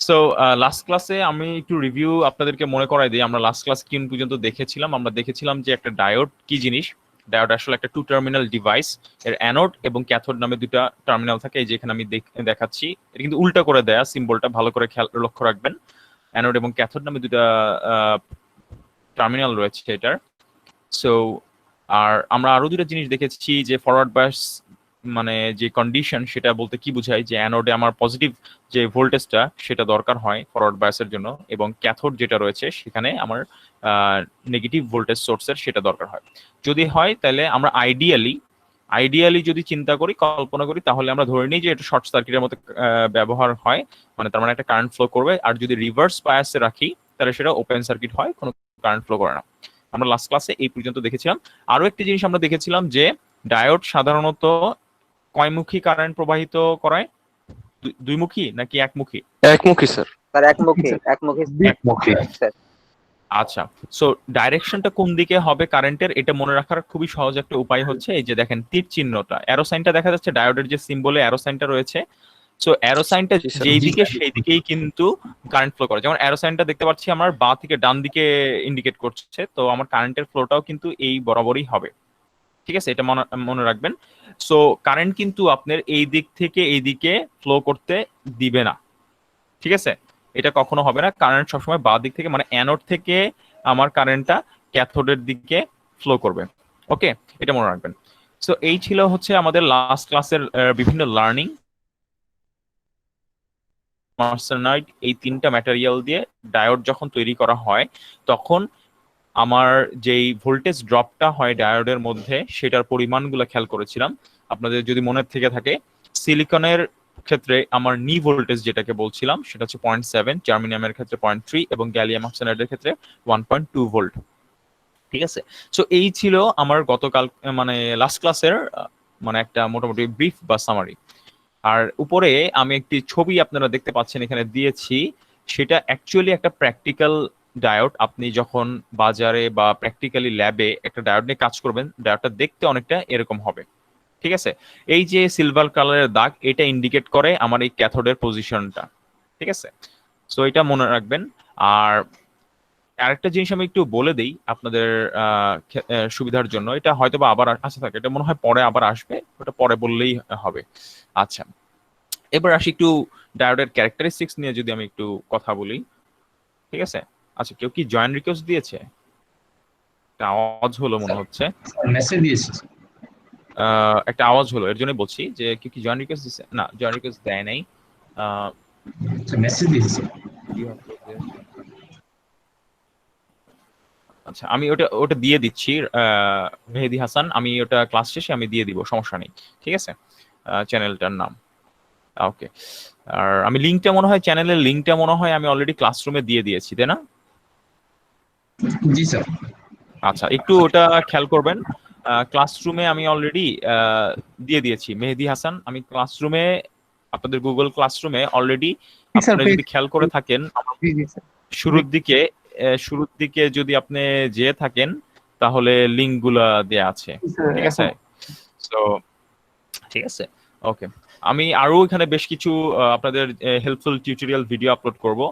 So last ক্লাসে আমি একটু রিভিউ আপনাদেরকে মনে করাই দিই। আমরা লাস্ট ক্লাস কি পর্যন্ত দেখেছিলাম? আমরা দেখেছিলাম যে একটা ডায়োড কি জিনিস। ডায়োড আসলে একটা টু টার্মিনাল ডিভাইস। এর অ্যানোড এবং ক্যাথোড নামে দুটা টার্মিনাল থাকে, এই যে এখানে আমি দেখাচ্ছি। এটা কিন্তু উল্টা করে দেয়া সিম্বলটা, ভালো করে খেয়াল লক্ষ্য রাখবেন। অ্যানোড এবং ক্যাথোড নামে দুটা টার্মিনাল রয়েছে এটার। সো আর আমরা আরো দুটো জিনিস দেখেছি, যে ফরওয়ার্ড বায়াস মানে যে কন্ডিশন, সেটা বলতে কি বোঝায়, যে অ্যানোডে আমার পজিটিভ যে ভোল্টেজটা সেটা দরকার হয় ফরওয়ার্ড বায়াসের জন্য, এবং ক্যাথোড যেটা রয়েছে সেখানে আমার নেগেটিভ ভোল্টেজ সোর্সের সেটা দরকার হয়। যদি হয় তাহলে আমরা আইডিয়ালি যদি চিন্তা করি, কল্পনা করি, তাহলে আমরা ধরে নিই যে এটা শর্ট সার্কিটের মতো ব্যবহার হয়, মানে তার মানে একটা কারেন্ট ফ্লো করবে। আর যদি রিভার্স বায়াসে রাখি তাহলে সেটা ওপেন সার্কিট হয়, কোনো কারেন্ট ফ্লো করে না। আমরা লাস্ট ক্লাসে এই পর্যন্ত দেখেছিলাম। আরো একটি জিনিস আমরা দেখেছিলাম যে ডায়োড সাধারণত কয়মুখী কারেন্ট প্রবাহিত করায়, দুইমুখী নাকি একমুখী? একমুখী স্যার। স্যার একমুখী একমুখী। স্যার। আচ্ছা, সো ডাইরেকশনটা কোন দিকে হবে কারেন্টের, এটা মনে রাখার খুবই সহজ একটা উপায় হচ্ছে এই যে দেখেন তীর চিহ্নটা, অ্যারো সাইনটা দেখা যাচ্ছে, ডায়োডের যে সিম্বলে অ্যারো সাইনটা রয়েছে। সো অ্যারো সাইনটা জি স্যার। যেই দিকে সেই দিকেই কিন্তু কারেন্ট ফ্লো করে। যেমন অ্যারো সাইনটা দেখতে পাচ্ছি আমার বাঁ থেকে ডান দিকে ইন্ডিকেট করছে, তো আমার কারেন্টের ফ্লোটাও কিন্তু এই বরাবরই হবে। ঠিক আছে, এটা মনে রাখবেন। সো কারেন্ট কিন্তু আপনার এই দিক থেকে এই দিকে ফ্লো করতে দিবে না, ঠিক আছে? এটা কখনো হবে না। কারেন্ট সবসময় বাঁ দিক থেকে, মানে অ্যানোড থেকে আমার কারেন্টটা ক্যাথোডের দিকে ফ্লো করবে। ওকে, এটা মনে রাখবেন। সো এই ছিল হচ্ছে আমাদের লাস্ট ক্লাসের বিভিন্ন লার্নিং। আর্সেনাইড, এই তিনটা ম্যাটেরিয়াল দিয়ে ডায়োড যখন তৈরি করা হয়, তখন আমার যেই ভোল্টেজ ড্রপটা হয় ডায়োডের মধ্যে, সেটার পরিমাণগুলো খেয়াল করেছিলাম। আপনাদের যদি মনে থেকে থাকে, সিলিকনের ক্ষেত্রে আমার নি ভোল্টেজ যেটাকে বলছিলাম সেটা হচ্ছে 0.7, জার্মেনিয়ামের ক্ষেত্রে 0.3 এবং গ্যালিয়াম অক্সাইডের ক্ষেত্রে 1.2 ভোল্ট। ঠিক আছে, সো এই ছিল আমার গতকাল মানে লাস্ট ক্লাসের মানে একটা মোটামুটি ব্রিফ বা সামারি। আর উপরে আমি একটি ছবি আপনারা দেখতে পাচ্ছেন এখানে দিয়েছি, সেটা অ্যাকচুয়ালি একটা প্র্যাকটিক্যাল ডায়োড। আপনি যখন বাজারে বা প্র্যাকটিক্যালি ল্যাবে একটা ডায়োড নিয়ে কাজ করবেন, ডায়োডটা দেখতে অনেকটা এরকম হবে। ঠিক আছে, এই যে সিলভার কালারের দাগ, এটা ইন্ডিকেট করে আমার এই ক্যাথোডের পজিশনটা। ঠিক আছে, সো এটা মনে রাখবেন। আর আরেকটা জিনিস আমি একটু বলে দিই আপনাদের সুবিধার জন্য, এটা হয়তো বা আবার আসতে থাকে, এটা মনে হয় পরে আবার আসবে, ওটা পরে বললেই হবে। আচ্ছা, এবার আসি একটু ডায়োডের ক্যারেক্টারিস্টিক্স নিয়ে যদি আমি একটু কথা বলি। ঠিক আছে, আচ্ছা, কেউ কি জয়েন রিকোয়েস্ট দিয়েছে? একটা আওয়াজ হলো মনে হচ্ছে, মেসেজ দিয়েছি। একটা আওয়াজ হলো, এর জন্য বলছি যে কেউ কি জয়েন রিকোয়েস্ট দিয়েছে? না, জয়েন রিকোয়েস্ট দেয় নাই। মেসেজ দিয়েছি। আচ্ছা, আমি ওটা ওটা দিয়ে দিচ্ছি। মেহেদি হাসান, আমি ওটা ক্লাস শেষে আমি দিয়ে দিব, সমস্যা নেই। ঠিক আছে, চ্যানেলটার নাম। ওকে, আর আমি লিঙ্কটা মনে হয়, চ্যানেলের লিঙ্কটা মনে হয় আমি অলরেডি ক্লাসরুমে দিয়ে দিয়েছি, তাই না? জি স্যার। আচ্ছা, একটু ওটা খেয়াল করবেন। ক্লাসরুমে আমি অলরেডি দিয়ে দিয়েছি। মেহেদি হাসান, আমি ক্লাসরুমে, আপনাদের গুগল ক্লাসরুমে অলরেডি, আপনারা যদি খেয়াল করে থাকেন শুরুর দিকে যদি আপনি যেয়ে থাকেন, তাহলে লিঙ্ক গুলা দেয়া আছে। ঠিক আছে, তো ঠিক আছে, ওকে। আমি আরো এখানে বেশ কিছু আপনাদের হেল্পফুল টিউটোরিয়াল ভিডিও আপলোড করব।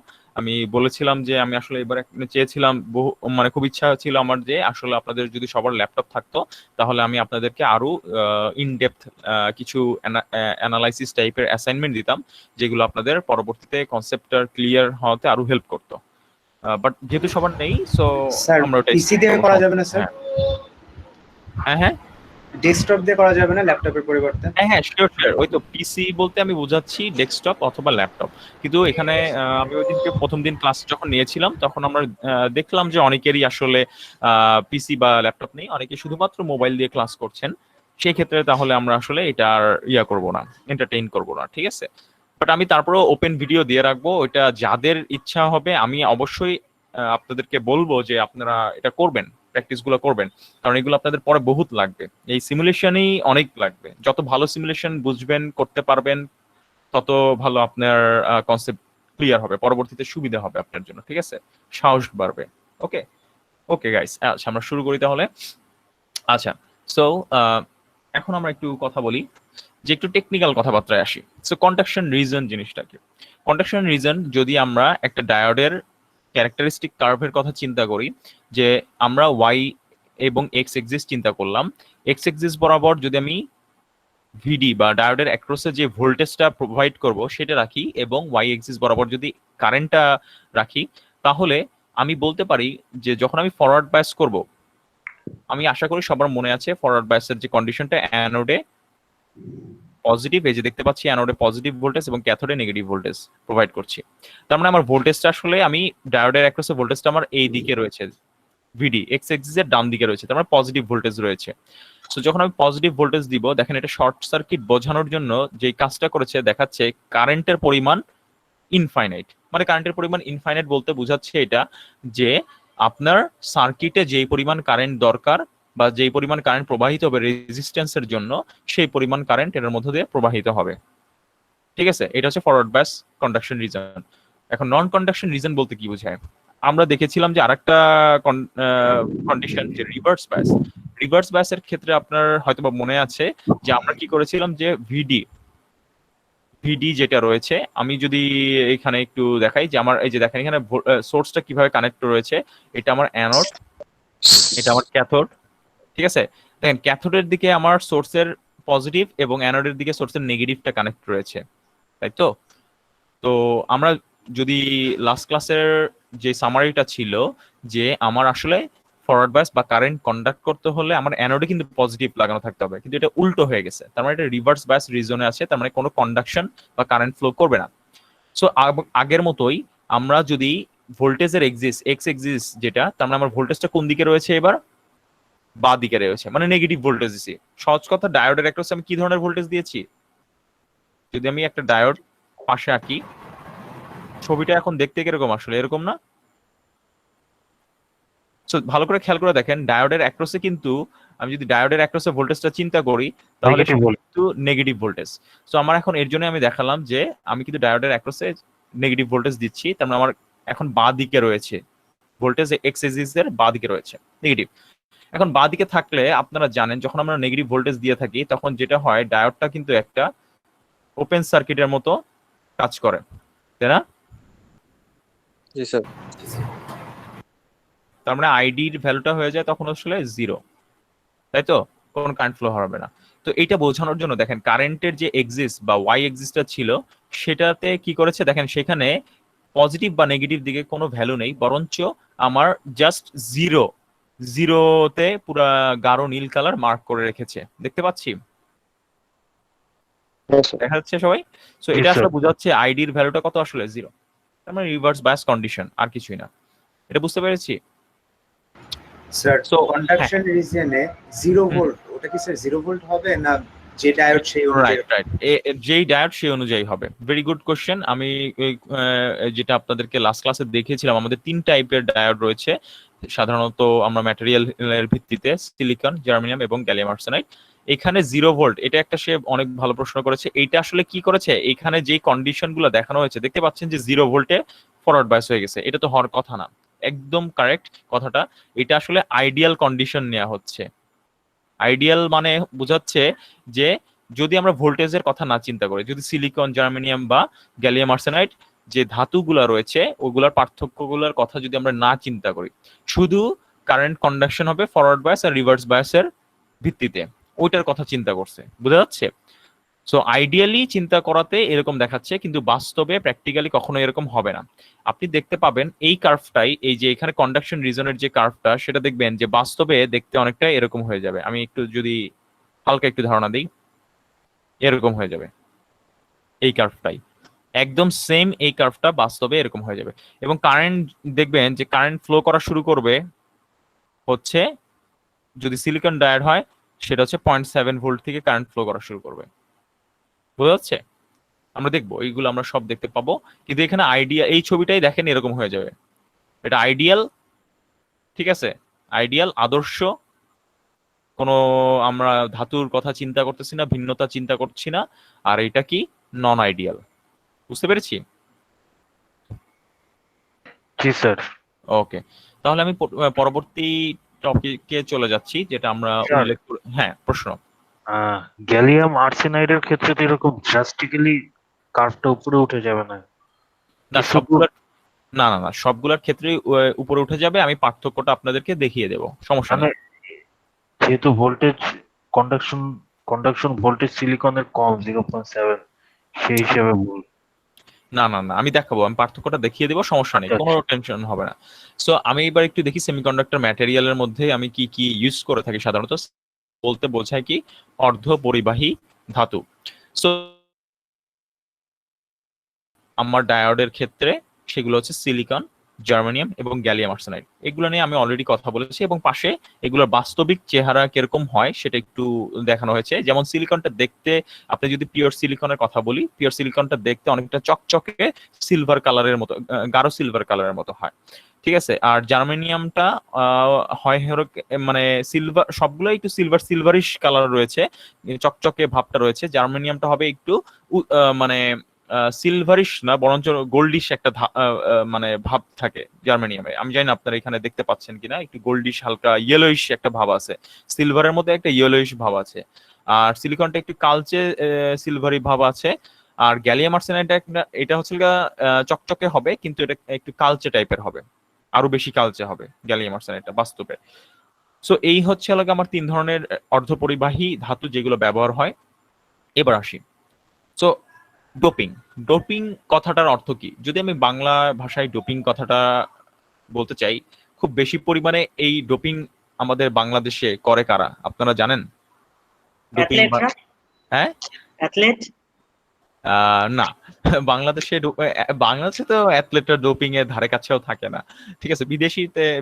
আমি বলেছিলাম যে আমি আসলে এবার চেয়েছিলাম, বহু মানে খুব ইচ্ছা ছিল আমার যে আসলে আপনাদের যদি সবার ল্যাপটপ থাকতো, তাহলে আমি আপনাদেরকে আরো ইন ডেপথ কিছু অ্যানালাইসিস টাইপের অ্যাসাইনমেন্ট দিতাম, যেগুলো আপনাদের পরবর্তীতে কনসেপ্টটা ক্লিয়ার হওয়াতে আরো হেল্প করতো। বাট যেহেতু সবার নেই, সো আমরা ওটা পিসি দিয়ে করা যাবে না স্যার? হ্যাঁ হ্যাঁ, ডেস্কটপ দিয়ে করা যাবে না ল্যাপটপের পরিবর্তে? হ্যাঁ শিওর শিওর, ওই তো পিসি বলতে আমি বোঝাচ্ছি ডেস্কটপ অথবা ল্যাপটপ। কিন্তু এখানে আমি ওই দিনকে প্রথম দিন ক্লাস যখন নিয়েছিলাম, তখন আমরা দেখলাম যে অনেকেরই আসলে পিসি বা ল্যাপটপ নেই, অনেকে শুধুমাত্র মোবাইল দিয়ে ক্লাস করছেন। সেই ক্ষেত্রে তাহলে আমরা আসলে এটা আর করবো না, এন্টারটেইন করবো না। ঠিক আছে, বাট আমি তারপরেও ওপেন ভিডিও দিয়ে রাখবো, ওইটা যাদের ইচ্ছা হবে আমি অবশ্যই আপনাদেরকে বলবো যে আপনারা এটা করবেন, প্র্যাকটিস গুলো করবেন, কারণ এগুলো আপনাদের পরে বহুত লাগবে। এই সিমুলেশনই অনেক লাগবে। যত ভালো সিমুলেশন বুঝবেন, করতে পারবেন, তত ভালো আপনার কনসেপ্ট ক্লিয়ার হবে, পরবর্তীতে সুবিধা হবে আপনার জন্য। ঠিক আছে, সাহস বাড়বে। ওকে ওকে গাইস, আচ্ছা আমরা শুরু করি তাহলে। আচ্ছা, সো এখন আমরা একটু কথা বলি যে একটু টেকনিক্যাল কথাবার্তায় আসি। সো কন্ডাকশন রিজন জিনিসটা কি? কন্ডাকশন রিজন যদি আমরা একটা ডায়োডের ক্যারেক্টারিস্টিক কার্ভের কথা চিন্তা করি, যে আমরা ওয়াই এবং এক্স এক্সিস চিন্তা করলাম, এক্স এক্সিস বরাবর যদি আমি ভিডি বা ডায়োডের অ্যাক্রসে যে ভোল্টেজটা প্রোভাইড করব সেটা রাখি এবং ওয়াই এক্সিস বরাবর যদি কারেন্টটা রাখি, তাহলে আমি বলতে পারি যে যখন আমি ফরওয়ার্ড বায়াস করব, আমি আশা করি সবার মনে আছে ফরওয়ার্ড বায়াসের যে কন্ডিশনটা, অ্যানোডে পজিটিভ, এই যে দেখতে পাচ্ছি অ্যানোডে পজিটিভ ভোল্টেজ এবং ক্যাথোডে নেগেটিভ ভোল্টেজ প্রোভাইড করছি। তার মানে আমার ভোল্টেজটা আসলে আমি ডায়োডের অ্যাক্রসে ভোল্টেজটা আমার এই দিকে রয়েছে, ভিডি এক্স এক্সিসের ডান দিকে রয়েছে, তার মানে পজিটিভ ভোল্টেজ রয়েছে। সো যখন আমি পজিটিভ ভোল্টেজ দিব, দেখেন এটা শর্ট সার্কিট বোঝানোর জন্য যে কাজটা করেছে দেখাচ্ছে কারেন্টের পরিমাণ ইনফাইনাইট। মানে কারেন্টের পরিমাণ ইনফাইনাইট বলতে বোঝাচ্ছে এটা যে আপনার সার্কিটে যেই পরিমাণ কারেন্ট দরকার বা যেই পরিমাণ কারেন্ট প্রবাহিত হবে রেজিস্ট্যান্সের জন্য, সেই পরিমাণ কারেন্ট এর মধ্য দিয়ে প্রবাহিত হবে। ঠিক আছে, এটা হচ্ছে ফরওয়ার্ড বায়াস কন্ডাকশন রিজন। এখন নন কন্ডাকশন রিজন বলতে কি বোঝায়? আমরা দেখেছিলাম যে আরেকটা কন্ডিশন, যে রিভার্স বায়াস। রিভার্স বায়াসের ক্ষেত্রে আপনার হয়তো বা মনে আছে যে আমরা কি করেছিলাম, যে ভিডি যেটা রয়েছে, আমি যদি এখানে একটু দেখাই যে আমার এই যে দেখেন এখানে সোর্সটা কিভাবে কানেক্ট রয়েছে, এটা আমার অ্যানোড, এটা আমার ক্যাথোড। ঠিক আছে, দেখেন ক্যাথোডের দিকে আমার সোর্সের পজিটিভ এবং অ্যানোডের দিকে সোর্সের নেগেটিভটা কানেক্ট রয়েছে, তাই তো? তো আমরা যদি লাস্ট ক্লাসের যে সামারিটা ছিল যে আমার আসলে ফরওয়ার্ড বায়াস বা কারেন্ট কন্ডাক্ট করতে হলে আমার অ্যানোডে কিন্তু পজিটিভ লাগানো থাকতে হবে, কিন্তু এটা উল্টো হয়ে গেছে, তার মানে এটা রিভার্স বায়াস রিজনে আছে, তার মানে কোনো কন্ডাকশন বা কারেন্ট ফ্লো করবে না। সো আগের মতোই আমরা যদি ভোল্টেজের এক্স এক্সিস যেটা, তার মানে আমার ভোল্টেজটা কোন দিকে রয়েছে এবার? বা দিকে রয়েছে, মানে নেগেটিভ ভোল্টেজ দিছি। সহজ কথা, ডায়োডের একটা আমি কি ধরনের ভোল্টেজ দিয়েছি? যদি আমি একটা ডায়োড পাশে আঁকি, ছবিটা এখন দেখতে কিরকম আসলে, এরকম না? সো ভালো করে খেয়াল করে দেখেন, ডায়োডের অ্যাক্রসে কিন্তু আমি যদি ডায়োডের অ্যাক্রসে ভোল্টেজটা চিন্তা করি তাহলে কিন্তু নেগেটিভ ভোল্টেজ। সো আমার এখন এর জন্য আমি দেখালাম যে আমি কিন্তু ডায়োডের অ্যাক্রসে নেগেটিভ ভোল্টেজ দিচ্ছি, তার মানে আমার এখন বাঁ দিকে রয়েছে ভোল্টেজ, এক্স এক্সিস এর বাঁ দিকে রয়েছে নেগেটিভ। এখন বাঁ দিকে থাকলে আপনারা জানেন যখন আমরা নেগেটিভ ভোল্টেজ দিয়ে থাকি তখন যেটা হয়, ডায়োডটা কিন্তু একটা ওপেন সার্কিটের মতো কাজ করে, তাই না? জি স্যার। তার মানে আইডির ভ্যালুটা হয়ে যায় তখন আসলে 0, তাই তো? কোনো কারেন্ট ফ্লো হবে না। তো এইটা বোঝানোর জন্য দেখেন কারেন্টের যে এক্সিস বা ওয়াই এক্সিসটা ছিল সেটাতে কি করেছে দেখেন, সেখানে পজিটিভ বা নেগেটিভ দিকে কোনো ভ্যালু নেই, বরঞ্চ আমার জাস্ট জিরোতে পুরা গাঢ় নীল কালার মার্ক করে রেখেছে, দেখতে পাচ্ছি? দেখা যাচ্ছে সবাই? সো এটা আসলে বোঝাচ্ছে আইডির ভ্যালুটা কত আসলে 0, তার মানে রিভার্স বায়াস কন্ডিশন, আর কিছুই না। এটা বুঝতে পেরেছি? স্যার So, কন্ডাকশন রিজিয়নে 0 ভোল্ট, ওটা কি স্যার 0 ভোল্ট হবে না যে ডায়োড সেই অনুযায়ী? রাইট, যেই ডায়োড সেই অনুযায়ী হবে। Very good question. আমি যেটা আপনাদেরকে লাস্ট ক্লাসে দেখিয়েছিলাম, আমাদের 3 টাইপের ডায়োড রয়েছে সাধারণত আমরা ম্যাটেরিয়ালের ভিত্তিতে, সিলিকন, জার্মেনিয়াম এবং গ্যালিয়াম আর্সেনাইড। এখানে 0 ভোল্ট, এটা একটা সে অনেক ভালো প্রশ্ন করেছে। এইটা আসলে কি করেছে, এখানে যে কন্ডিশনগুলো দেখানো হয়েছে দেখতে পাচ্ছেন যে 0 ভোল্টে ফরওয়ার্ড বায়াস হয়ে গেছে, এটা তো হওয়ার কথা না। একদম কারেক্ট কথাটা, এটা আসলে আইডিয়াল কন্ডিশন নেওয়া হচ্ছে। আইডিয়াল মানে বোঝাচ্ছে যে যদি আমরা ভোল্টেজের কথা না চিন্তা করি, যদি সিলিকন, জার্মেনিয়াম বা গ্যালিয়াম আর্সেনাইড যে ধাতুগুলা রয়েছে ওগুলার পার্থক্যগুলোর কথা যদি আমরা না চিন্তা করি, শুধু কারেন্ট কন্ডাকশন হবে ফরওয়ার্ড বায়াস আর রিভার্স বায়াসের ভিত্তিতে, ওইটার কথা চিন্তা করছে, বোঝা যাচ্ছে? সো আইডিয়ালি চিন্তা করাতে এরকম দেখাচ্ছে, কিন্তু বাস্তবে প্র্যাকটিক্যালি কখনো এরকম হবে না। আপনি দেখতে পাবেন এই কার্ভটাই, এই যে এখানে কন্ডাকশন রিজনের যে কার্ভটা, সেটা দেখবেন যে বাস্তবে দেখতে অনেকটা এরকম হয়ে যাবে। আমি একটু যদি হালকা একটু ধারণা দিই, এরকম হয়ে যাবে এই কার্ভটাই, একদম সেম এই কার্ভটা বাস্তবে এরকম হয়ে যাবে। এবং কারেন্ট দেখবেন যে কারেন্ট ফ্লো করা শুরু করবে হচ্ছে, যদি সিলিকন ডায়োড হয় সেটা হচ্ছে 0.7 ভোল্ট থেকে কারেন্ট ফ্লো করা শুরু করবে, বোঝা যাচ্ছে? আমরা দেখবো এইগুলো, আমরা সব দেখতে পাবো, কিন্তু এখানে আইডিয়া এই ছবিটাই দেখেন এরকম হয়ে যাবে। এটা আইডিয়াল, ঠিক আছে? আইডিয়াল, আদর্শ, কোনো আমরা ধাতুর কথা চিন্তা করতেছি না, ভিন্নতা চিন্তা করছি না। আর এটা কি নন আইডিয়াল, বুঝতে পেরেছি? জি স্যার। ওকে, তাহলে আমি পরবর্তী টপিকে চলে যাচ্ছি, যেটা আমরা উল্লেখ হ্যাঁ, প্রশ্ন। গ্যালিয়াম আর্সেনাইডের ক্ষেত্রে তো এরকম ড্রাস্টিক্যালি কার্ভটা উপরে উঠে যাবে না? না কিছু সবগুলোর না সবগুলোর ক্ষেত্রেই উপরে উঠে যাবে। আমি পার্থক্যটা আপনাদেরকে দেখিয়ে দেবো, সমস্যা মানে নেই। যেহেতু ভোল্টেজ কন্ডাকশন কন্ডাকশন ভোল্টেজ সিলিকনের কম 0.7, সেই হিসেবে বল। না আমি দেখাবো, আমি পার্থক্যটা দেখিয়ে দেবো, সমস্যা নেই, আচ্ছা কোনো আচ্ছা। টেনশন হবে না। সো আমি এবার একটু দেখি সেমিকন্ডাক্টর ম্যাটেরিয়ালের মধ্যে আমি কি কি ইউজ করে থাকি সাধারণত। বলতে বোঝায় কি, অর্ধ পরিবাহী ধাতু। সো আমার ডায়োডের ক্ষেত্রে সেগুলো হচ্ছে সিলিকন, জার্মানিয়াম এবং গ্যালিয়াম আর্সেনাইড। এগুলো নিয়ে আমি অলরেডি কথা বলেছি, এবং পাশে এগুলোর বাস্তবিক চেহারা কিরকম হয় সেটা একটু দেখানো হয়েছে। যেমন সিলিকনটা দেখতে, আপনি যদি পিওর সিলিকনের কথা বলি, পিওর সিলিকনটা দেখতে অনেকটা চকচকে সিলভার কালারের মতো, গাঢ় সিলভার কালারের মতো হয়, ঠিক আছে। আর জার্মানিয়ামটা হয় মানে সিলভার, সবগুলো একটু সিলভার সিলভারিশ কালার রয়েছে, চকচকে ভাবটা রয়েছে। জার্মানিয়ামটা হবে একটু মানে সিলভারিশ না, বরঞ্চ গোল্ডিশ একটা মানে ভাব থাকে জার্মানিয়ামে। আমি জানি না আপনারা এখানে দেখতে পাচ্ছেন কিনা, একটু গোল্ডিশ হালকা ইয়েলোইশ একটা ভাব আছে, সিলভারের মধ্যে একটা ইয়েলোইশ ভাব আছে। আর সিলিকনটা একটু কালচে সিলভারি ভাব আছে। আর গ্যালিয়াম আর্সেনাইডটা এটা হচ্ছে চকচকে হবে, কিন্তু এটা একটু কালচে টাইপের হবে, আরো বেশি কালচে হবে গ্যালিয়াম আর্সেনাইডটা বাস্তবে। সো এই হচ্ছে আমার 3 ধরনের অর্ধপরিবাহী ধাতু যেগুলো ব্যবহার হয়। এবার আসি, সো ডোপিং। ডোপিং কথাটার অর্থ কি? যদি আমি বাংলা ভাষায় ডোপিং কথাটা বলতে চাই, খুব বেশি পরিমাণে এই ডোপিং আমাদের বাংলাদেশে করে কারা আপনারা জানেন? ডোপিং অ্যাথলেটরা, হ্যাঁ, অ্যাথলেট। না বাংলাদেশে তো অ্যাথলেটরা ডোপিং এর ধারে কাছেও থাকে না, ঠিক আছে।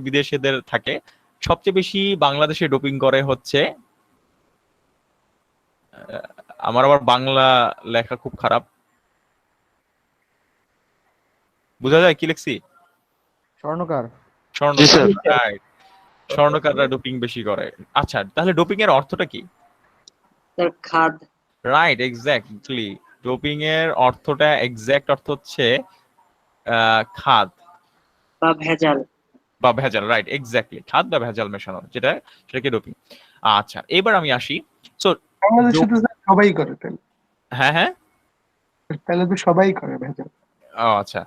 বিদেশিদের থাকে। সবচেয়ে বেশি বাংলাদেশে ডোপিং করে হচ্ছে, আমার আবার বাংলা লেখা খুব খারাপ, বোঝা যায় কি লিখছি? স্বর্ণকার। জি স্বর্ণকার, স্যার। রাইট। স্বর্ণকাররা ডোপিং বেশি করে। আচ্ছা, তাহলে ডোপিং এর অর্থটা কি? তার খাদ রাইট, এক্স্যাক্টলি। ডোপিং এর অর্থটা, এক্স্যাক্ট অর্থ হচ্ছে খাদ বা ভেজাল। বা ভেজাল। রাইট, এক্স্যাক্টলি, খাদ বা ভেজাল মেশানো, সেটাকে ডোপিং। আচ্ছা, এবার আমি আসি। সো বাংলাদেশে তো স্যার সবাই করে তাহলে। হ্যাঁ হ্যাঁ, তাহলে তো সবাই করে ভেজাল। ও আচ্ছা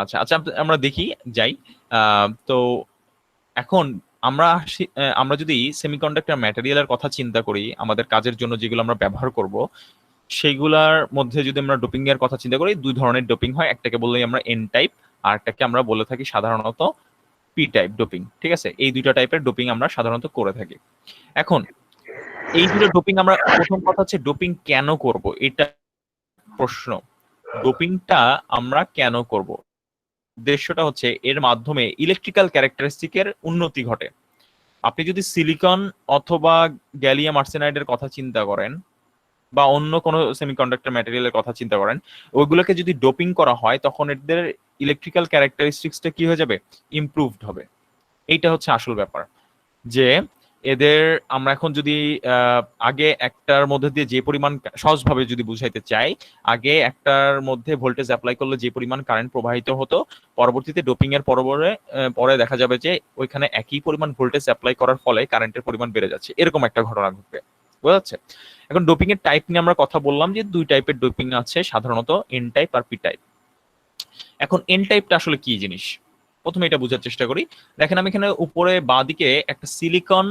আচ্ছা আচ্ছা, আমরা দেখি যাই। তো এখন আমরা যদি সেমিকন্ডাক্টর ম্যাটেরিয়ালের কথা চিন্তা করি, আমাদের কাজের জন্য যেগুলো আমরা ব্যবহার করব, সেইগুলার মধ্যে যদি আমরা ডোপিং এর কথা চিন্তা করি, 2 ধরনের ডোপিং হয়। একটাকে বললেই আমরা এন টাইপ, আর একটাকে আমরা বলে থাকি সাধারণত পি টাইপ ডোপিং, ঠিক আছে। এই দুইটা টাইপের ডোপিং আমরা সাধারণত করে থাকি। এখন এই দুটো ডোপিং আমরা, প্রথম কথা হচ্ছে ডোপিং কেন করব, এটা প্রশ্ন। ডোপিংটা আমরা কেন করব? উদ্দেশ্যটা হচ্ছে এর মাধ্যমে ইলেকট্রিক্যাল ক্যারেক্টারিস্টিকের উন্নতি ঘটে। আপনি যদি সিলিকন অথবা গ্যালিয়াম আর্সেনাইডের কথা চিন্তা করেন, বা অন্য কোনো সেমিকন্ডাক্টর ম্যাটেরিয়ালের কথা চিন্তা করেন, ওইগুলোকে যদি ডোপিং করা হয়, তখন এদের ইলেকট্রিক্যাল ক্যারেক্টারিস্টিক্সটা কি হয়ে যাবে? ইমপ্রুভড হবে। এইটা হচ্ছে আসল ব্যাপার, যে এদের আমরা এখন যদি আগে একটার মধ্যে দিয়ে যে পরিমাণ, সহজভাবে যদি বুঝাইতে চাই, আগে একটার মধ্যে ভোল্টেজ অ্যাপ্লাই করলে যে পরিমাণ কারেন্ট প্রবাহিত হতো, পরবর্তীতে ডোপিং এর পরে দেখা যাবে যে ওইখানে একই পরিমাণ ভোল্টেজ অ্যাপ্লাই করার ফলে কারেন্টের পরিমাণ বেড়ে যাচ্ছে, এরকম একটা ঘটনা ঘটবে। বোঝা যাচ্ছে? এখন ডোপিং এর টাইপ নিয়ে আমরা কথা বললাম, যে 2 টাইপের ডোপিং আছে সাধারণত, এন টাইপ আর পি টাইপ। এখন এন টাইপটা আসলে কি জিনিস, প্রথমে এটা বোঝার চেষ্টা করি। দেখেন, আমি এখানে উপরে বাঁদিকে একটা সিলিকন,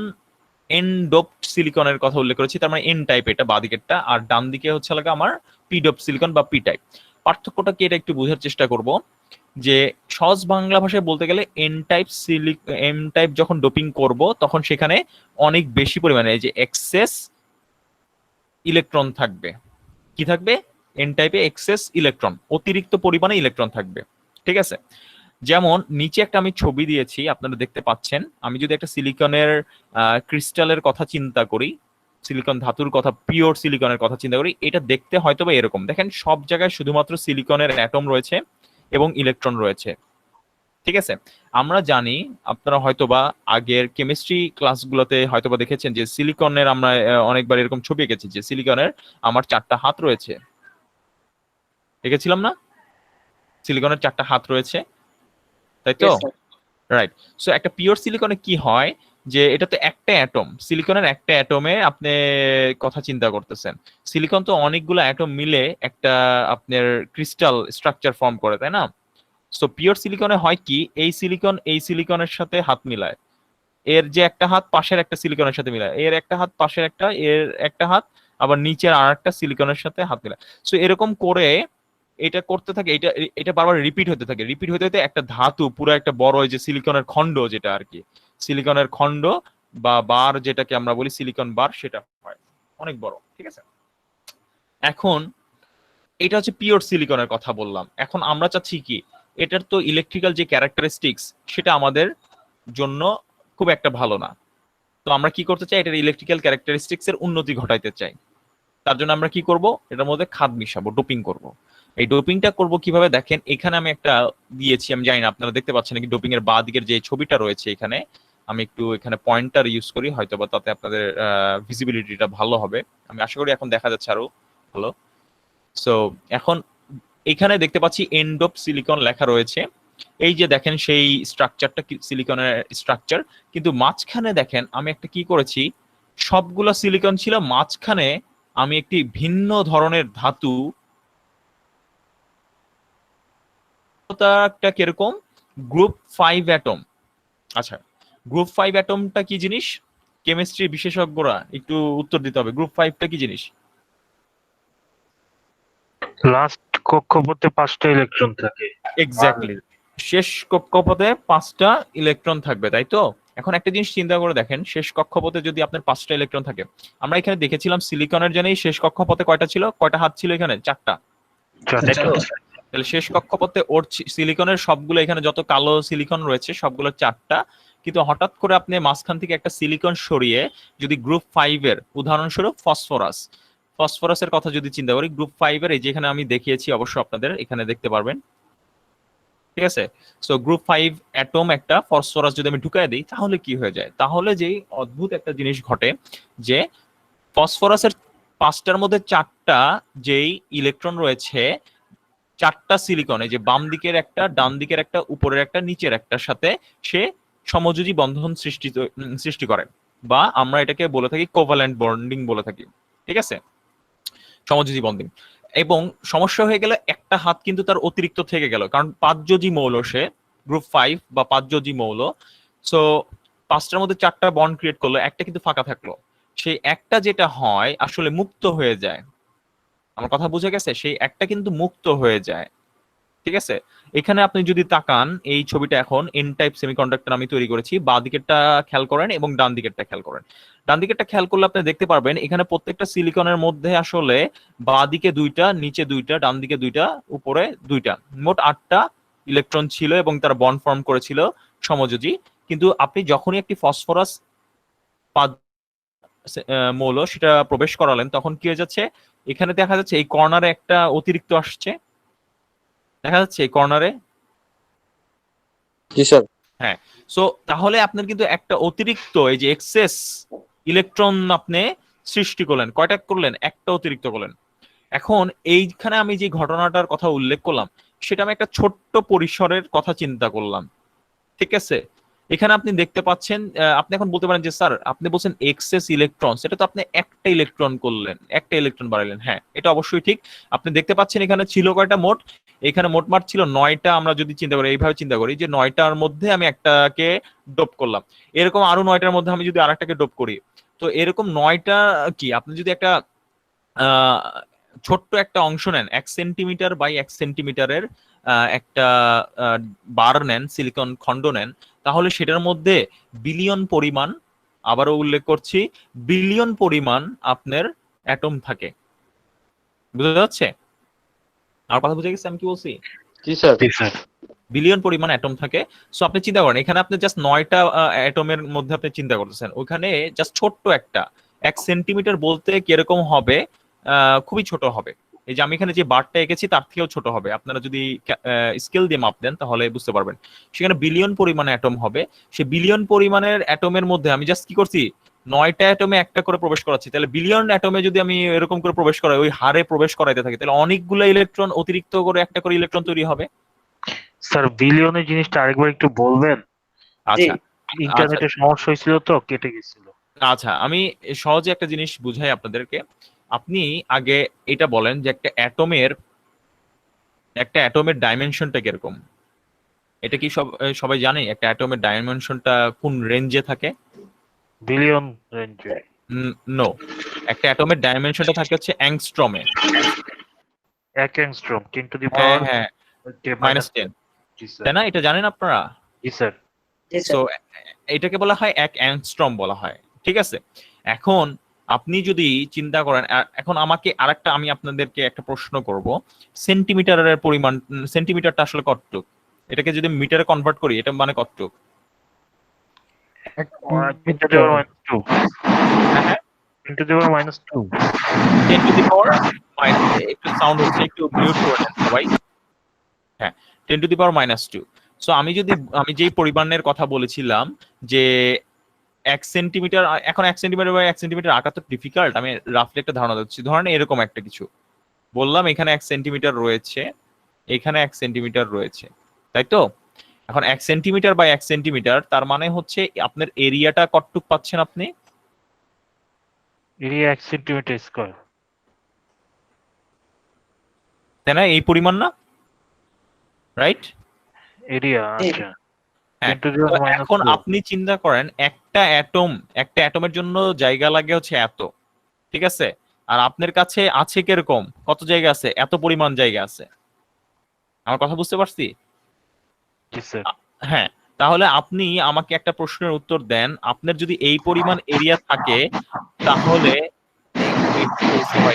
এন ডোপড সিলিকনের কথা উল্লেখ করেছি, তার মানে এন টাইপ এটা বাঁদিকেরটা, আর ডান দিকে হচ্ছে আমার পি ডোপ সিলিকন বা পি টাইপ। পার্থক্যটা কি, এটা একটু বোঝার চেষ্টা করব। যে সহজ বাংলা ভাষায় বলতে গেলে, এন টাইপ যখন ডোপিং করব, তখন সেখানে অনেক বেশি পরিমাণে যে এক্সেস ইলেকট্রন থাকবে। কি থাকবে? এন টাইপে এক্সেস ইলেকট্রন, অতিরিক্ত পরিমাণে ইলেকট্রন থাকবে, ঠিক আছে। যেমন নিচে একটা আমি ছবি দিয়েছি, আপনারা দেখতে পাচ্ছেন। আমি যদি একটা সিলিকনের ক্রিস্টালের কথা চিন্তা করি, সিলিকন ধাতুর কথা, পিওর সিলিকনের কথা চিন্তা করি, এটা দেখতে হয়তো বা এরকম। দেখেন, সব জায়গায় শুধুমাত্র সিলিকনের অ্যাটম রয়েছে এবং ইলেকট্রন রয়েছে, ঠিক আছে। আমরা জানি, আপনারা হয়তোবা আগের কেমিস্ট্রি ক্লাসগুলোতে হয়তোবা দেখেছেন যে সিলিকনের, আমরা অনেকবার এরকম ছবি এঁকেছি, যে সিলিকনের আমার 4টা হাত রয়েছে, এঁকেছিলাম না? সিলিকনের 4টা হাত রয়েছে, তাই তো? Yes, sir. রাইট। সো একটা পিওর সিলিকনে কি হয়, যে এটা তো একটা অ্যাটম, সিলিকনের একটা অ্যাটমে আপনি কথা চিন্তা করতেছেন। সিলিকন তো অনেকগুলো অ্যাটম মিলে একটা আপনার ক্রিস্টাল স্ট্রাকচার ফর্ম করে, তাই না? সো পিওর সিলিকনে হয় কি, এই সিলিকনের সাথে হাত মিলায়, এর যে একটা হাত পাশের একটা সিলিকনের সাথে মিলায়, এর একটা হাত পাশের একটা, এর একটা হাত আবার নিচের আর একটা সিলিকনের সাথে হাত মিলায়। সো এরকম করে এটা করতে থাকে, এটা এটা বারবার রিপিট হতে থাকে, রিপিট হতে হতে একটা ধাতু পুরো একটা বড়, এই যে সিলিকনের খণ্ড যেটা আর কি, সিলিকনের খণ্ড বা বার যেটাকে আমরা বলি সিলিকন বার, সেটা হয় অনেক বড়, ঠিক আছে? এখন এটা হচ্ছে পিওর সিলিকনের কথা বললাম। এখন আমরা চাচ্ছি কি, এটার তো ইলেকট্রিক্যাল যে ক্যারেক্টারিস্টিক্স সেটা আমাদের জন্য খুব একটা ভালো না। তো আমরা কি করতে চাই, এটার ইলেকট্রিক্যাল ক্যারেক্টারিস্টিক্স এর উন্নতি ঘটাইতে চাই। তার জন্য আমরা কি করব, এটার মধ্যে খাদ মিশাবো, ডোপিং করব। এই ডোপিংটা করব কিভাবে, দেখেন এখানে আমি একটা দিয়েছি, আমি জানি না আপনারা দেখতে পাচ্ছেন নাকি, ডোপিং এর বাঁ দিকের যে ছবিটা রয়েছে এখানে, আমি একটু এখানে পয়েন্টার ইউজ করি, হয়তোবা তাতে আপনাদের ভিজিবিলিটিটা ভালো হবে। আমি আশা করি এখন দেখা যাচ্ছে আরো ভালো। সো এখন এখানে দেখতে পাচ্ছি এন্ড অফ সিলিকন লেখা রয়েছে। এই যে দেখেন সেই স্ট্রাকচারটা সিলিকনের স্ট্রাকচার, কিন্তু মাঝখানে দেখেন আমি একটা কি করেছি, সবগুলো সিলিকন ছিল, মাঝখানে আমি একটি ভিন্ন ধরনের ধাতু, একটা কিরকম গ্রুপ 5 অ্যাটম। আচ্ছা, গ্রুপ 5 অ্যাটমটা কি জিনিস, কেমিস্ট্রি বিশেষজ্ঞরা একটু উত্তর দিতে হবে, গ্রুপ 5টা কি জিনিস? লাস্ট কক্ষপথে 5টা ইলেকট্রন থাকে। এক্স্যাক্টলি, শেষ কক্ষপথে 5টা ইলেকট্রন থাকবে, তাই তো? এখন একটা জিনিস চিন্তা করে দেখেন, শেষ কক্ষপথে যদি আপনার 5টা ইলেকট্রন থাকে, আমরা এখানে দেখেছিলাম সিলিকনের জন্য শেষ কক্ষপথে কয়টা ছিল, কয়টা হাত ছিল এখানে, 4টা, তাই তো? তাহলে শেষ কক্ষপথে ওর সিলিকনের সবগুলো, এখানে যত কালো সিলিকন রয়েছে সবগুলো 4টা, কিন্তু হঠাৎ করে আপনি মাঝখান থেকে একটা সিলিকন সরিয়ে যদি গ্রুপ 5 এর, উদাহরণস্বরূপ ফসফরাসের কথা যদি চিন্তা করি, গ্রুপ 5 এর এই যেখানে আমি দেখিয়েছি, অবশ্য আপনাদের এখানে দেখতে পারবেন, ঠিক আছে? সো গ্রুপ 5 অ্যাটম একটা ফসফরাস যদি আমি ঢুকাই দিই, তাহলে কি হয়ে যায়, তাহলে যে অদ্ভুত একটা জিনিস ঘটে, যে ফসফরাসের 5টার মধ্যে 4টা যেই ইলেকট্রন রয়েছে, 4টা সিলিকনে, যে বাম দিকের একটা, ডান দিকের একটা, উপরের একটা, নিচের একটার সাথে সে সমযোজী বন্ধন সৃষ্টি করে, বা আমরা এটাকে বলে থাকি কোভালেন্ট বন্ডিং বলে থাকি, ঠিক আছে? সমযোজী বন্ডিং। এবং সমস্যা হয়ে গেলে একটা হাত কিন্তু তার অতিরিক্ত থেকে গেল, কারণ 5 যোজী মৌল সে, গ্রুপ 5 বা 5 যোজী মৌল। সো 5টার মধ্যে 4টা বন্ড ক্রিয়েট করলো, একটা কিন্তু ফাঁকা থাকলো, সেই একটা যেটা হয় আসলে মুক্ত হয়ে যায়। আমার কথা বুঝে গেছে? সেই একটা কিন্তু মুক্ত হয়ে যায়, ঠিক আছে? এখানে আপনি যদি তাকান, এই ছবিটা এখন এন টাইপ সেমিকন্ডাক্টর আমি তৈরি করেছি, বাঁ দিকেরটা খেয়াল করেন এবং ডান দিকেরটা খেয়াল করেন। ডান দিকেরটা খেয়াল করলে আপনি দেখতে পারবেন এখানে প্রত্যেকটা সিলিকনের মধ্যে আসলে বাঁ দিকে 2টা, নিচে 2টা, ডান দিকে 2টা, উপরে 2টা, মোট 8টা ইলেকট্রন ছিল এবং তারা বন্ড ফর্ম করেছিল সমযোজী। কিন্তু আপনি যখনই একটি ফসফরাস মৌল সেটা প্রবেশ করালেন, তখন কি হয়ে যাচ্ছে, এখানে দেখা যাচ্ছে এই কর্নারে একটা অতিরিক্ত আসছে, দেখা যাচ্ছে এই কর্নারে। জি স্যার। হ্যাঁ, সো তাহলে আপনার কিন্তু একটা অতিরিক্ত, এই যে এক্সেস ইলেকট্রন আপনি সৃষ্টি করলেন, কয়টা করলেন, একটা অতিরিক্ত করলেন। এখন এইখানে আমি যে ঘটনাটার কথা উল্লেখ করলাম, সেটা আমি একটা ছোট্ট পরিসরের কথা চিন্তা করলাম, ঠিক আছে? এখানে আপনি দেখতে পাচ্ছেন, আপনি এখন বলতে পারেন যে স্যার আপনি বলছেন এক্সেস ইলেকট্রন, সেটা তো আপনি একটা ইলেকট্রন করলেন, একটা ইলেকট্রন বাড়াইলেন। হ্যাঁ, এটা অবশ্যই ঠিক। আপনি দেখতে পাচ্ছেন এখানে ছিল কয়টা মোট, এখানে মোটমাট ছিল 9টা। আমরা যদি চিন্তা করি, এইভাবে চিন্তা করি যে 9টার মধ্যে আমি একটাকে ডোপ করলাম, এরকম আরো 9টার মধ্যে আমি যদি আরেকটাকে ডোপ করি, তো এরকম 9টা কি, আপনি যদি একটা আহ ছোট্ট একটা অংশ নেন, 1 সেন্টিমিটার বাই 1 সেন্টিমিটারের একটা বার নেন, সিলিকন খণ্ড নেন, তাহলে সেটার মধ্যে বিলিয়ন পরিমাণ, আবারও উল্লেখ করছি, বিলিয়ন পরিমাণ আপনার অ্যাটম থাকে। বুঝা যাচ্ছে? আমার কথা বুঝে গেছে আমি কি বলছি? জি স্যার। বিলিয়ন পরিমাণ অ্যাটম থাকে। সো আপনি চিন্তা করেন, এখানে আপনি জাস্ট 9টা অ্যাটমের মধ্যে আপনি চিন্তা করতেছেন, ওইখানে জাস্ট ছোট্ট একটা 1 সেন্টিমিটার বলতে কিরকম হবে, খুবই ছোট হবে। এই যে আমি এখানে যে বারটা এঁকেছি তার থেকেও ছোট হবে, আপনারা যদি স্কেল দিয়ে মাপ দেন তাহলে বুঝতে পারবেন। সেখানে বিলিয়ন পরিমাণে অ্যাটম হবে, সেই বিলিয়ন পরিমাণের অ্যাটমের মধ্যে আমি জাস্ট কি করছি, 9টা অ্যাটমে একটা করে প্রবেশ করাচ্ছি। তাহলে বিলিয়ন অ্যাটমে যদি আমি এরকম করে প্রবেশ করাই, ওই হারে প্রবেশ করাইতে থাকি, তাহলে অনেকগুলো ইলেকট্রন অতিরিক্ত করে একটা করে ইলেকট্রন তৈরি হবে। স্যার বিলিয়নের জিনিসটা আরেকবার একটু বলবেন? আচ্ছা, ইন্টারনেটে সমস্যা হয়েছিল তো কেটে গেছিল। আচ্ছা, আমি সহজে একটা জিনিস বুঝাই আপনাদেরকে। আপনি আগে এটা বলেন যে একটা অ্যাটমের ডাইমেনশনটা কিরকম। এটা কি সবাই জানে একটা অ্যাটমের ডাইমেনশনটা কোন রেঞ্জে থাকে? বিলিয়ন রেঞ্জে। নো, একটা অ্যাটমের ডাইমেনশনটা থাকে হচ্ছে অ্যাংস্ট্রমে। 1 অ্যাংস্ট্রম 10 টু দি হ্যাঁ পাওয়ার হ্যাঁ, -10, জি তাই না? এটা জানেন আপনারা? স্যার। জি সো স্যার। এটাকে বলা হয় 1 অ্যাংস্ট্রম বলা হয়, ঠিক আছে? এখন আপনি যদি চিন্তা করেন, এখন আমাকে আরেকটা, আমি আপনাদেরকে একটা প্রশ্ন করব, সেন্টিমিটারের পরিমাণ, সেন্টিমিটারটা আসলে কতটুক? এটাকে যদি মিটারে কনভার্ট করি, এটা মানে কতটুক? 1 10 টু দি মিটার। পাওয়ার -2 হ্যাঁ হ্যাঁ, 10 to the power -2 10 to the পাওয়ার একটু সাউন্ড হচ্ছে, একটু মিউট করে নেন সবাই। হ্যাঁ, 10 টু দি পাওয়ার -2। সো আমি যেই পরিমাণের কথা বলেছিলাম যে 1 সেন্টিমিটার, এখন 1 সেন্টিমিটার বাই 1 সেন্টিমিটার আঁকা তো ডিফিকাল্ট, আমি রাফলি একটা ধারণা দিচ্ছি। ধরেন এরকম একটা কিছু বললাম, এখানে 1 সেন্টিমিটার রয়েছে, এখানে 1 সেন্টিমিটার রয়েছে, তাই তো? এখন 1 সেন্টিমিটার বাই 1 সেন্টিমিটার, তার মানে হচ্ছে আপনার এরিয়াটা কতটুক পাচ্ছেন আপনি? Area 1 centimetre square. তাই না? এই পরিমাণ না, রাইট? এরিয়া আচ্ছা। হ্যাঁ, 10 টু দি তো পাওয়ার এখন -4 আপনি চিন্তা করেন একটা অ্যাটমের জন্য জায়গা লাগে হচ্ছে এত, ঠিক আছে? আর আপনার কাছে আছে কিরকম, কত জায়গা আছে? এত পরিমাণ জায়গা আছে। আমার কথা বুঝতে পারছি? জি স্যার। হ্যাঁ, তাহলে আপনি আমাকে একটা প্রশ্নের উত্তর দেন, আপনার যদি এই পরিমাণ এরিয়া থাকে, তাহলে সবাই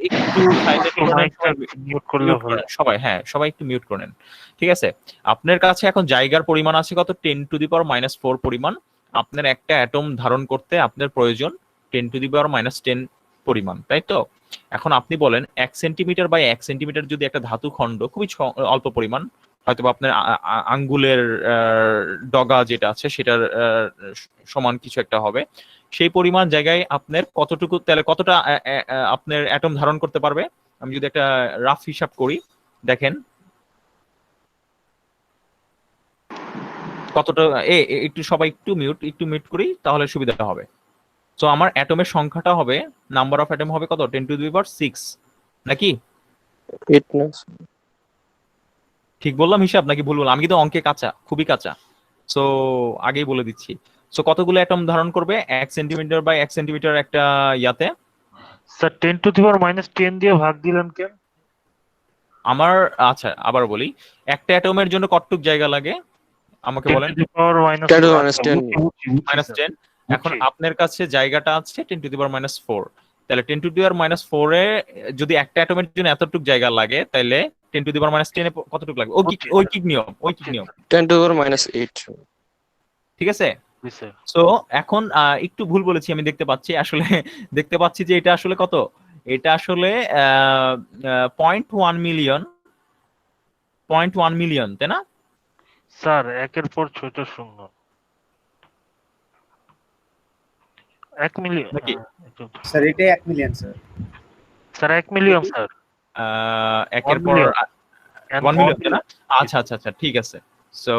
একটু সাইলেন্ট করে নেন, মাইকটা মিউট করলে মিউট ভালো। করেন সবাই, হ্যাঁ সবাই একটু মিউট করেন, ঠিক আছে? আপনার কাছে এখন জায়গার পরিমাণ আছে কত? 10 টু দি পাওয়ার -4 পরিমাণ। আপনার একটা অ্যাটম ধারণ করতে আপনার প্রয়োজন 10 টু দি পাওয়ার -10 পরিমাণ, তাই তো? এখন আপনি বলেন 1 সেন্টিমিটার বাই 1 সেন্টিমিটার যদি একটা ধাতু খণ্ড, খুবই অল্প পরিমাণ, হয়তো আপনার আঙ্গুলের ডগা যেটা আছে সেটার সমান কিছু একটা হবে, সেই পরিমাণ জায়গায় আপনার কতটুকু, তাহলে কতটা আপনার অ্যাটম ধারণ করতে পারবে? আমি যদি একটা রাফ হিসাব করি, দেখেন কতটা। একটু সবাই একটু মিউট করি, তাহলে সুবিধা হবে। সো আমার অ্যাটমের সংখ্যাটা হবে, নাম্বার অফ অ্যাটম হবে কত? 10 টু দি পাওয়ার 6, নাকি? 8 না। ঠিক বললাম হিসাব নাকি ভুল বললাম? আমি কিন্তু অঙ্কে কাঁচা, খুবই কাঁচা। সো আগেই বলে দিচ্ছি। সো কতগুলো অ্যাটম ধারণ করবে 1 সেন্টিমিটার বাই 1 সেন্টিমিটার একটা ইয়াতে? স্যার 10 টু দি পাওয়ার -10 দিয়ে ভাগ দিলেন কেন? আমার, আচ্ছা আবার বলি, একটা অ্যাটমের জন্য কতটুক জায়গা লাগে আমাকে 10 বলেন? To the power 10 to the minus 10 -10। এখন আপনার কাছে জায়গাটা আছে 10 টু দি পাওয়ার -4, তাহলে 10 টু দি পাওয়ার -4 এ যদি একটা অ্যাটমের জন্য এতটুক জায়গা লাগে, তাহলে 10 টু দি পাওয়ার -10 এ কতটুক লাগবে? ঐকিক নিয়ম, ঐকিক নিয়ম, 10 to the power -8 ঠিক আছে? জি স্যার। সো এখন একটু ভুল বলেছি আমি, দেখতে পাচ্ছি আসলে দেখতে পাচ্ছি যে এটা আসলে কত, এটা আসলে 0.1 মিলিয়ন, 0.1 মিলিয়ন, তাই না? স্যার একের পর 6টা শূন্য। 1 মিলিয়ন নাকি? স্যার এটাই 1 million sir. Sir 1 million sir. একের 1 পর মিলিয়ন 1 মিলিয়ন, তাই না? আচ্ছা আচ্ছা আচ্ছা, ঠিক আছে। সো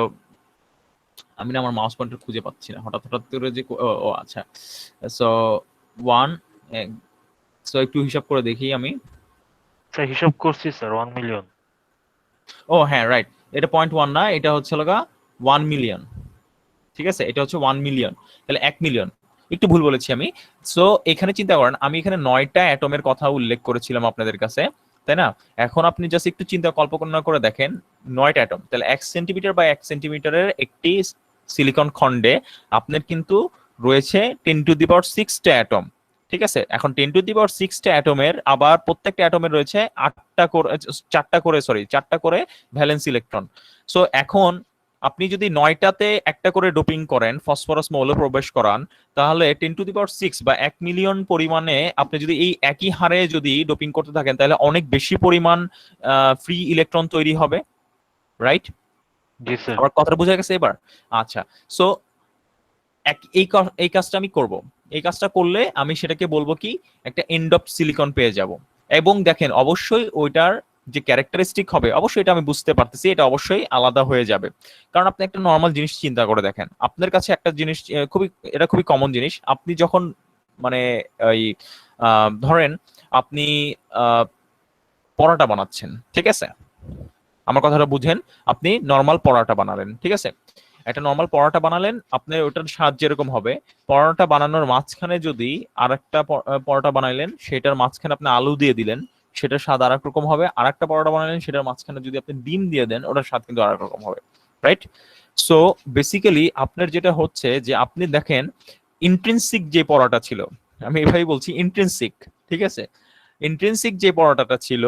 আমি না আমার মাউস পয়েন্টার খুঁজে পাচ্ছি না, হঠাৎ করে যে ও আচ্ছা। সো 1, সো একটু হিসাব করে দেখি আমি। স্যার হিসাব করছি স্যার 1 মিলিয়ন। ও হ্যাঁ, রাইট, এটা 0.1 না, এটা হচ্ছে লগা 1 মিলিয়ন, ঠিক আছে? এটা হচ্ছে 1 মিলিয়ন, তাহলে 1 মিলিয়ন, একটু ভুল বলেছি আমি। সো এখানে চিন্তা করেন, আমি এখানে 9টা অ্যাটমের কথা উল্লেখ করেছিলাম আপনাদের কাছে, তাই না? এখন আপনি জাস্ট একটু কল্পনা করে দেখেন, 9টা অ্যাটম, তাহলে 1 সেন্টিমিটার বাই 1 সেন্টিমিটারের একটি সিলিকন খণ্ডে আপনার কিন্তু রয়েছে 10 টু দি পাওয়ার 6টা অ্যাটম, ঠিক আছে? এখন 10 টু দি পাওয়ার 6টা অ্যাটমের আবার প্রত্যেকটা অ্যাটমের রয়েছে 4টা করে ভ্যালেন্স ইলেকট্রন। সো এখন আপনি যদি 9টাতে একটা করে ডোপিং করেন, ফসফরাস মৌল প্রবেশ করান, তাহলে 10 টু দি পাওয়ার 6 বা 1 মিলিয়ন পরিমাণে আপনি যদি এই একই হারে যদি ডোপিং করতে থাকেন, তাহলে অনেক বেশি পরিমাণ ফ্রি ইলেকট্রন তৈরি হবে, রাইট? জি স্যার। আমার কথাটা বোঝা গেছে এবার? আচ্ছা, সো এই কাজটা আমি করব। এই কাজটা করলে আমি সেটাকে বলবো কি, একটা এন্ড অফ সিলিকন পেয়ে যাব। এবং দেখেন অবশ্যই ওইটার যে ক্যারেক্টারিস্টিক হবে, অবশ্যই এটা আমি বুঝতে পারতেছি, এটা অবশ্যই আলাদা হয়ে যাবে। কারণ আপনি একটা নর্মাল জিনিস চিন্তা করে দেখেন, আপনার কাছে একটা জিনিস এটা খুবই কমন জিনিস, আপনি যখন মানে ওই ধরেন আপনি পরোটা বানাচ্ছেন, ঠিক আছে, আমার কথাটা বুঝেন, আপনি নর্মাল পরোটা বানালেন, ঠিক আছে, একটা নর্মাল পরোটা বানালেন, আপনার ওটার স্বাদ যেরকম হবে, পরোটা বানানোর মাঝখানে যদি আরেকটা পরোটা বানাইলেন, সেটার মাঝখানে আপনি আলু দিয়ে দিলেন, সেটার স্বাদ আরেক রকম হবে। আরেকটা পরোটা বানালেন, সেটার মাঝখানে যদি আপনি ডিম দিয়ে দেন, ওটার স্বাদ কিন্তু আরেক রকম হবে, রাইট? সো বেসিক্যালি আপনার যেটা হচ্ছে যে আপনি দেখেন ইন্ট্রিনসিক যে পরোটা ছিল, আমি এভাবেই বলছি ইন্ট্রিনসিক, ঠিক আছে, ইন্ট্রিনসিক যে পরোটাটা ছিল,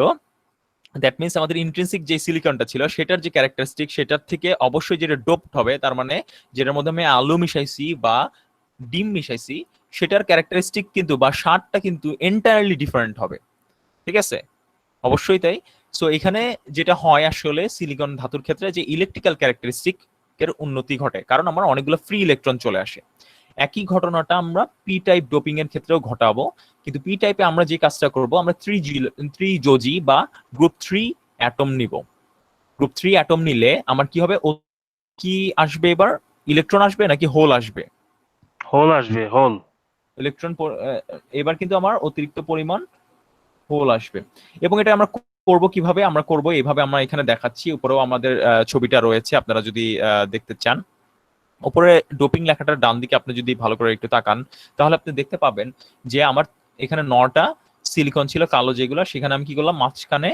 দ্যাট মিনস আমাদের ইন্ট্রিনসিক যে সিলিকনটা ছিল সেটার যে ক্যারেক্টারিস্টিক, সেটার থেকে অবশ্যই যেটা ডোপড হবে, তার মানে যেটার মধ্যে আমি আলু মিশাইছি বা ডিম মিশাইছি, সেটার ক্যারেক্টারিস্টিক কিন্তু বা স্বাদটা কিন্তু এন্টায়ারলি ডিফারেন্ট হবে, ঠিক আছে, অবশ্যই তাই। সো এখানে যেটা হয় আসলে সিলিকন ধাতুর ক্ষেত্রে যে ইলেকট্রিক্যাল ক্যারেক্টারিস্টিক এর উন্নতি ঘটে, কারণ আমার অনেকগুলো ফ্রি ইলেকট্রন চলে আসে। একই ঘটনাটা আমরা পি টাইপ ডোপিং এর ক্ষেত্রেও ঘটাবো, কিন্তু পি টাইপে আমরা যে কাজটা করব, আমরা থ্রি যোজি বা গ্রুপ 3 অ্যাটম নিব। গ্রুপ 3 অ্যাটম নিলে আমার কি হবে, কি আসবে এবার, ইলেকট্রন আসবে নাকি হোল আসবে? হোল আসবে, হোল। ইলেকট্রন এবার কিন্তু আমার অতিরিক্ত পরিমাণ হোল আসবে। এবং এটা আমরা করব কিভাবে, আমরা করব এইভাবে, আমরা এখানে দেখাচ্ছি, উপরেও আমাদের ছবিটা রয়েছে, আপনারা যদি দেখতে চান, উপরে ডোপিং লেখাটার ডান দিকে আপনি যদি ভালো করে একটু তাকান, তাহলে আপনি দেখতে পাবেন যে আমার এখানে 9টা সিলিকন ছিল কালো যেগুলো, সেখানে আমি কি করলাম, মাঝখানে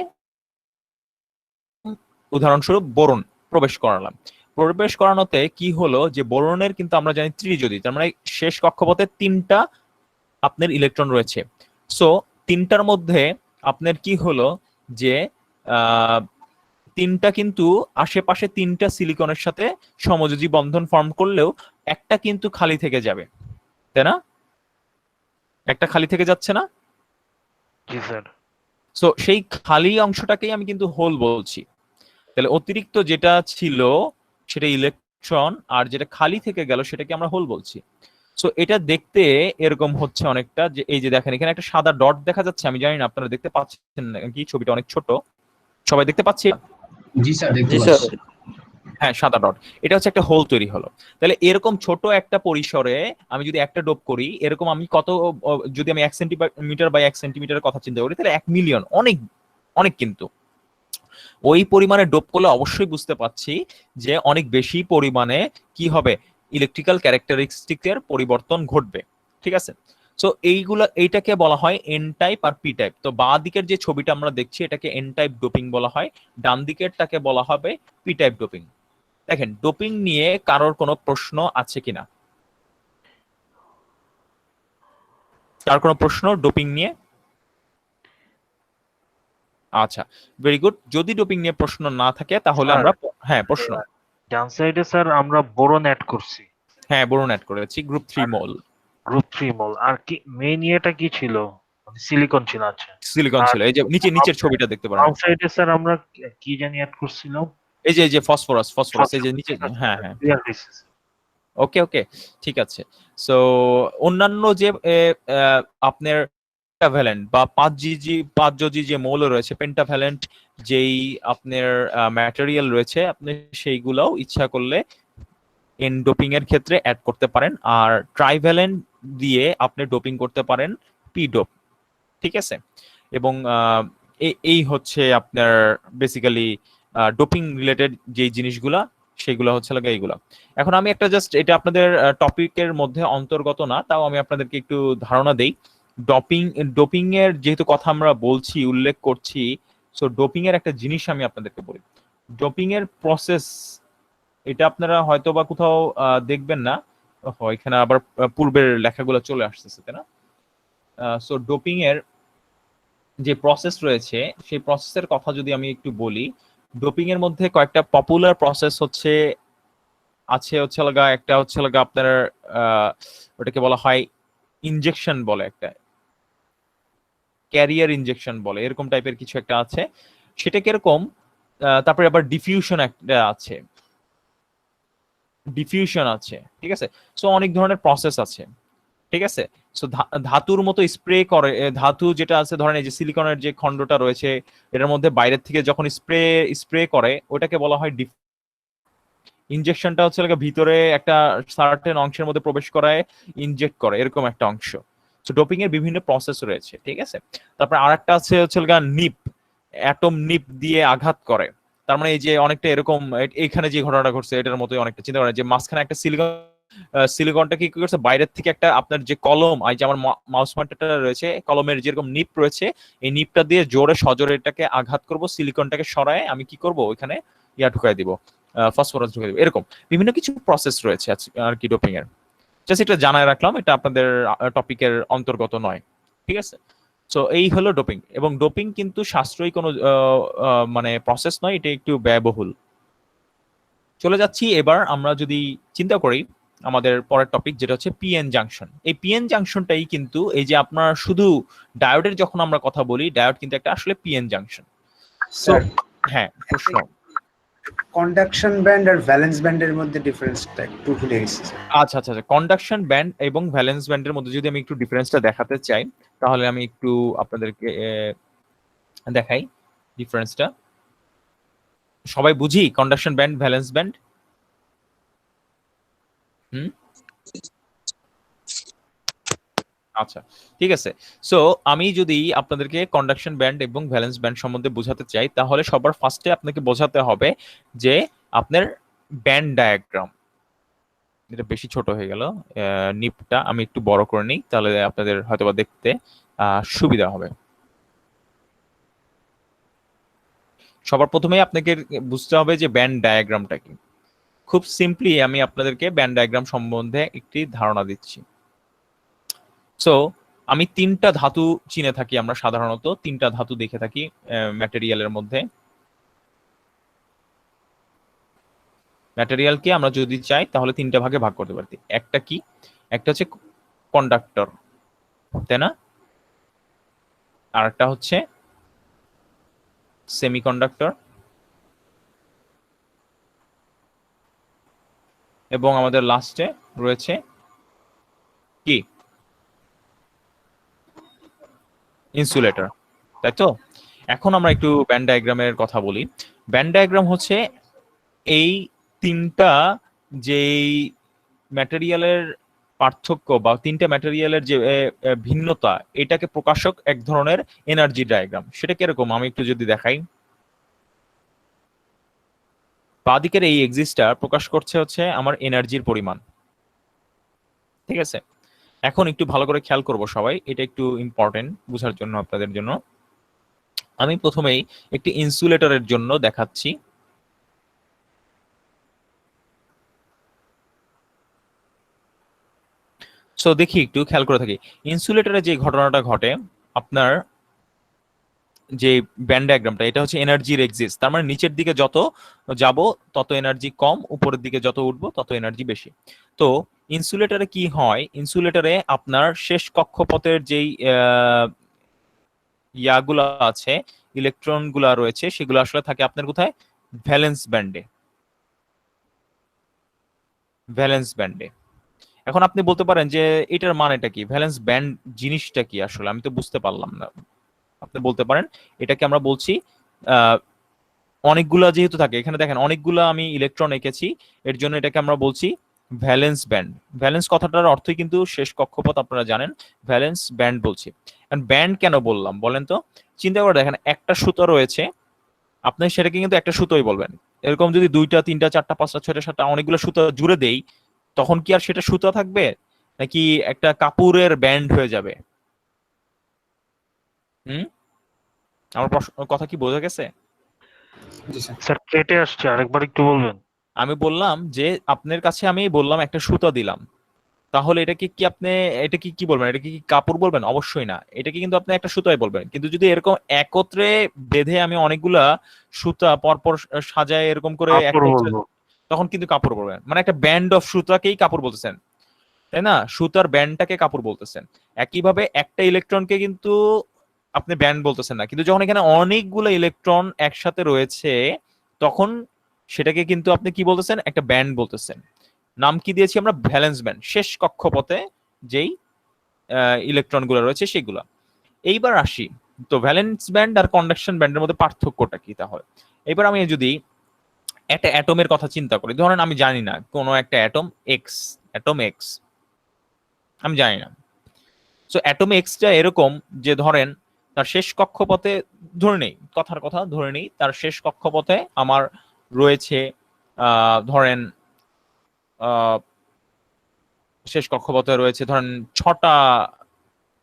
উদাহরণস্বরূপ বোরন প্রবেশ করালাম। প্রবেশ করানোতে কি হলো যে বোরনের কিন্তু আমরা জানি ত্রিযোজি, তার মানে শেষ কক্ষপথে 3টা আপনার ইলেকট্রন রয়েছে। সো 3টার মধ্যে আপনার কি হলো যে 3টা কিন্তু আশেপাশে 3টা সিলিকনের সাথে সমযোজী বন্ধন ফর্ম করলেও একটা কিন্তু খালি থেকে যাবে, তাই না? একটা খালি থেকে যাচ্ছে না? জি স্যার। সো সেই খালি অংশটাকেই আমি কিন্তু হোল বলছি। তাহলে অতিরিক্ত যেটা ছিল সেটা ইলেকট্রন, আর যেটা খালি থেকে গেল সেটাকে আমরা হোল বলছি। সো এটা দেখতে এরকম হচ্ছে অনেকটা, যে এই যে দেখেন এখানে একটা সাদা ডট দেখা যাচ্ছে, আমি জানি না আপনারা দেখতে পাচ্ছেন নাকি, ছবিটা অনেক ছোট, সবাই দেখতে পাচ্ছি? জি স্যার, দেখতে জি স্যার। পাচ্ছি। হ্যাঁ, সাদা ডট, এটা হচ্ছে একটা হোল তৈরি হলো। তাহলে এরকম ছোট একটা পরিসরে আমি যদি একটা ডোপ করি, এরকম আমি কত, যদি আমি 1 সেন্টিমিটার বাই 1 সেন্টিমিটার কথা চিন্তা করি, তাহলে 1 মিলিয়ন, অনেক অনেক, কিন্তু ওই পরিমাণে ডোপ করলে অবশ্যই বুঝতে পাচ্ছি যে অনেক বেশি পরিমাণে কি হবে, ইলেকট্রিক্যাল ক্যারেক্টারিস্টিকের পরিবর্তন ঘটবে, ঠিক আছে। সো এইটাকে বলা হয় এন টাইপ আর পি টাইপ। তো বাঁ দিকের যে ছবিটা আমরা দেখছি এটাকে এন টাইপ ডোপিং বলা হয়, ডান দিকেরটাকে বলা হবে পি টাইপ ডোপিং। দেখেন ডোপিং নিয়ে কারোর কোনো প্রশ্ন আছে কিনা, কার কোনো প্রশ্ন ডোপিং নিয়ে? আচ্ছা, ভেরি গুড। যদি ডোপিং নিয়ে প্রশ্ন না থাকে তাহলে স্যার, আমরা, হ্যাঁ প্রশ্ন, ডান সাইডে স্যার আমরা বোরন অ্যাড করছি, হ্যাঁ বোরন অ্যাড করেছি, গ্রুপ 3 মোল, গ্রুপ 3 মল। আর কি মেইন ইয়েটা কি ছিল? মানে সিলিকন ছিল। আচ্ছা, সিলিকন আর ছিল, এই যে নিচের ছবিটা দেখতে পারেন, আউটসাইডে স্যার আমরা কি জানি অ্যাড করছিলাম? এই যে ফসফরাস, এই যে নিচে, হ্যাঁ হ্যাঁ, ক্লিয়ার হয়েছে স্যার। ওকে ওকে, ঠিক আছে। সো অন্যান্য যে আপনার পেন্টাভ্যালেন্ট বা 5 জি যে মৌল রয়েছে, পেন্টাভ্যালেন্ট যেই আপনার ম্যাটেরিয়াল রয়েছে, আপনি সেইগুলোও ইচ্ছা করলে এন ডোপিং এর ক্ষেত্রে অ্যাড করতে পারেন, আর ট্রাইভ্যালেন্ট দিয়ে আপনি ডোপিং করতে পারেন পি ডোপ, ঠিক আছে। এবং এই হচ্ছে আপনার বেসিক্যালি ডোপিং রিলেটেড যে জিনিসগুলা, সেগুলো হচ্ছে লাগে এইগুলা। এখন আমি একটা জাস্ট, এটা আপনাদের টপিকের মধ্যে অন্তর্গত না, তাও আমি আপনাদেরকে একটু ধারণা দেই। ডোপিং এর যেহেতু কথা আমরা বলছি, উল্লেখ করছি, সো ডোপিং এর একটা জিনিস আমি আপনাদেরকে বলি। ডোপিং এর প্রসেস, এটা আপনারা হয়তো বা কোথাও দেখবেন না, এখানে আবার পূর্বের লেখাগুলো চলে আসতেছে, তাই না? সো ডোপিং এর যে প্রসেস রয়েছে, সেই প্রসেসের কথা যদি আমি একটু বলি, ডোপিং এর মধ্যে কয়েকটা পপুলার প্রসেস হচ্ছে একটা হচ্ছে লাগা আপনার ওটাকে বলা হয় ইনজেকশন বলে, একটা ক্যারিয়ার ইনজেকশন বলে, এরকম টাইপের কিছু একটা আছে, সেটা কিরকম। তারপরে আবার ডিফিউশন একটা আছে, ঠিক আছে। সো অনেক ধরনের প্রসেস আছে, ঠিক আছে। সো ধাতুর মতো স্প্রে করে, ধাতু যেটা আছে ধরেন এই যে সিলিকনের যে খণ্ডটা রয়েছে এটার মধ্যে বাইরের থেকে যখন স্প্রে করে ওটাকে বলা হয় ইনজেকশনটা হচ্ছে ভিতরে একটা সার্টেন অংশের মধ্যে প্রবেশ করায় ইনজেক্ট করে এরকম একটা অংশ। সো ডোপিং এর বিভিন্ন প্রসেস রয়েছে, ঠিক আছে। তারপর আরেকটা আছে হচ্ছে নিপ, অ্যাটম নিপ দিয়ে আঘাত করে। তার মানে এই যে অনেকটা এরকম এখানে যে ঘটনাটা ঘটছে এটার মতোই অনেকটা চিন্তা করেন যে মাঝখানে একটা সিলিকনটা কি করছে বাইরের থেকে একটা আপনার যে কলম, এই যে আমার মাউস পয়েন্টারটা রয়েছে কলমের যেরকম নিপ রয়েছে এই নিপটা দিয়ে জোরে সজোরে এটাকে আঘাত করব, সিলিকনটাকে সরায় আমি কি করব ওইখানে ঢুকাই দিব, ফসফরাস ঢুকাই দিব। এরকম বিভিন্ন কিছু প্রসেস রয়েছে আর কি ডোপিং এর। জাস্ট এটা জানায় রাখলাম, এটা আপনাদের টপিকের অন্তর্গত নয়, ঠিক আছে। সো এই হলো ডোপিং, এবং ডোপিং কিন্তু সাশ্রয়ী কোনো মানে প্রসেস নয়, এটা একটু ব্যয়বহুল। চলে যাচ্ছি এবার আমরা যদি চিন্তা করি আমাদের পরের টপিক যেটা হচ্ছে পিএন জাংশন। এই পিএন জাংশনটাই কিন্তু এই যে আপনার শুধু ডায়োডের যখন আমরা কথা বলি ডায়োড কিন্তু একটা আসলে পিএন জাংশন। সো হ্যাঁ, প্রশ্ন কন্ডাকশন ব্যান্ড আর ভ্যালেন্স ব্যান্ডের মধ্যে ডিফারেন্সটা একটু ভুলে গেছি স্যার। আচ্ছা আচ্ছা আচ্ছা, কন্ডাকশন ব্যান্ড এবং ভ্যালেন্স ব্যান্ডের মধ্যে যদি আমি একটু ডিফারেন্সটা দেখাতে চাই তাহলে আমি একটু আপনাদেরকে দেখাই ডিফারেন্সটা। সবাই বুঝি কন্ডাকশন ব্যান্ড ভ্যালেন্স ব্যান্ড? আচ্ছা, ঠিক আছে। সো আমি যদি আপনাদেরকে কন্ডাকশন ব্যান্ড এবং ভ্যালেন্স ব্যান্ড সম্বন্ধে বোঝাতে চাই তাহলে সবার ফার্স্টে আপনাকে বোঝাতে হবে যে আপনার ব্যান্ড ডায়াগ্রাম, এটা বেশি ছোট হয়ে গেল, নিপটা আমি একটু বড় করে নিই তাহলে আপনাদের হয়তোবা দেখতে সুবিধা হবে। সবার প্রথমেই আপনাকে বুঝতে হবে যে ব্যান্ড ডায়াগ্রামটা কি। খুব সিম্পলি আমি আপনাদেরকে ব্যান্ড ডায়াগ্রাম সম্বন্ধে একটি ধারণা দিচ্ছি। সো আমি তিনটা ধাতু চিনে থাকি, আমরা সাধারণত তিনটা ধাতু দেখে থাকি ম্যাটেরিয়ালের মধ্যে। ম্যাটেরিয়ালকে আমরা যদি চাই তাহলে তিনটা ভাগে ভাগ করতে পারি। একটা কি, একটা হচ্ছে কন্ডাক্টর, তাই না? আর একটা হচ্ছে সেমিকন্ডাক্টর, এবং আমাদের লাস্টে রয়েছে কি, ইনসুলেটর, তাই তো? এখন আমরা একটু ব্যান্ড ডায়াগ্রামের কথা বলি। ব্যান্ড ডায়াগ্রাম হচ্ছে এই তিনটা যেই ম্যাটেরিয়ালের পার্থক্য বা তিনটা ম্যাটেরিয়ালের যে ভিন্নতা এটাকে প্রকাশক এক ধরনের এনার্জি ডায়াগ্রাম। সেটা কিরকম আমি একটু যদি দেখাই। বাঁদিকের এই এক্সিসটা প্রকাশ করছে হচ্ছে আমার এনার্জির পরিমাণ, ঠিক আছে। এখন একটু ভালো করে খেয়াল করব সবাই, এটা একটু ইম্পর্টেন্ট বোঝার জন্য আপনাদের জন্য। আমি প্রথমেই একটি ইনসুলেটরের জন্য দেখাচ্ছি। সো দেখি একটু খেয়াল করে থাকি ইনসুলেটরে যে ঘটনাটা ঘটে, আপনার যে ব্যান্ড ডায়াগ্রামটা এটা হচ্ছে এনার্জির এক্সিস। তার মানে নিচের দিকে যত যাব তত এনার্জি কম, উপরের দিকে যত উঠবো তত এনার্জি বেশি। তো ইনসুলেটরে কি হয়, ইনসুলেটরে আপনার শেষ কক্ষপথের যেই ইয়াগুলা আছে, ইলেকট্রন গুলা রয়েছে, সেগুলো আসলে থাকে আপনার কোথায়, ভ্যালেন্স ব্যান্ডে। ভ্যালেন্স ব্যান্ডে। এখন আপনি বলতে পারেন যে এটার মানেটা কি, ভ্যালেন্স ব্যান্ড জিনিসটা কি, আসলে আমি তো বুঝতে পারলাম না। আপনি বলতে পারেন এটাকে আমরা বলছি অনেকগুলা যেহেতু থাকে, এখানে দেখেন অনেকগুলা আমি ইলেকট্রন এঁকেছি, এর জন্য এটাকে আমরা বলছি ভ্যালেন্স ব্যান্ড। ভ্যালেন্স কথাটার অর্থই কিন্তু শেষ কক্ষপথ, আপনারা জানেন, ভ্যালেন্স ব্যান্ড বলছি। ব্যান্ড কেন বললাম বলেন তো? চিন্তা করে দেখেন, একটা সুতো রয়েছে, আপনি সেটাকে কিন্তু একটা সুতোই বলবেন। এরকম যদি 2টা 3টা 4টা 5টা 6টা 7টা অনেকগুলো সুতো জুড়ে দেই তখন কি আর সেটা সুতো থাকবে, নাকি একটা কাপড়ের ব্যান্ড হয়ে যাবে? আমার কথা কি বোঝা গেছে? স্যার কেটে আসছে, আরেকবার একটু বলবেন? আমি বললাম যে আপনার কাছে আমি বললাম একটা সুতো দিলাম, তাহলে এটাকে কি আপনি এটাকে কি বলবেন, এটা কি কাপড় বলবেন? অবশ্যই না, এটাকে কিন্তু আপনি একটা সুতোই বলবেন। কিন্তু যদি এরকম একত্রে বেঁধে আমি অনেকগুলা সুতা পরপর সাজায় এরকম করে কাপড় বলবো। তখন কিন্তু কাপড় বলবেন। মানে একটা ব্যান্ড অফ সুতাকেই কাপড় বলতেছেন, তাই না? সুতার ব্যান্ডটাকে কাপড় বলতেছেন। একইভাবে একটা ইলেকট্রনকে কিন্তু আপনি ব্যান্ড বলতেছেন না, কিন্তু যখন এখানে অনেকগুলো ইলেকট্রন একসাথে রয়েছে তখন সেটাকে কিন্তু আপনি কি বলতেছেন, একটা ব্যান্ড বলতেছেন। নাম কি দিয়েছি আমরা, ভ্যালেন্স ব্যান্ড। শেষ কক্ষপথে যেই ইলেকট্রন গুলো রয়েছে সেগুলো। এইবার আসি, তো ভ্যালেন্স ব্যান্ড আর কন্ডাকশন ব্যান্ডের মধ্যে পার্থক্যটা কি তাহলে। এবার আমি যদি একটা অ্যাটমের কথা চিন্তা করি, ধরেন আমি জানি না কোনো একটা অ্যাটম এক্স, আমি জানি না। সো অ্যাটম এক্সটা এরকম যে ধরেন তার শেষ কক্ষপথে, ধরে নেই কথার কথা, ধরে নেই তার শেষ কক্ষপথে আমার রয়েছে ধরেন শেষ কক্ষপথে রয়েছে ধরেন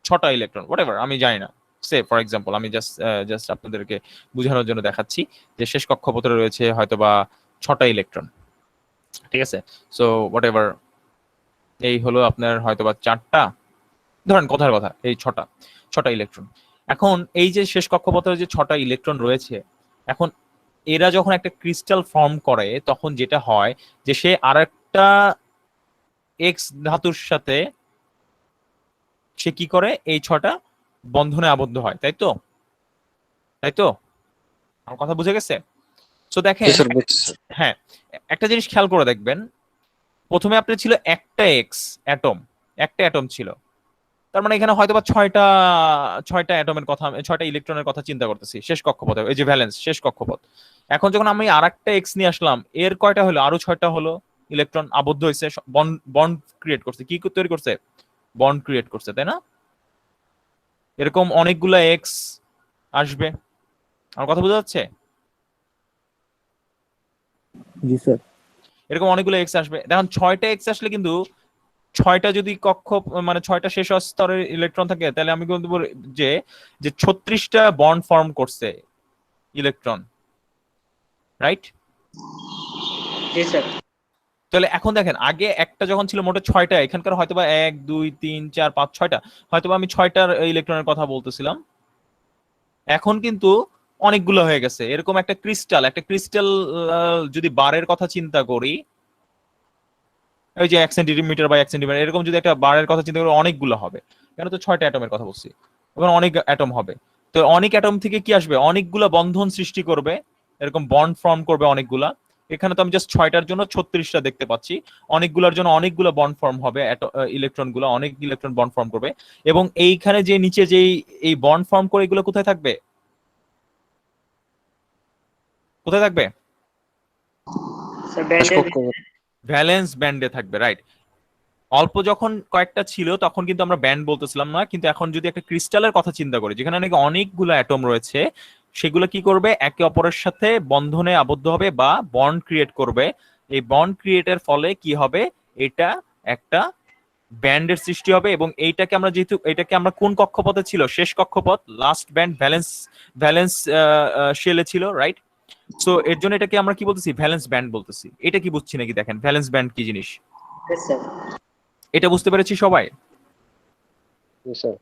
ছটা ইলেকট্রন, হোয়াটএভার, আমি জানি না। সে ফর এক্সাম্পল আমি জাস্ট আপনাদেরকে বোঝানোর জন্য দেখাচ্ছি যে শেষ কক্ষপথে রয়েছে হয়তোবা 6টা ইলেকট্রন, ঠিক আছে। সো হোয়াটএভার, এই হলো আপনার হয়তোবা 4টা, ধরেন কথার কথা এই 6টা ইলেকট্রন। এখন এই যে শেষ কক্ষপথে যে 6টা ইলেকট্রন রয়েছে, এখন এরা যখন একটা ক্রিস্টাল ফর্ম করে তখন যেটা হয় যে সে আরেকটা এক্স ধাতুর সাথে সে কি করে, এই 6টা বন্ধনে আবদ্ধ হয়, তাই তো আমার কথা বুঝে গেছে? সো দেখেন, জি স্যার, বুঝছি স্যার। হ্যাঁ, একটা জিনিস খেয়াল করে দেখবেন, প্রথমে আপনার ছিল একটা অ্যাটম ছিল, তার মানে এখানে হয়তো বা ছয়টা অ্যাটমের কথা, 6টা ইলেকট্রনের কথা চিন্তা করতেছি শেষ কক্ষপথে, এই যে ভ্যালেন্স শেষ কক্ষপথ। এখন যখন আমি আরেকটা এক্স নিয়ে আসলাম, এর কয়টা হলো, আরো 6টা হলো ইলেকট্রন আবদ্ধ হয়েছে, বন্ড ক্রিয়েট করছে। কি তৈরি করছে? বন্ড ক্রিয়েট করছে, তাই না? এরকম অনেকগুলা এক্স আসবে, আমার কথা বোঝা যাচ্ছে? জি স্যার। এরকম অনেকগুলো এক্স আসবে। দেখুন 6টা এক্স আসলে কিন্তু 6টা যদি মানে 6টা শেষ স্তরের ইলেকট্রন থাকে, তাহলে আমি কিন্তু বলি যে 36টা বন্ড ফর্ম করছে ইলেকট্রন, রাইট? জি স্যার। তাহলে এখন দেখেন, আগে একটা যখন ছিল মোটে 6টা, এখানকার হয়তোবা 1 2 3 4 5 6টা, হয়তোবা আমি 6টার ইলেকট্রনের কথা বলতেছিলাম, এখন কিন্তু অনেকগুলো হয়ে গেছে। এরকম একটা ক্রিস্টাল যদি বারের কথা চিন্তা করি, ওই যে 1 সেন্টিমিটার বাই 1 সেন্টিমিটার, এরকম যদি একটা বারের কথা চিন্তা করি, অনেকগুলো হবে। কেন? তো 6টা অ্যাটমের কথা বলছি, এখন অনেক অ্যাটম হবে। তো অনেক অ্যাটম থেকে কি আসবে? অনেকগুলা বন্ধন সৃষ্টি করবে, এরকম বন্ড ফর্ম করবে অনেকগুলা। এখানে তো আমি জাস্ট 6টার জন্য 36টা দেখতে পাচ্ছি, অনেকগুলোর জন্য অনেকগুলো বন্ড ফর্ম হবে, ইলেকট্রন গুলো অনেক ইলেকট্রন বন্ড ফর্ম করবে। এবং এইখানে যে নিচে যে এই বন্ড ফর্ম করে এগুলো কোথায় থাকবে? স্যার শেষ ব্যান্ডের কক্ষপথ। ভ্যালেন্স ব্যান্ডে থাকবে, রাইট। অল্প যখন কয়েকটা ছিল তখন কিন্তু আমরা ব্যান্ড বলতেছিলাম না, কিন্তু এখন যদি একটা ক্রিস্টালের কথা চিন্তা করি যেখানে নাকি অনেকগুলো অ্যাটম রয়েছে, সেগুলো কি করবে? একে অপরের সাথে বন্ধনে আবদ্ধ হবে বা বন্ড ক্রিয়েট করবে। এই বন্ড ক্রিয়েটের ফলে কি হবে? এটা একটা ব্যান্ডের সৃষ্টি হবে। এবং এইটাকে আমরা যেহেতু এটাকে আমরা কোন কক্ষপথে ছিল? শেষ কক্ষপথ, লাস্ট ব্যান্ড ভ্যালেন্স শেলে ছিল, রাইট? সো এর জন্য এটাকে আমরা কি বলতেছি? ভ্যালেন্স ব্যান্ড বলতেছি। এটা কি বুঝছি নাকি? দেখেন ভ্যালেন্স ব্যান্ড কি জিনিস, স্যার। এটা বুঝতে পেরেছি সবাই? জি স্যার।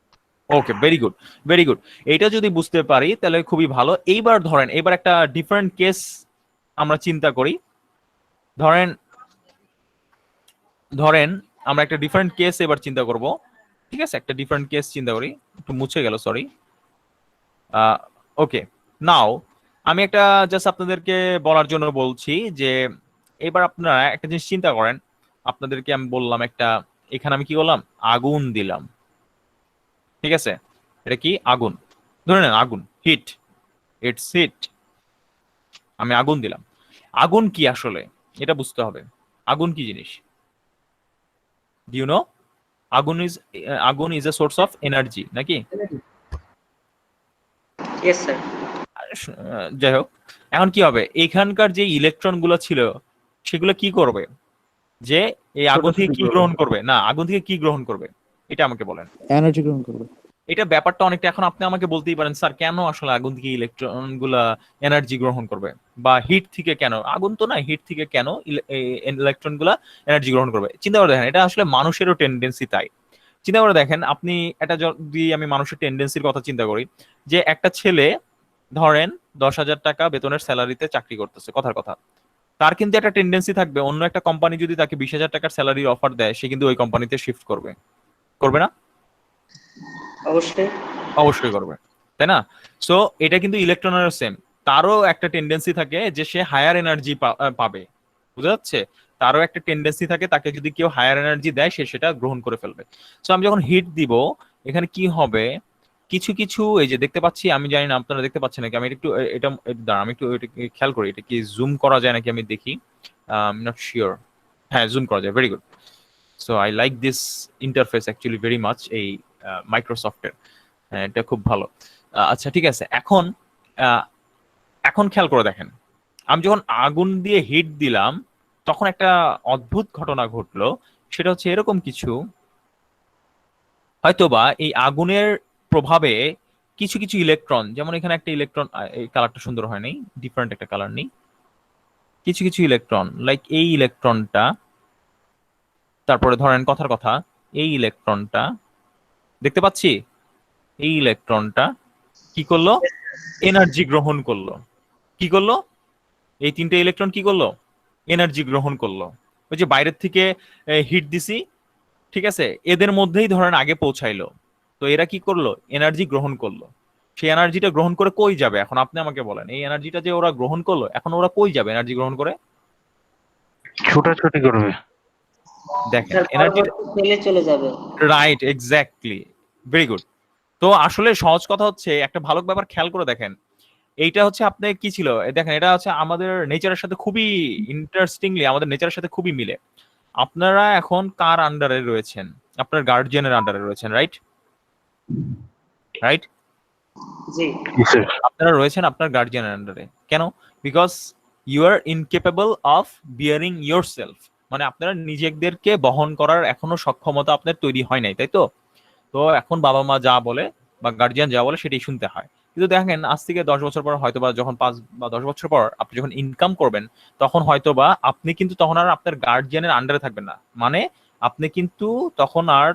ওকে, ভেরি গুড। এটা যদি বুঝতে পারি তাহলে খুবই ভালো। এইবার ধরেন, এবার একটা ডিফারেন্ট কেস আমরা চিন্তা করি। ধরেন আমরা একটা ডিফারেন্ট কেস এবার চিন্তা করব, ঠিক আছে? একটা ডিফারেন্ট কেস চিন্তা করি, একটু মুছে গেল, সরি। ওকে, নাও আমি একটা জাস্ট আপনাদেরকে বলার জন্য বলছি যে এবার আপনারা একটা জিনিস চিন্তা করেন। আপনাদেরকে আমি বললাম একটা, এখানে আমি কি করলাম? আগুন দিলাম, ঠিক আছে? এটা কি? আগুন। ধরে নেন আগুন, ইটস হিট। আমি আগুন দিলাম। আগুন কি আসলে এটা বুঝতে হবে। আগুন কি জিনিস? Do you know? আগুন is a source of energy, নাকি? Yes sir. যাই হোক, এখন কি হবে? এখানকার যে ইলেকট্রন গুলো ছিল সেগুলো কি করবে? যে এই আগুন থেকে কি গ্রহণ করবে? না, আগুন থেকে কি গ্রহণ করবে এটা আমাকে বলেন। এনার্জি গ্রহণ করবে। এটা ব্যাপারটা অনেকটা, এখন আপনি আমাকে বলতেই পারেন স্যার কেন আসলে আগুন থেকে ইলেকট্রন গুলা এনার্জি গ্রহণ করবে, বা হিট থেকে কেন? আগুন তো না, হিট থেকে কেন ইলেকট্রন গুলা এনার্জি গ্রহণ করবে? চিন্তা করে দেখেন, এটা আসলে মানুষেরও টেন্ডেন্সি তাই। চিন্তা করে দেখেন আপনি, এটা যদি আমি মানুষের টেন্ডেন্সির কথা চিন্তা করি, যে একটা ছেলে ধরেন 10,000 টাকা বেতনের স্যালারিতে চাকরি করতেছে, কথার কথা, তার কিন্তু একটা টেন্ডেন্সি থাকবে অন্য একটা কোম্পানি যদি তাকে 20,000 টাকার স্যালারির অফার দেয়, সে কিন্তু ওই কোম্পানিতে শিফট করবে না? অবশ্যই করবে, তাই না? সো এটা কিন্তু ইলেকট্রনের সেম, তারও একটা টেন্ডেন্সি থাকে যে সে হায়ার এনার্জি পাবে, বুঝা যাচ্ছে? তারও একটা টেন্ডেন্সি থাকে, তাকে যদি কেউ হায়ার এনার্জি দেয় সে সেটা গ্রহণ করে ফেলবে। সো আমি যখন হিট দিব এখানে কি হবে, কিছু কিছু এই যে দেখতে পাচ্ছি, আমি জানি না আপনারা দেখতে পাচ্ছেন নাকি, আমি একটু দাঁড়া আমি একটু খেয়াল করি, এটা কি জুম করা যায় নাকি আমি দেখি, নট শিওর, হ্যাঁ জুম করা যায়, very good. So I like this interface actually very much, এই মাইক্রোসফটের, এটা খুব ভালো। আচ্ছা ঠিক আছে, এখন এখন খেয়াল করে দেখেন, আমি যখন আগুন দিয়ে হিট দিলাম তখন একটা অদ্ভুত ঘটনা ঘটলো। সেটা হচ্ছে এরকম কিছু, হয়তোবা এই আগুনের প্রভাবে কিছু কিছু ইলেকট্রন, যেমন এখানে একটা ইলেকট্রন, এই কালারটা সুন্দর হয় নাই, ডিফারেন্ট একটা কালার নেই, কিছু কিছু ইলেকট্রন লাইক এই ইলেকট্রনটা, তারপরে ধরেন কথার কথা এই ইলেকট্রনটা দেখতে পাচ্ছি, এই ইলেকট্রনটা কি করলো, এনার্জি গ্রহণ করলো। কি করলো, এই তিনটে ইলেকট্রন কি করলো, এনার্জি গ্রহণ করলো। ওই যে বাইরের থেকে হিট দিছি, ঠিক আছে, এদের মধ্যেই ধরেন আগে পৌঁছাইলো, তো এরা কি করলো, এনার্জি গ্রহণ করলো। সেই এনার্জিটা গ্রহণ করে কই যাবে, এখন আপনি আমাকে বলেন, এই এনার্জিটা যে ওরা গ্রহণ করলো এখন ওরা কই যাবে এনার্জি গ্রহণ করে, ছোটাছুটি করবে। দেখেন স্যার এনার্জি, পরবর্তী সেলে চলে যাবে। Right, exactly, very good. তো আসলে সহজ কথা হচ্ছে, একটা ভালো ব্যাপার খেয়াল করে দেখেন, এইটা হচ্ছে আপনি কি ছিল, দেখেন এটা হচ্ছে আমাদের নেচারের সাথে খুবই ইন্টারেস্টিংলি, আমাদের নেচারের সাথে খুবই মিলে। আপনারা এখন কার আন্ডারে রয়েছেন, আপনার গার্ডিয়ানের আন্ডারে রয়েছেন, রাইট রাইট, জি আপনারা রয়েছেন আপনার গার্ডিয়ানের আন্ডারে। কেন? Because you are incapable of bearing yourself, মানে আপনারা নিজেদেরকে বহন করার এখনো সক্ষমতা আপনার তৈরি হয় নাই, তাই তো? তো এখন বাবা মা যা বলে বা গার্জিয়ান যা বলে সেটাই শুনতে হয়। কিন্তু দেখেন আজ থেকে 10 বছর পর, হয়তোবা যখন 5 বা 10 বছর পর আপনি যখন ইনকাম করবেন, তখন হয়তোবা আপনি কিন্তু তখন আর আপনার গার্জিয়ানের আন্ডারে থাকবেন না। মানে আপনি কিন্তু তখন আর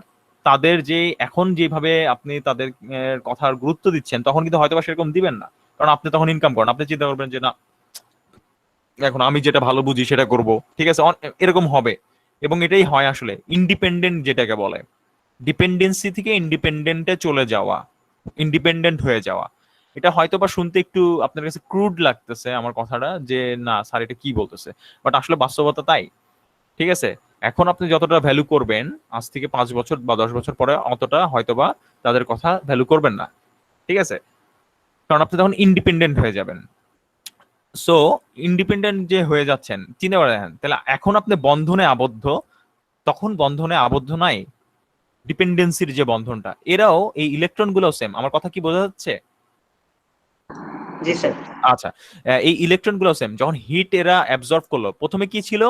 তাদের যে এখন যেভাবে আপনি তাদের কথার গুরুত্ব দিচ্ছেন, তখন কিন্তু হয়তোবা সেরকম দিবেন না, কারণ আপনি তখন ইনকাম করেন। আপনি চিন্তা করবেন যে না, এখন আমি যেটা ভালো বুঝি সেটা করব, ঠিক আছে, এরকম হবে। এবং এটাই হয় আসলে ইন্ডিপেন্ডেন্ট যেটাকে বলে, ডিপেন্ডেন্সি থেকে ইন্ডিপেন্ডেন্টে চলে যাওয়া, ইন্ডিপেন্ডেন্ট হয়ে যাওয়া। এটা হয়তো বা শুনতে একটু আপনার কাছে ক্রুড লাগতেছে আমার কথাটা, যে না স্যার এটা কি বলতেছে, বাট আসলে বাস্তবতা তাই, ঠিক আছে। এখন আপনি যতটা ভ্যালু করবেন আজ থেকে 5 বছর বা 10 বছর পরে অতটা হয়তোবা তাদের কথা ভ্যালু করবেন না, ঠিক আছে, কারণ আপনি তখন ইন্ডিপেন্ডেন্ট হয়ে যাবেন। সো ইন্ডিপেন্ডেন্ট যে হয়ে যাচ্ছেন, চিন্তা করে দেখেন, তাহলে এখন আপনি বন্ধনে আবদ্ধ, তখন বন্ধনে আবদ্ধ নাই, ডিপেন্ডেন্সির যে বন্ধনটা, এরাও এই ইলেকট্রন গুলো সেম। আমার কথা কি বোঝা যাচ্ছে? জি স্যার। আচ্ছা, এই ইলেকট্রন গুলো সেম। যখন হিট এরা অ্যাবজর্ব করলো, প্রথমে কি ছিল,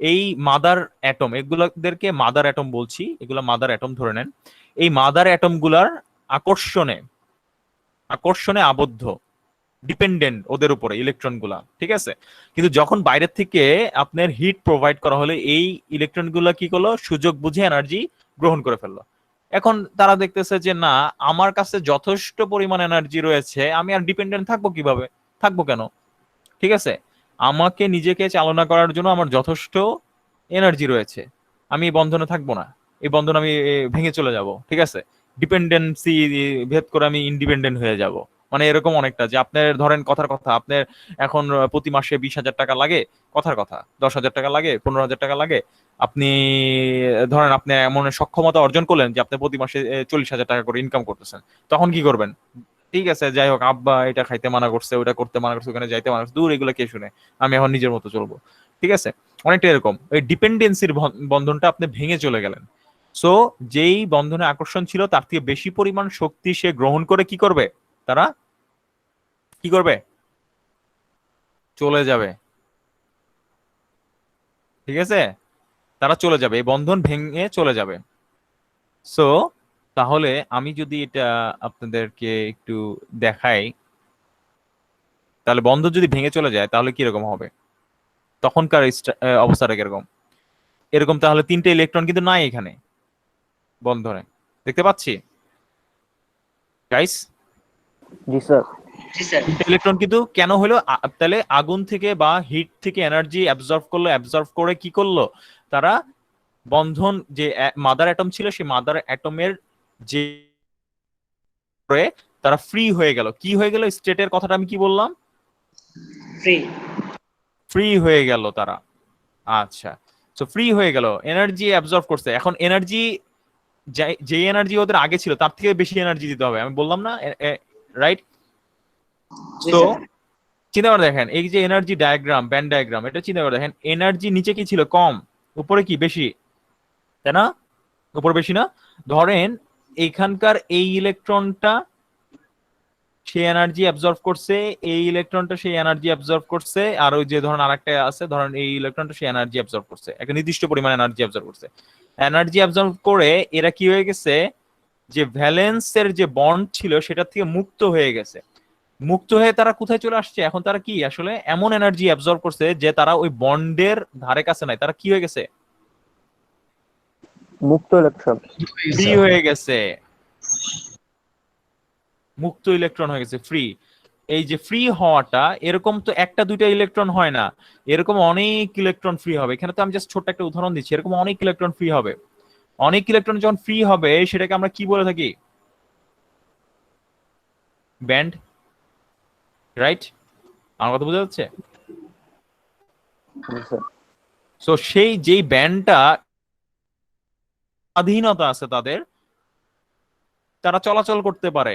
এই মাদার অ্যাটম, এগুলোদেরকে মাদার অ্যাটম বলছি, এগুলো মাদার অ্যাটম ধরে নেন, এই মাদার অ্যাটম গুলার আকর্ষণে আকর্ষণে আবদ্ধ, ডিপেন্ডেন্ট ওদের উপরে ইলেকট্রন গুলা, ঠিক আছে। কিন্তু যখন বাইরের থেকে আপনার হিট প্রোভাইড করা হলে, এই ইলেকট্রন গুলা কি করলো, সুযোগ বুঝে এনার্জি গ্রহণ করে ফেললো। এখন তারা দেখতেছে যে না, আমার কাছে যথেষ্ট পরিমাণ এনার্জি রয়েছে, আমি আর ডিপেন্ডেন্ট থাকবো কিভাবে, থাকবো কেন, ঠিক আছে, আমাকে নিজেকে চালনা করার জন্য আমার যথেষ্ট এনার্জি রয়েছে, আমি এই বন্ধনে থাকবো না, এই বন্ধন আমি ভেঙে চলে যাব, ঠিক আছে, ডিপেন্ডেন্সি ভেদ করে আমি ইন্ডিপেন্ডেন্ট হয়ে যাব। মানে এরকম অনেকটা, যে আপনার ধরেন কথার কথা, আপনার এখন প্রতি মাসে 20,000 টাকা লাগে, কথার কথা 10,000 টাকা লাগে, 15,000 টাকা লাগে, আপনি ধরেন আপনি এমন সক্ষমতা অর্জন করলেন যে আপনি প্রতি মাসে 40,000 টাকা করে ইনকাম করতেছেন, তখন কি করবেন? ঠিক আছে, যাই হোক, আব্বা এটা খাইতে মানা করছে, ওটা করতে মানা করছে, ওখানে যাইতে মানা করছে, দূর এগুলো কে শুনে, আমি এখন নিজের মতো চলবো, ঠিক আছে। অনেকটা এরকম, ওই ডিপেন্ডেন্সির বন্ধনটা আপনি ভেঙে চলে গেলেন। সো যেই বন্ধনে আকর্ষণ ছিল তার থেকে বেশি পরিমাণ শক্তি সে গ্রহণ করে কি করবে, তারা কি করবে, চলে যাবে, ঠিক আছে, তারা চলে যাবে, এই বন্ধন ভেঙে চলে যাবে। সো তাহলে আমি যদি এটা আপনাদেরকে একটু দেখাই, তাহলে বন্ধন যদি ভেঙে চলে যায় তাহলে কিরকম হবে, তখনকার অবস্থাটা কিরকম, এরকম। তাহলে 3টে ইলেকট্রন কিন্তু নাই এখানে বন্ধনে, দেখতে পাচ্ছি গাইস, জি স্যার। জি স্যার। 3টে ইলেকট্রন কিন্তু কেন হলো, তাহলে আগুন থেকে বা হিট থেকে এনার্জি অ্যাবজর্ব করলো, অ্যাবজর্ব করে কি করলো, তারা বন্ধন যে মাদার অ্যাটম ছিল সেই মাদার অ্যাটমের যে তারা ফ্রি হয়ে গেল। কি হয়ে গেল, স্টেটের কথাটা আমি কি বললাম, ফ্রি। ফ্রি হয়ে গেল তারা। আচ্ছা, সো ফ্রি হয়ে গেল, এনার্জি অ্যাবজর্ব করছে। এখন এনার্জি যে এনার্জি ওদের আগে ছিল তার থেকে বেশি এনার্জি দিতে হবে, আমি বললাম না, রাইট? জি তো স্যার চিন্তা করে দেখেন, এই যে এনার্জি ডায়াগ্রাম, ব্যান্ড ডায়াগ্রাম, এটা চিন্তা করে দেখেন, এনার্জি নিচে কি ছিল? কম, উপরে কি? বেশি, তাই না? উপরে বেশি না? ধরেন এইখানকার এই ইলেকট্রনটা সে এনার্জি অ্যাবজর্ব করছে, এই ইলেকট্রনটা সেই এনার্জি অ্যাবজর্ব করছে, আর ওই যে ধরেন আরেকটা আছে, ধরেন এই ইলেকট্রনটা সেই এনার্জি অ্যাবজর্ব করছে, একটা নির্দিষ্ট পরিমাণ এনার্জি অ্যাবজর্ব করছে। এনার্জি অ্যাবজর্ব করে এরা কি হয়ে গেছে, যে ভ্যালেন্সের যে বন্ড ছিল সেটা থেকে মুক্ত হয়ে গেছে। মুক্ত হয়ে তারা কোথায় চলে আসছে? এখন তারা কি আসলে এমন এনার্জি অ্যাবজর্ব করছে যে তারা ওই বন্ডের ধারে কাছে নাই, তারা কি হয়ে গেছে? মুক্ত ইলেকট্রন। ফ্রি হয়ে গেছে, মুক্ত ইলেকট্রন হয়ে গেছে, ফ্রি। এই যে ফ্রি হওয়াটা, এরকম তো একটা দুইটা ইলেকট্রন হয় না, এরকম অনেক ইলেকট্রন ফ্রি হবে। এখানে তো আমি জাস্ট ছোট্ট একটা উদাহরণ দিচ্ছি, এরকম অনেক ইলেকট্রন ফ্রি হবে। অনেক ইলেকট্রন যখন ফ্রি হবে সেটাকে আমরা কি বলে থাকি? Band, right? আমার কথা বোঝা যাচ্ছে? জি স্যার। সো সেই যেই ব্যান্ডটা স্বাধীনতা আছে তাদের, তারা চলাচল করতে পারে,